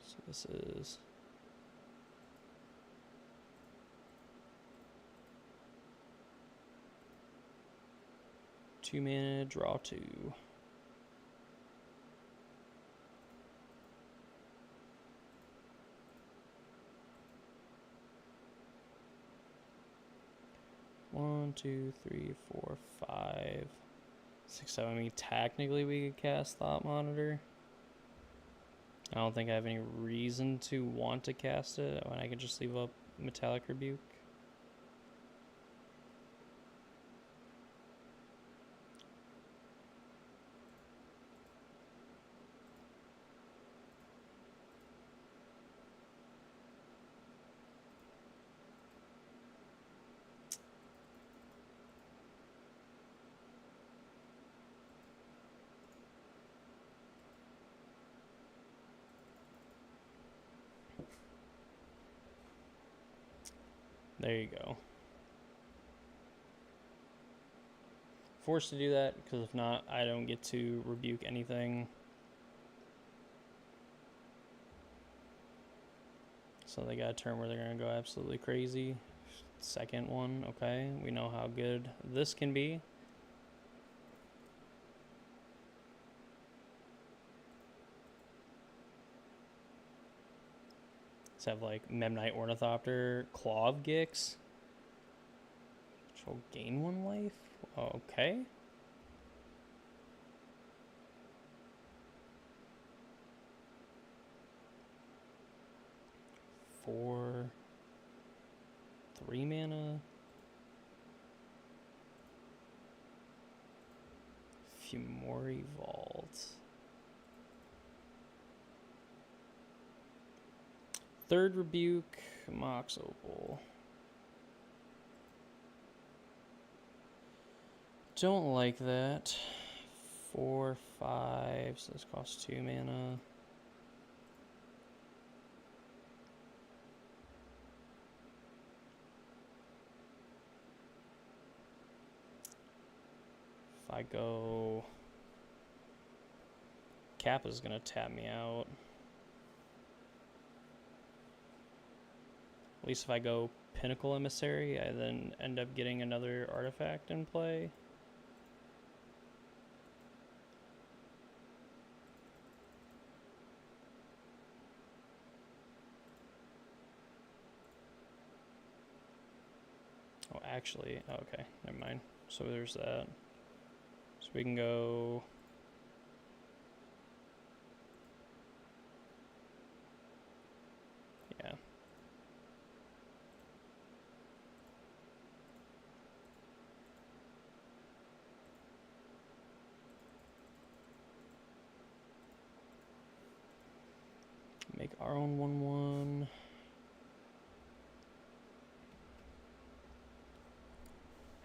So this is two mana, draw 2. 1, 2, 3, 4, 5, 6, 7. I mean, technically we could cast Thought Monitor. I don't think I have any reason to want to cast it when I can just leave up Metallic Rebuke. There you go. Forced to do that, because if not, I don't get to rebuke anything. So they got a turn where they're going to go absolutely crazy. Second one, okay. We know how good this can be. Let's have like Memnite Ornithopter, Claw of Gix. Which will gain 1 life. Okay. Four, 3 mana. Fumori Vault. Third Rebuke, Mox Opal. Don't like that. 4, 5, so this costs 2 mana. If I go... Kappa's gonna tap me out. At least if I go Pinnacle Emissary, I then end up getting another artifact in play. Oh, actually, okay, never mind. So there's that. So we can go... Yeah. Make our own 1/1.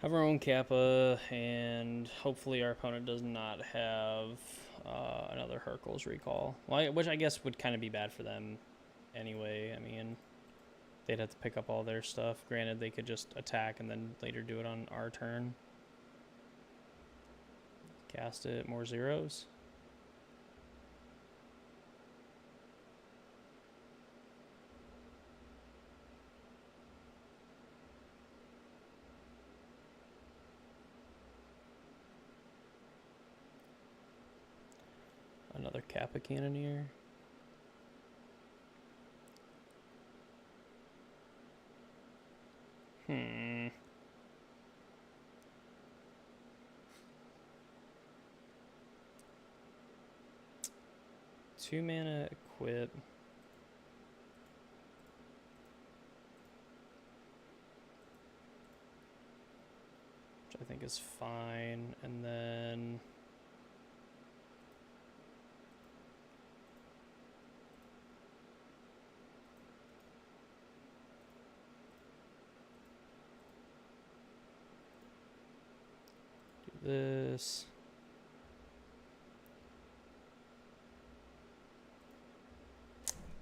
Have our own Kappa, and hopefully our opponent does not have another Hercules Recall. Well, which I guess would kind of be bad for them anyway. I mean, they'd have to pick up all their stuff. Granted, they could just attack and then later do it on our turn. Cast it, more zeros. Another Kappa Cannoneer. Hmm. Two mana equip. Which I think is fine. And then... this.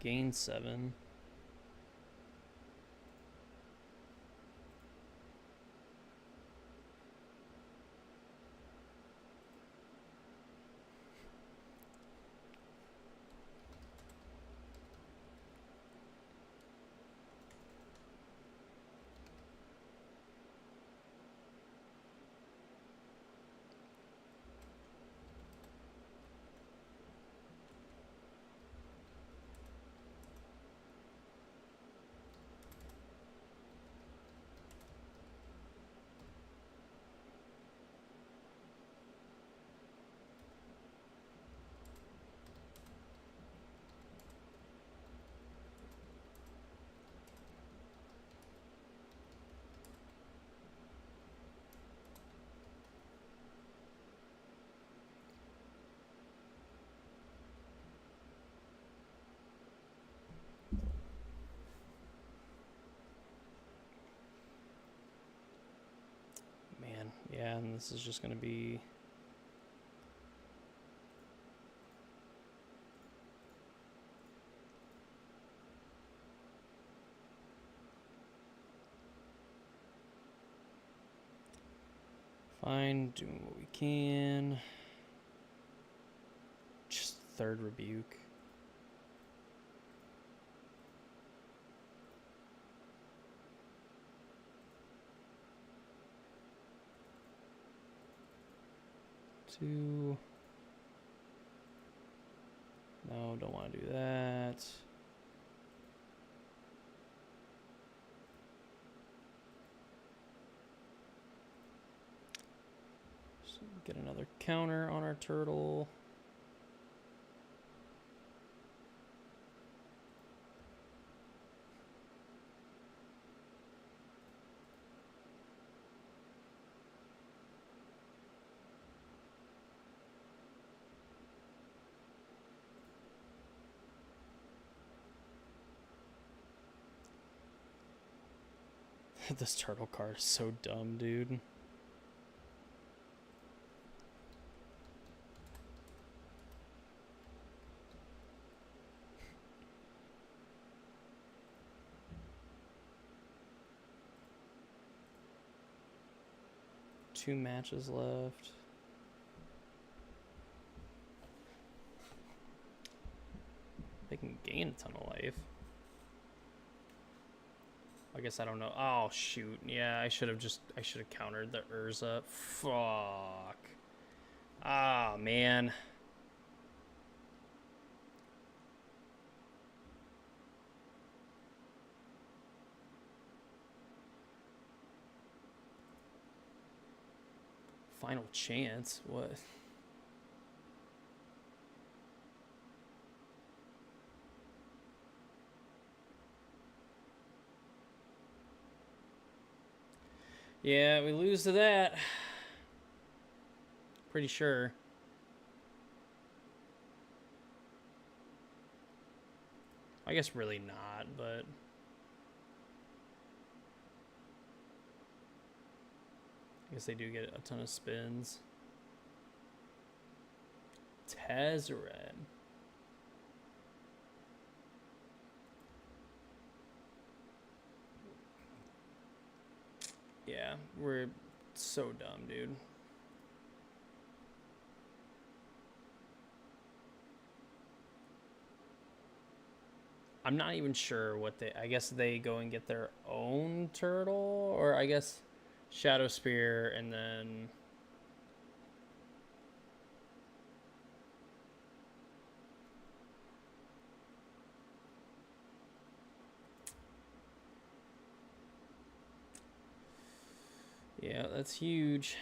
Gain 7. Yeah, and this is just going to be... Fine, doing what we can. Just third rebuke. Two. No, don't want to do that. Just get another counter on our turtle. This turtle card is so dumb, dude. Two matches left. They can gain a ton of life. I guess I don't know. Oh, shoot. Yeah, I should have countered the Urza. Fuck. Ah, man. Final chance? What? Yeah, we lose to that. Pretty sure. I guess really not, but... I guess they do get a ton of spins. Tezzeret. Yeah, we're so dumb, dude. I'm not even sure what they... I guess they go and get their own turtle? Or I guess Shadow Spear and then... Yeah, that's huge.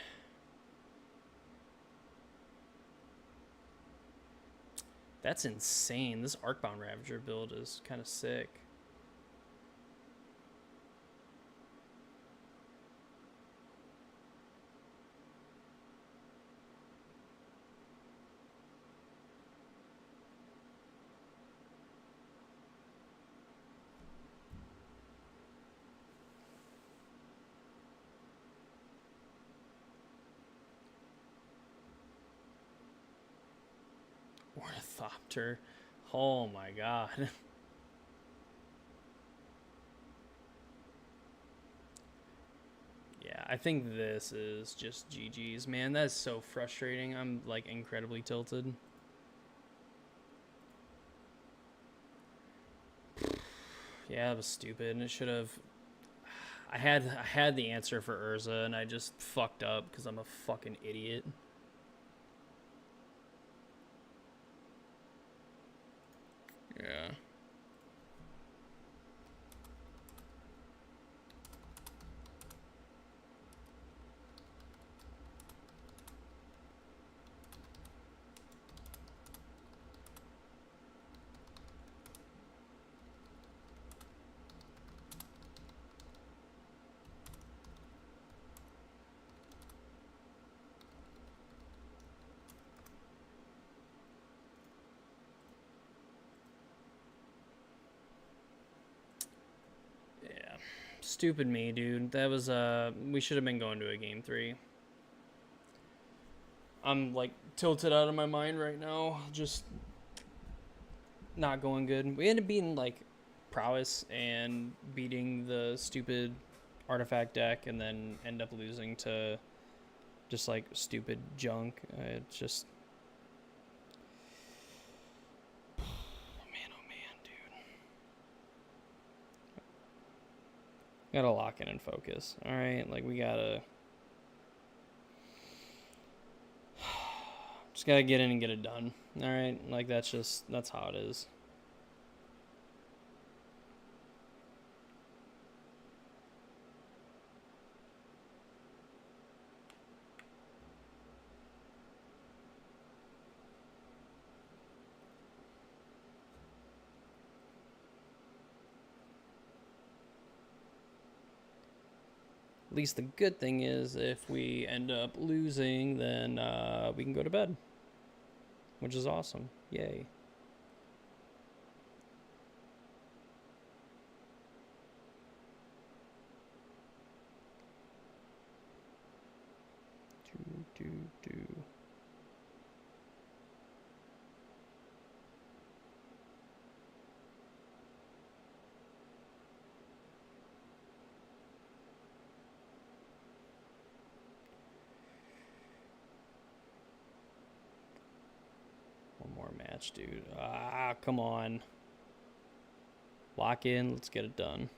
That's insane. This Arcbound Ravager build is kind of sick. Ornithopter. Oh my god. Yeah, I think this is just GG's, man. That's so frustrating. I'm like incredibly tilted. Yeah, that was stupid, and it should have... I had the answer for Urza, and I just fucked up because I'm a fucking idiot. Yeah. Stupid me, dude. That was we should have been going to a game 3. I'm like tilted out of my mind right now. Just not going good. We ended up beating like Prowess and beating the stupid artifact deck, and then end up losing to just like stupid junk. It's just, oh man, dude. Gotta lock in and focus. All right, like we gotta just gotta get in and get it done. All right, like that's how it is. At least the good thing is, if we end up losing, then we can go to bed, which is awesome. Yay. Do. One more match, dude. Ah, come on. Lock in. Let's get it done.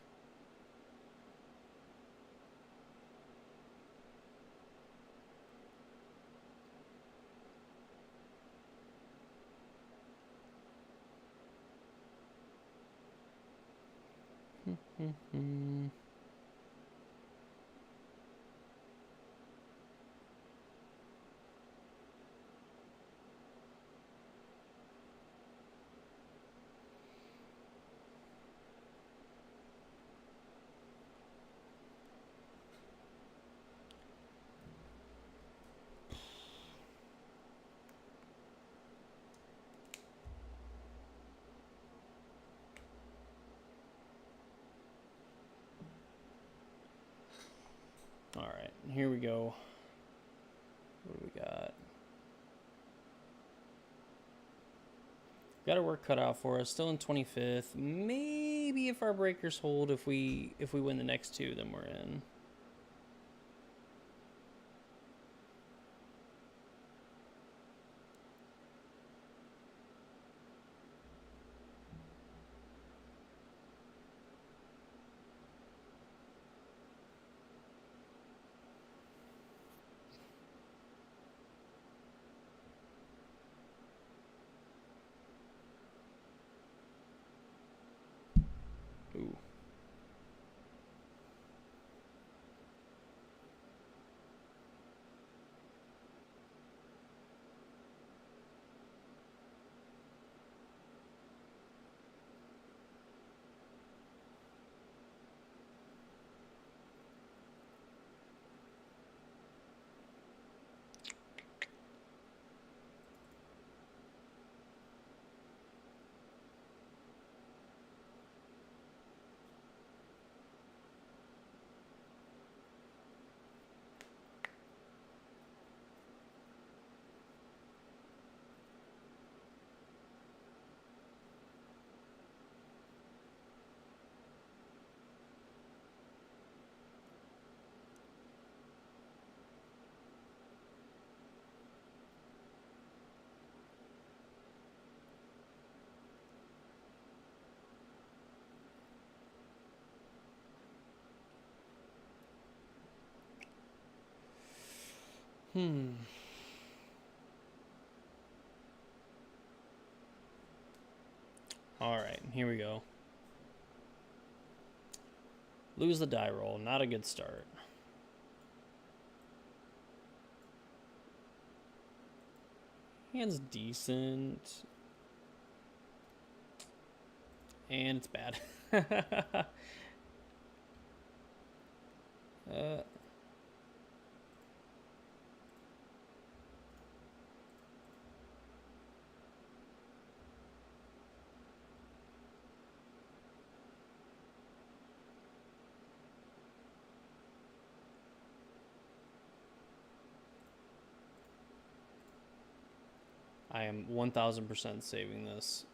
All right, here we go. What do we got? Got our work cut out for us. Still in 25th. Maybe if our breakers hold, if we win the next two, then we're in. Ooh. All right, here we go. Lose the die roll. Not a good start. Hand's decent. And it's bad. I am 1000% saving this.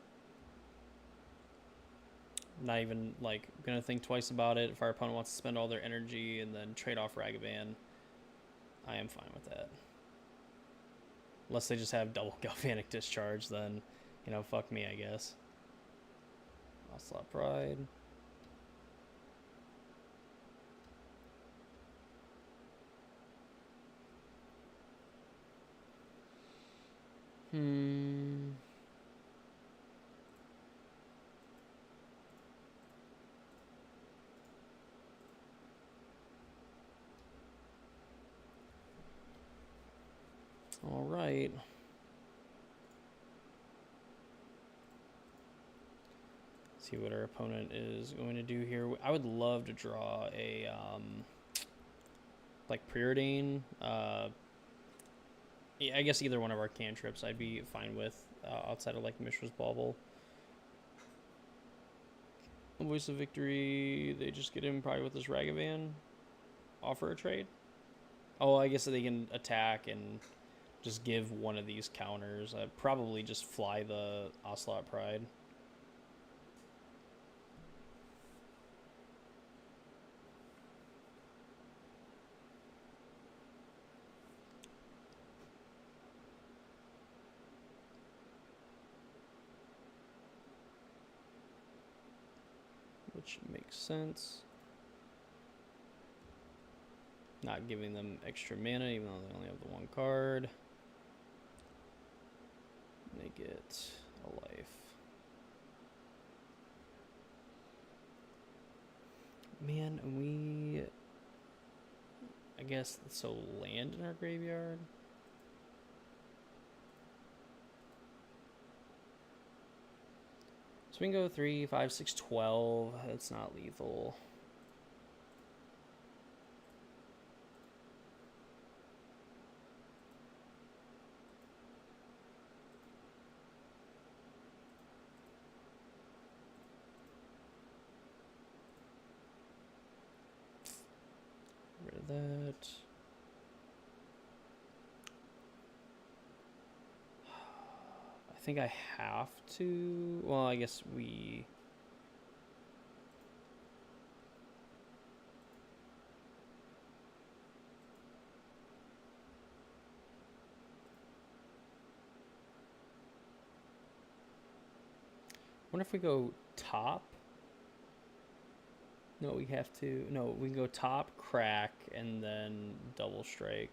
Not even like gonna think twice about it. If our opponent wants to spend all their energy and then trade off Ragavan, I am fine with that. Unless they just have double Galvanic Discharge, then, you know, fuck me, I guess. Ocelot Pride. All right. See what our opponent is going to do here. I would love to draw a like Preordain. Yeah, I guess either one of our cantrips I'd be fine with outside of like Mishra's Bauble. Voice of Victory. They just get him probably with this Ragavan. Offer a trade. Oh, I guess they can attack and just give one of these counters. I'd probably just fly the Ocelot Pride. Which makes sense. Not giving them extra mana, even though they only have the one card. They get a life. Man, we... I guess, so land in our graveyard? So we can go 3, 5, 6, 12. That's not lethal. Get rid of that. I think I have to. Well, I guess we. I wonder if we go top. No, we have to. No, we can go top, crack, and then double strike.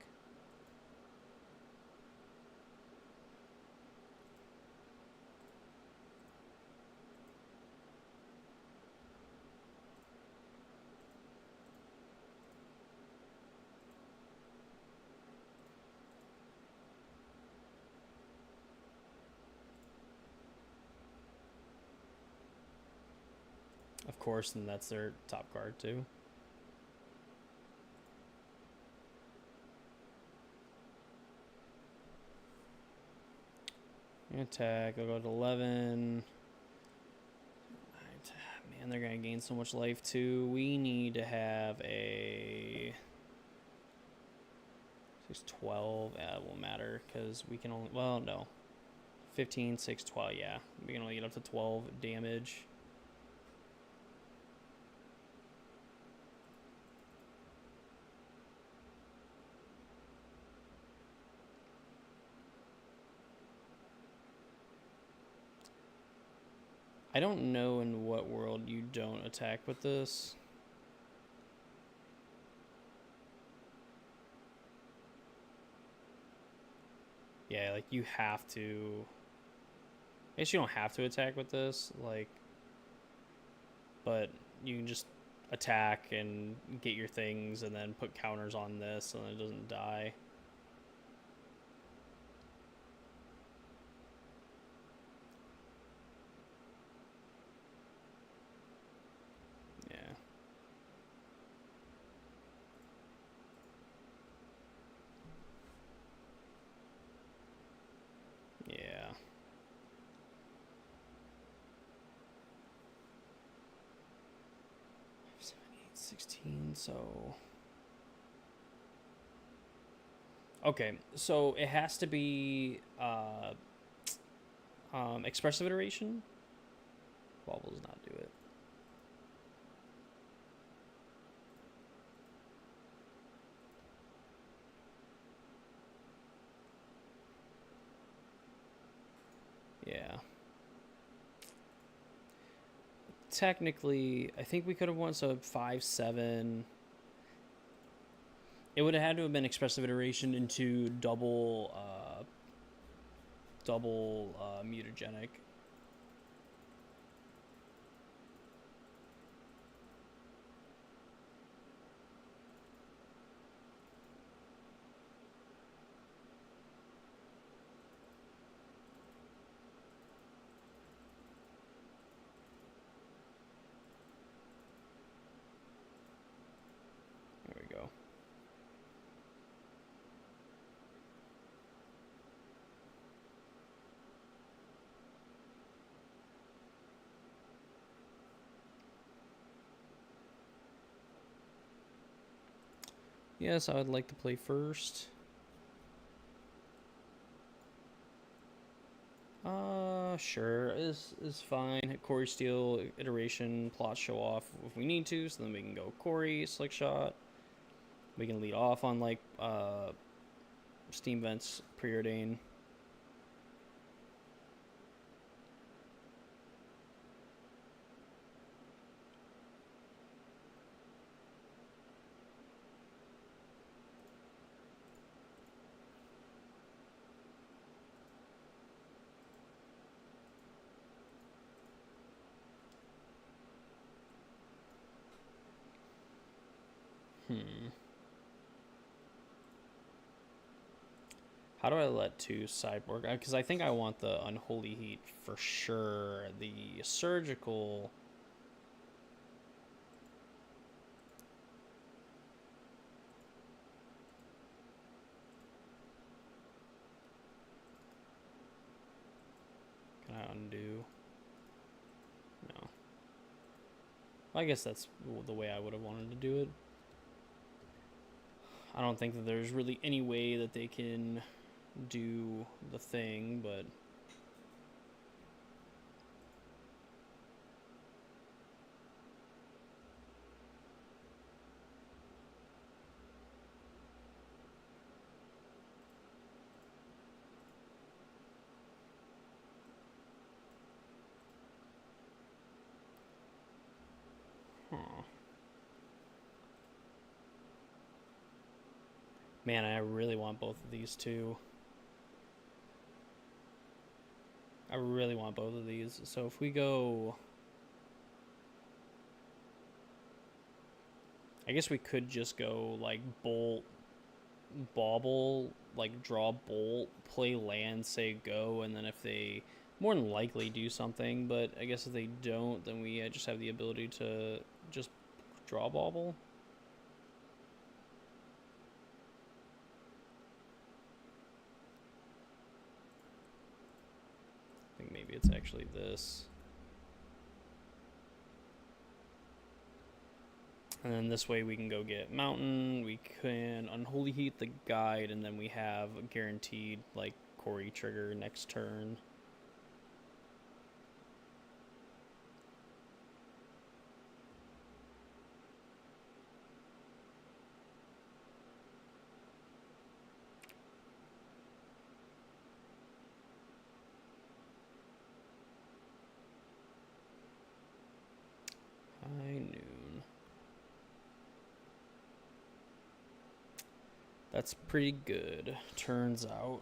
Of course, and that's their top card too. Attack, I'll go to 11. Man, they're going to gain so much life too. We need to have a 6, 12. Yeah, it won't matter because we can only, well, no. 15, 6, 12, yeah. We can only get up to 12 damage. I don't know in what world you don't attack with this. Yeah, like you have to. I guess you don't have to attack with this, like, but you can just attack and get your things and then put counters on this so that it doesn't die. Yeah. 7, 8, 16, so... Okay, so it has to be Expressive iteration. Bauble does not do it. Yeah. Technically, I think we could have won so 5-7. It would have had to have been expressive iteration into double mutagenic. There we go. Yes, I would like to play first. Sure, is fine. Cori-Steel iteration plot show off if we need to, so then we can go Cori, slick shot. We can lead off on like steam vents, preordain. How do I let two cyborg? Because I think I want the unholy heat for sure. The surgical. Can I undo? No. I guess that's the way I would have wanted to do it. I don't think that there's really any way that they can do the thing, but huh. Man, I really want both of these too. I really want both of these. So if we go, I guess we could just go like bolt, bauble, like draw bolt, play land, say go, and then if they more than likely do something, but I guess if they don't, then we just have the ability to just draw bauble. I think maybe it's actually this. And then this way we can go get Mountain, we can Unholy Heat the Guide, and then we have a guaranteed, like, Cori trigger next turn. High noon. That's pretty good, turns out.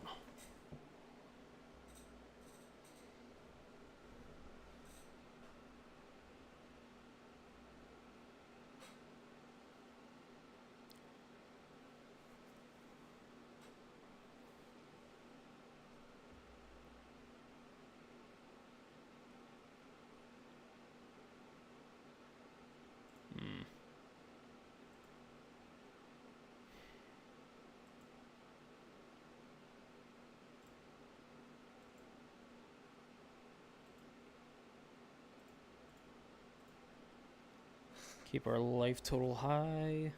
Keep our life total high.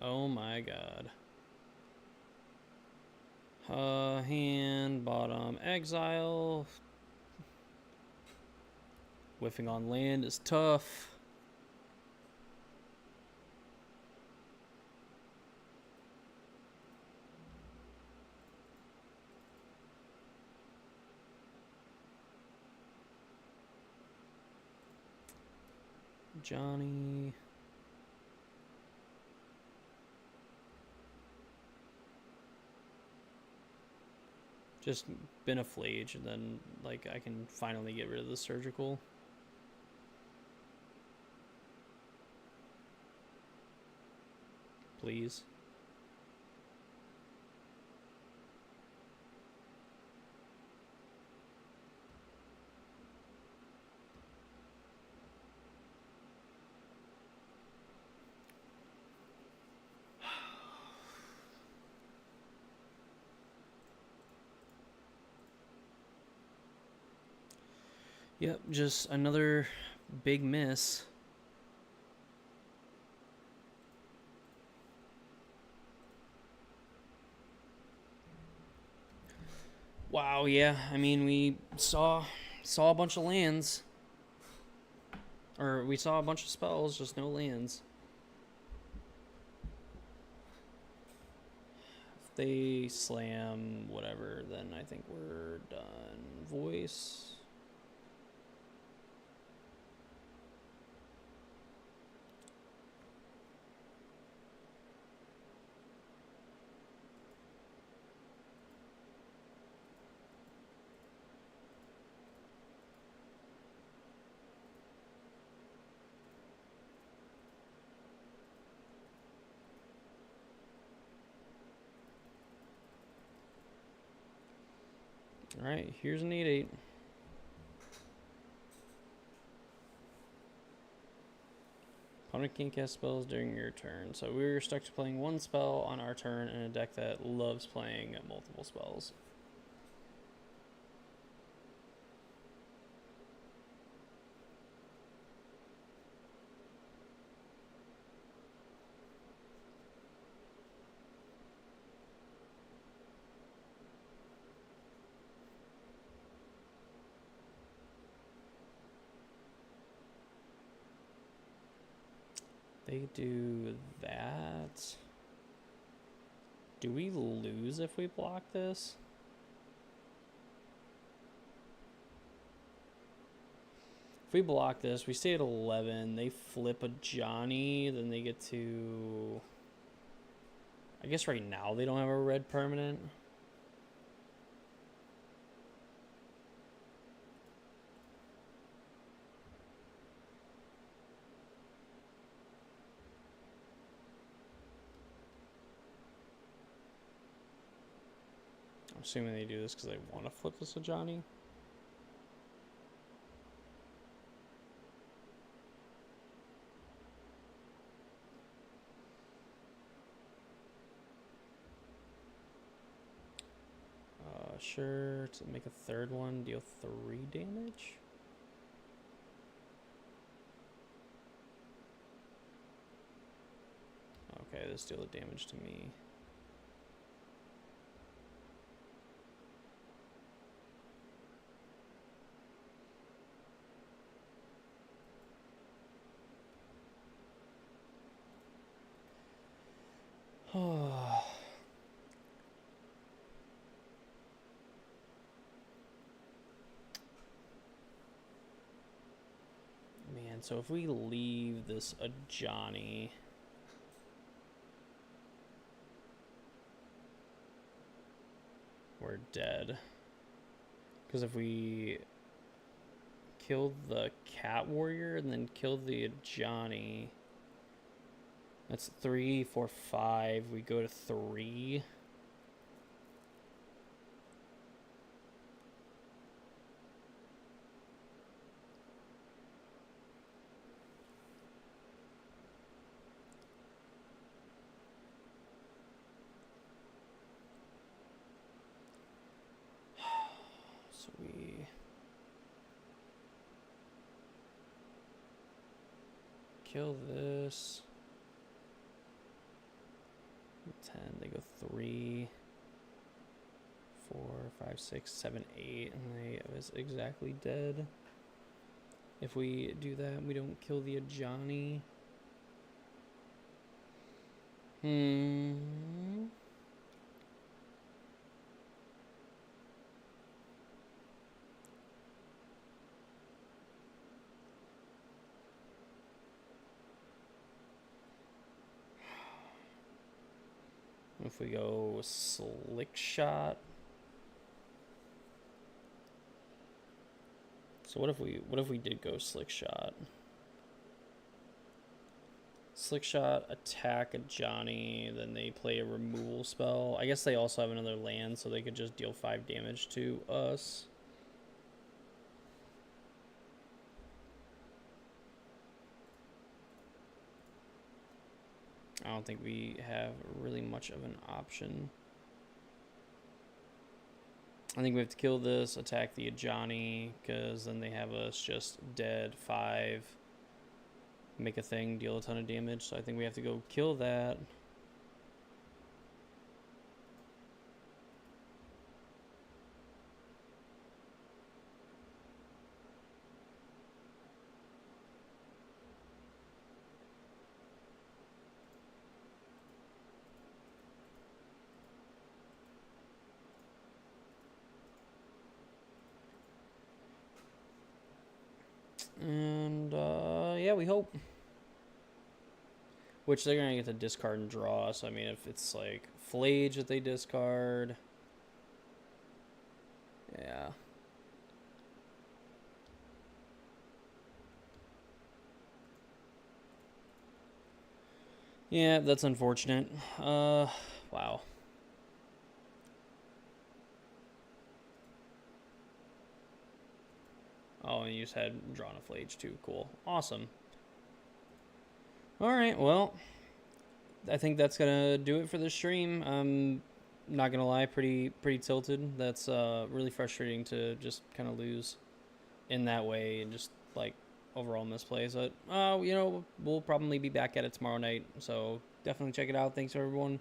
Oh my god. Hand, bottom, exile. Whiffing on land is tough. Johnny. Just been a flage, and then like I can finally get rid of the surgical. Please. Yep, just another big miss. Wow, yeah. I mean, we saw a bunch of lands. Or we saw a bunch of spells, just no lands. If they slam whatever, then I think we're done. Voice. Alright, here's an 8/8. Opponent can't cast spells during your turn. So we're stuck to playing one spell on our turn in a deck that loves playing multiple spells. They do that. Do we lose if we block this? If we block this, we stay at 11. They flip a Johnny, then they get to... I guess right now they don't have a red permanent. I'm assuming they do this because they want to flip this to Johnny. Sure, to make a third one, deal 3 damage. Okay, this deal the damage to me. Oh. Man, so if we leave this a Johnny, we're dead. Because if we kill the Cat Warrior and then kill the Johnny, that's 3, 4, 5. We go to 3. So we kill this. 10. They go 3, 4, 5, 6, 7, 8, and they was exactly dead. If we do that, we don't kill the Ajani. If we go Slick Shot. So what if we did go Slick Shot? Slick Shot, attack a Johnny, then they play a removal spell. I guess they also have another land, so they could just deal 5 damage to us. I don't think we have really much of an option. I think we have to kill this, attack the Ajani, because then they have us just dead 5. Make a thing, deal a ton of damage. So I think we have to go kill that. And, yeah, we hope. Which they're going to get to discard and draw. So, I mean, if it's, like, Flage that they discard. Yeah. Yeah, that's unfortunate. Wow. Oh, and you just had drawn a Flage, too. Cool. Awesome. Alright, well, I think that's gonna do it for the stream. I'm not gonna lie, pretty tilted. That's really frustrating to just kind of lose in that way and just like overall misplays. But you know, we'll probably be back at it tomorrow night, so definitely check it out. Thanks everyone